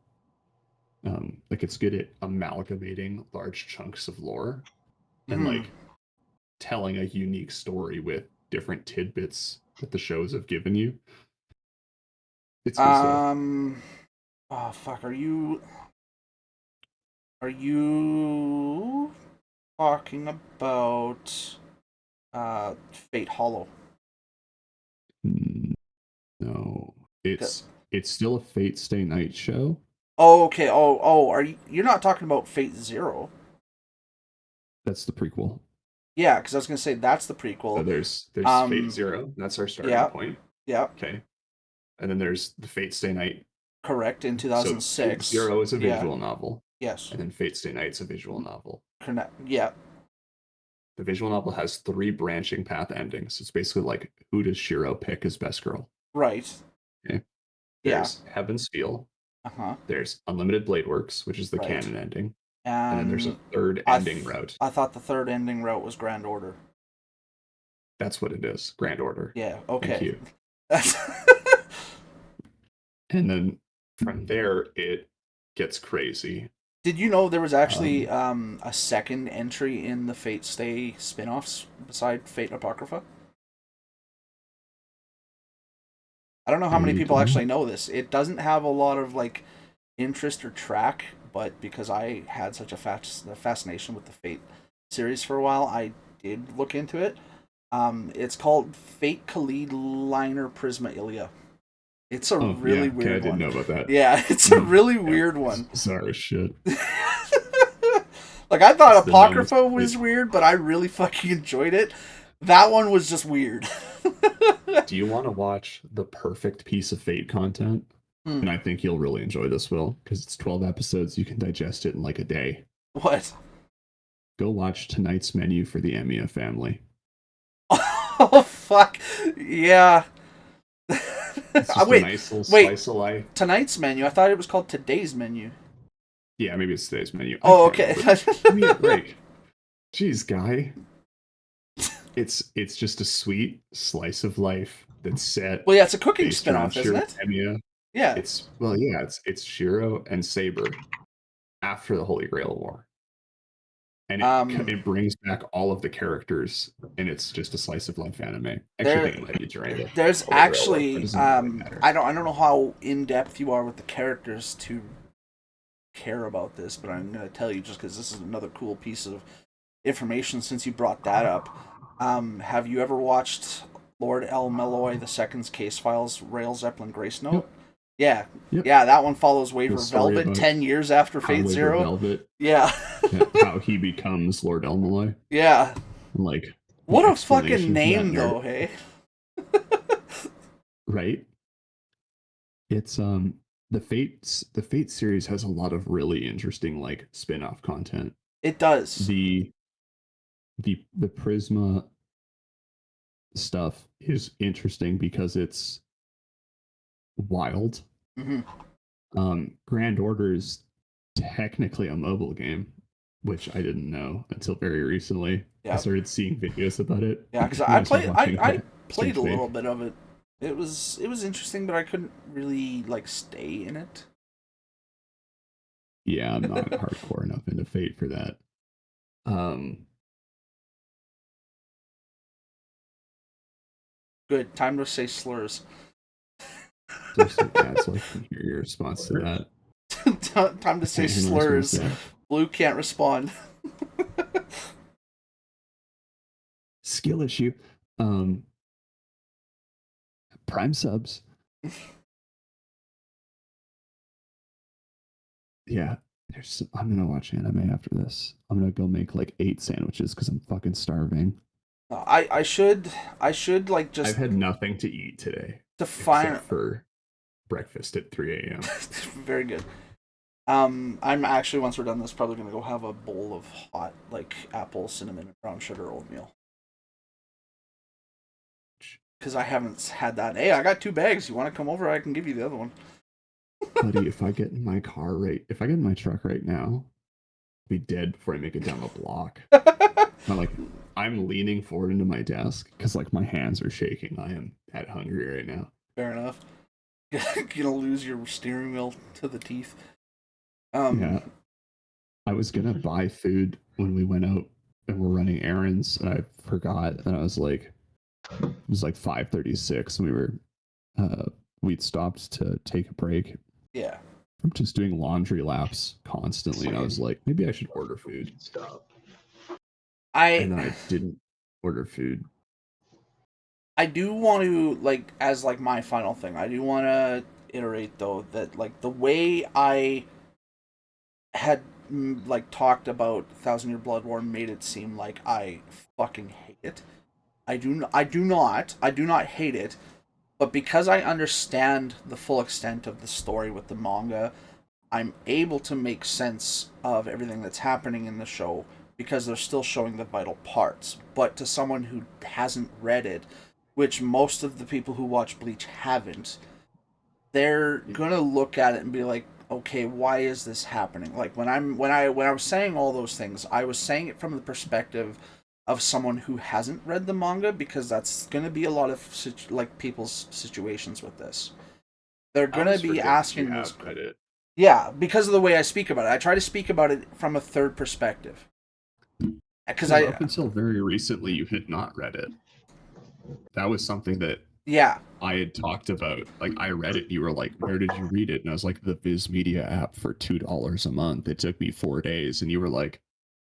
Like, it's good at amalgamating large chunks of lore and like telling a unique story with different tidbits that the shows have given you. It's good stuff. Oh fuck, are you talking about Fate Hollow? No, it's still a Fate Stay Night show. Oh, okay. You're not talking about Fate Zero? That's the prequel. Yeah, because I was gonna say that's the prequel. So there's Fate Zero. That's our starting point. Yeah. Okay. And then there's the Fate Stay Night. Correct, in 2006. So Fate Zero is a visual novel. Yes. And then Fate Stay Night's a visual novel. Yeah. The visual novel has 3 branching path endings. It's basically like, who does Shiro pick as best girl? Right. Okay. There's Heaven's Feel. There's Unlimited Blade Works, which is the canon ending. And then there's a third ending route. I thought the third ending route was Grand Order. That's what it is. Grand Order. Yeah, okay. Thank you. And then from there, it gets crazy. Did you know there was actually a second entry in the Fate Stay spin-offs beside Fate Apocrypha? I don't know how many people actually know this. It doesn't have a lot of like interest or track, but because I had such a fascination with the Fate series for a while, I did look into it. It's called Fate Khalid Liner Prisma Ilia. It's a really weird one. I didn't know about that. Yeah, it's a really weird one. Sorry, shit. Like, I thought Apocrypha was weird, but I really fucking enjoyed it. That one was just weird. Do you want to watch the perfect piece of Fate content? And I think you'll really enjoy this, Will, because it's 12 episodes. You can digest it in like a day. What? Go watch tonight's menu for the Emiya family. Oh, fuck. Yeah. It's just a nice little slice of life. Tonight's menu? I thought it was called today's menu. Yeah, maybe it's today's menu. Oh, okay. Give me a break. Jeez, guy. It's just a sweet slice of life that's set. Well, yeah, it's a cooking spinoff, isn't it? Emiya. Yeah. It's Shiro and Saber after the Holy Grail War. And it brings back all of the characters, and it's just a slice of life anime. Actually, I think it might be during There's actually I don't know how in depth you are with the characters to care about this, but I'm going to tell you just because this is another cool piece of information since you brought that up. Have you ever watched Lord El Malloy II's Case Files, Rail Zeppelin Grace Note? Yep. Yeah, that one follows Waver Velvet 10 years after Fate Zero. Velvet, yeah, how he becomes Lord El Malloy. Yeah. Like, what a fucking name, though, hey? Right? It's the Fate series has a lot of really interesting like spin-off content. It does. The Prisma stuff is interesting because it's wild. Grand Order is technically a mobile game, which I didn't know until very recently. I started seeing videos about it. Yeah, because I played a little bit of it. It was interesting, but I couldn't really like stay in it. Yeah, I'm not hardcore enough into Fate for that. Good. Time to say slurs. Just so I can hear your response to that. Time to say slurs. Blue can't respond. Skill issue. Prime subs. Yeah, I'm gonna watch anime after this. I'm gonna go make like 8 sandwiches because I'm fucking starving. I should like just. I've had nothing to eat today. Except for breakfast at 3 a.m. Very good. I'm actually, once we're done this, probably gonna go have a bowl of hot like apple, cinnamon, and brown sugar oatmeal. Because I haven't had that. Hey, I got 2 bags. You want to come over? I can give you the other one. Buddy, if I get in my truck right now, I'll be dead before I make it down the block. I'm leaning forward into my desk because like my hands are shaking. I am that hungry right now. Fair enough. Gonna lose your steering wheel to the teeth. Yeah. I was gonna buy food when we went out and we're running errands, and I forgot, and I was like, it was like 5:36, and we'd stopped to take a break. Yeah. I'm just doing laundry laps constantly, and I was like, maybe I should order food. Stop. And then I didn't order food. I do want to, like, as like my final thing, I do want to iterate though that like the way I had like talked about 1,000-Year Blood War made it seem like I fucking hate it. I do not hate it, but because I understand the full extent of the story with the manga, I'm able to make sense of everything that's happening in the show because they're still showing the vital parts. But to someone who hasn't read it, which most of the people who watch Bleach haven't, they're gonna look at it and be like, okay, why is this happening? Like when I was saying all those things, I was saying it from the perspective of someone who hasn't read the manga, because that's going to be a lot of people's situations with this. They're going to be asking this. Yeah, because of the way I speak about it. I try to speak about it from a third perspective. Because up until very recently, you had not read it. That was something that I had talked about. Like, I read it, and you were like, where did you read it? And I was like, the Viz Media app for $2 a month. It took me 4 days, and you were like,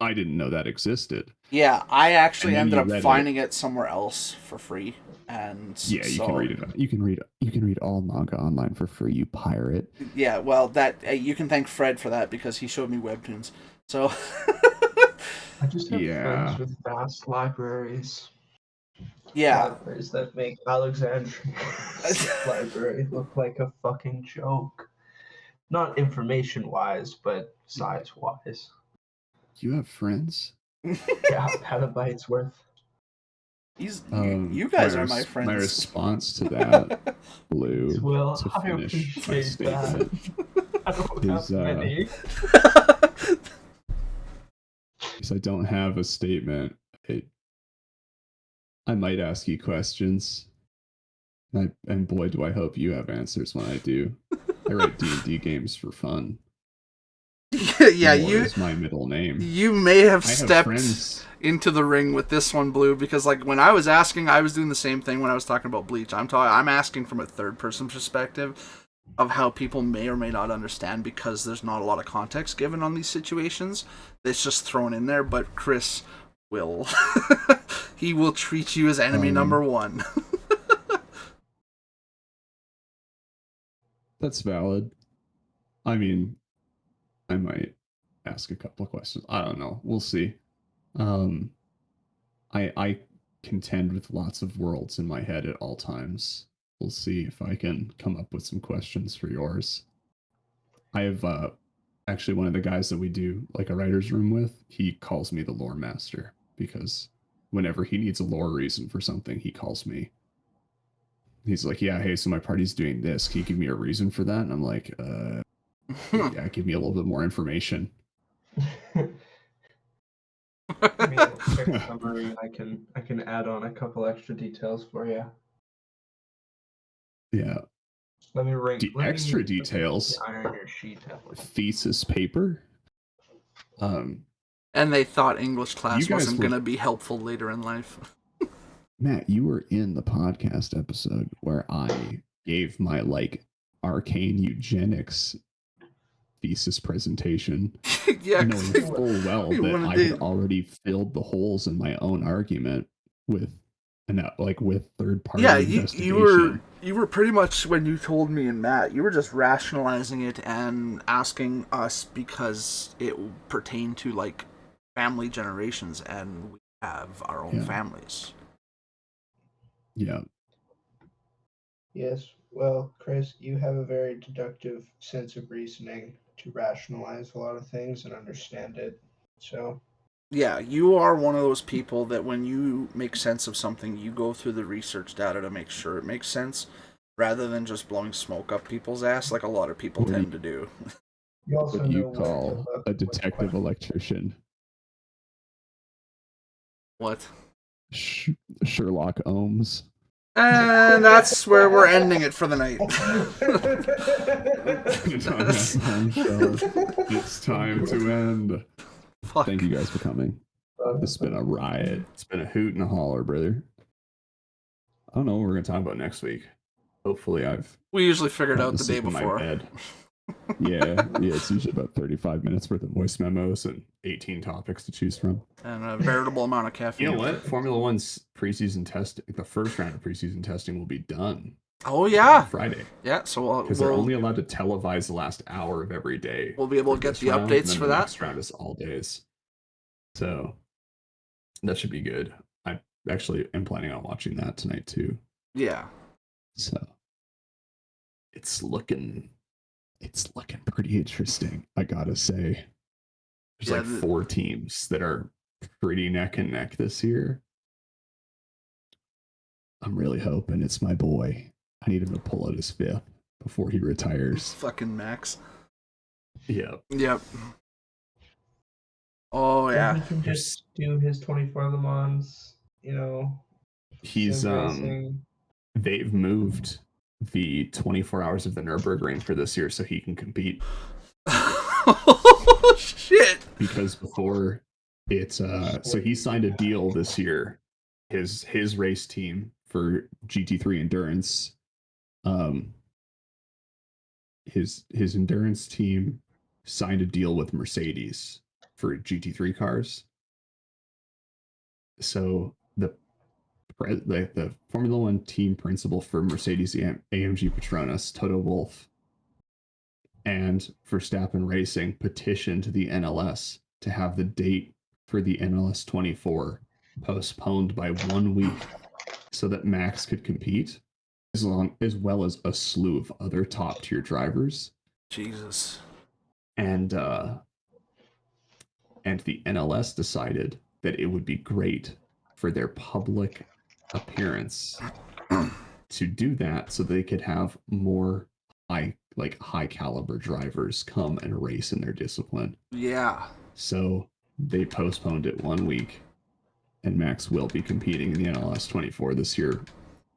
I didn't know that existed. Yeah, I actually ended up finding it somewhere else for free, and yeah, you can read it. You can read all manga online for free. You pirate. Yeah, well, that you can thank Fred for that because he showed me webtoons. So I just have friends with vast libraries. Yeah, libraries that make Alexandria's library look like a fucking joke. Not information-wise, but size-wise. You have friends? Yeah, petabytes worth. You guys are my friends. My response to that, Blue, well, to finish my statement, I don't have many. Because I don't have a statement. I might ask you questions, and boy, do I hope you have answers when I do. I write D&D games for fun. Yeah, is my middle name. You may have stepped into the ring with this one, Blue, because like when I was asking, I was doing the same thing when I was talking about Bleach. I'm asking from a third person perspective. of how people may or may not understand because there's not a lot of context given on these situations. It's just thrown in there, but Chris will. He will treat you as enemy number one. That's valid. I mean, I might ask a couple of questions. I don't know. We'll see. I contend with lots of worlds in my head at all times. We'll see if I can come up with some questions for yours. I have actually one of the guys that we do like a writer's room with, he calls me the lore master because whenever he needs a lore reason for something, he calls me. He's like, yeah, hey, so my party's doing this. Can you give me a reason for that? And I'm like, yeah, give me a little bit more information. Give me a quick summary. I can add on a couple extra details for you. Yeah. Let me rank extra details. Iron your sheet. Thesis paper. And they thought English class wasn't going to be helpful later in life. Matt, you were in the podcast episode where I gave my arcane eugenics thesis presentation. Yeah, knowing full well that I had already filled the holes in my own argument with third party investigation. you were pretty much, when you told me and Matt, you were just rationalizing it and asking us because it pertained to family generations and we have our own families. Yeah. Yes. Well, Chris, you have a very deductive sense of reasoning to rationalize a lot of things and understand it. So yeah, you are one of those people that when you make sense of something, you go through the research data to make sure it makes sense, rather than just blowing smoke up people's ass like a lot of people tend to do. You also what you call a detective electrician. What? Sherlock Holmes. And that's where we're ending it for the night. It's time to end. Fuck. Thank you guys for coming. It's been a riot. It's been a hoot and a holler, brother. I don't know what we're going to talk about next week. Hopefully we usually figure it out the day before. Yeah, it's usually about 35 minutes worth of voice memos and 18 topics to choose from. And a veritable amount of caffeine. You know what? Formula One's preseason testing, the first round of preseason testing will be done. Oh, yeah. Friday. Yeah, so because they're only allowed to televise the last hour of every day. We'll be able to get the updates for that. The next round is all days. So that should be good. I actually am planning on watching that tonight too. Yeah. So it's looking pretty interesting, I gotta say. There's 4 teams that are pretty neck and neck this year. I'm really hoping it's my boy. I need him to pull out his 5th before he retires. Fucking Max. Yep. Oh yeah. He can just do his 24 Le Mans, He's they've moved the 24 hours of the Nürburgring for this year so he can compete. Oh shit. Because before it's so he signed a deal this year. His race team for GT3 endurance, his endurance team signed a deal with Mercedes for GT3 cars. So the Formula One team principal for Mercedes AMG Petronas, Toto Wolff, and Verstappen Racing petitioned the NLS to have the date for the NLS 24 postponed by 1 week so that Max could compete, as well as a slew of other top tier drivers. Jesus. And the NLS decided that it would be great for their public appearance to do that so they could have more high caliber drivers come and race in their discipline. Yeah. So they postponed it 1 week, and Max will be competing in the NLS 24 this year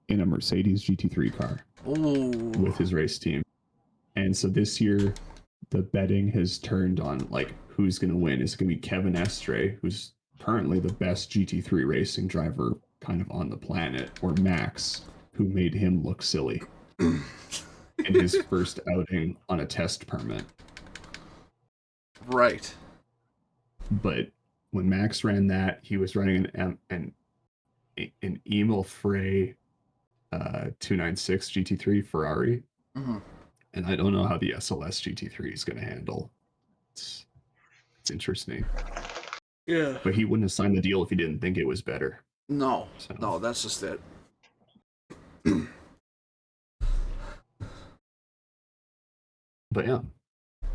in a Mercedes GT3 car. Ooh. With his race team. And so this year the betting has turned on who's going to win. Is it going to be Kevin Estre, who's currently the best GT3 racing driver kind of on the planet, or Max, who made him look silly? in his first outing on a test permit. Right. But when Max ran that, he was running an Emil Frey 296 GT3 Ferrari. Mm-hmm. And I don't know how the SLS GT3 is going to handle. It's interesting. Yeah. But he wouldn't have signed the deal if he didn't think it was better. No, no, that's just it. But yeah,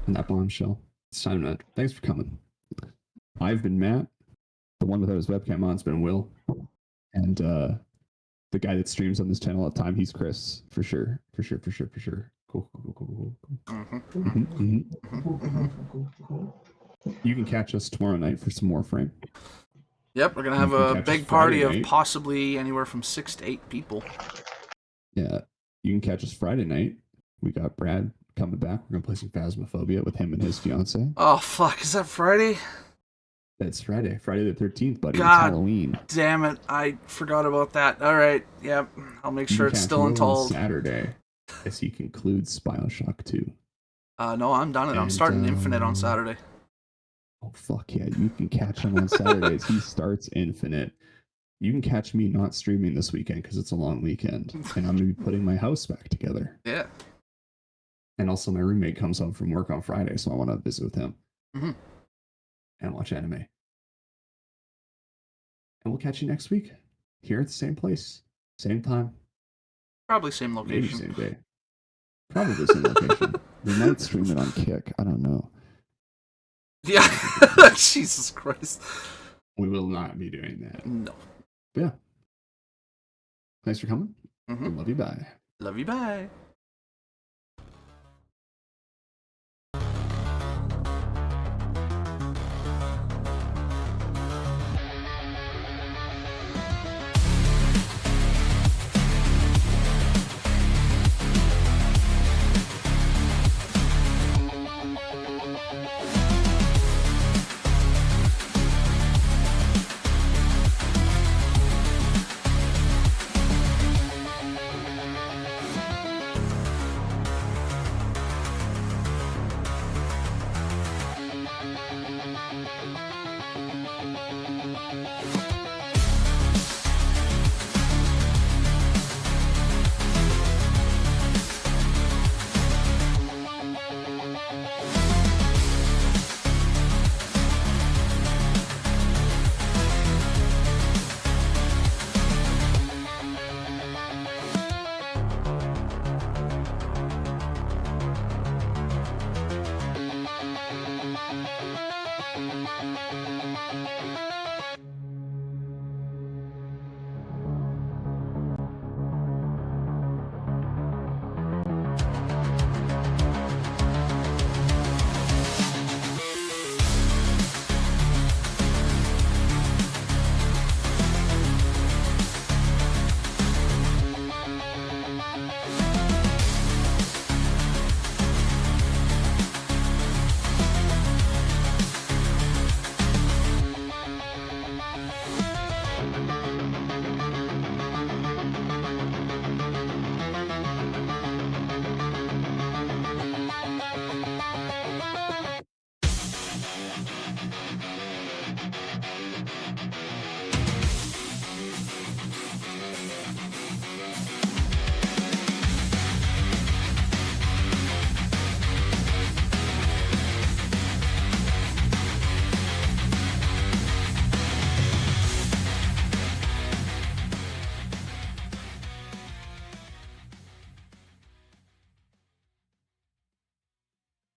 and that bombshell. It's time to. Thanks for coming. I've been Matt. The one without his webcam on has been Will. And the guy that streams on this channel all the time, he's Chris. For sure. Cool. You can catch us tomorrow night for some more Frame. Yep, we're going to have a big party of possibly anywhere from 6 to 8 people. Yeah, you can catch us Friday night. We got Brad coming back. We're going to play some Phasmophobia with him and his fiance. Oh, fuck. Is that Friday? That's Friday the 13th, buddy. God, it's Halloween. Damn it. I forgot about that. All right. Yep. I'll make sure it's still untold. Saturday, as he concludes BioShock 2. No, I'm done. I'm starting Infinite on Saturday. Oh, fuck yeah. You can catch him on Saturdays. He starts Infinite. You can catch me not streaming this weekend because it's a long weekend. And I'm going to be putting my house back together. Yeah. And also my roommate comes home from work on Friday, so I want to visit with him. Mm-hmm. And watch anime. And we'll catch you next week. Here at the same place. Same time. Probably same location. Maybe same day. Probably same location. We might stream it on Kick. I don't know. Yeah. Jesus Christ. We will not be doing that. No. But yeah. Thanks for coming. Mm-hmm. Love you. Bye. Love you. Bye.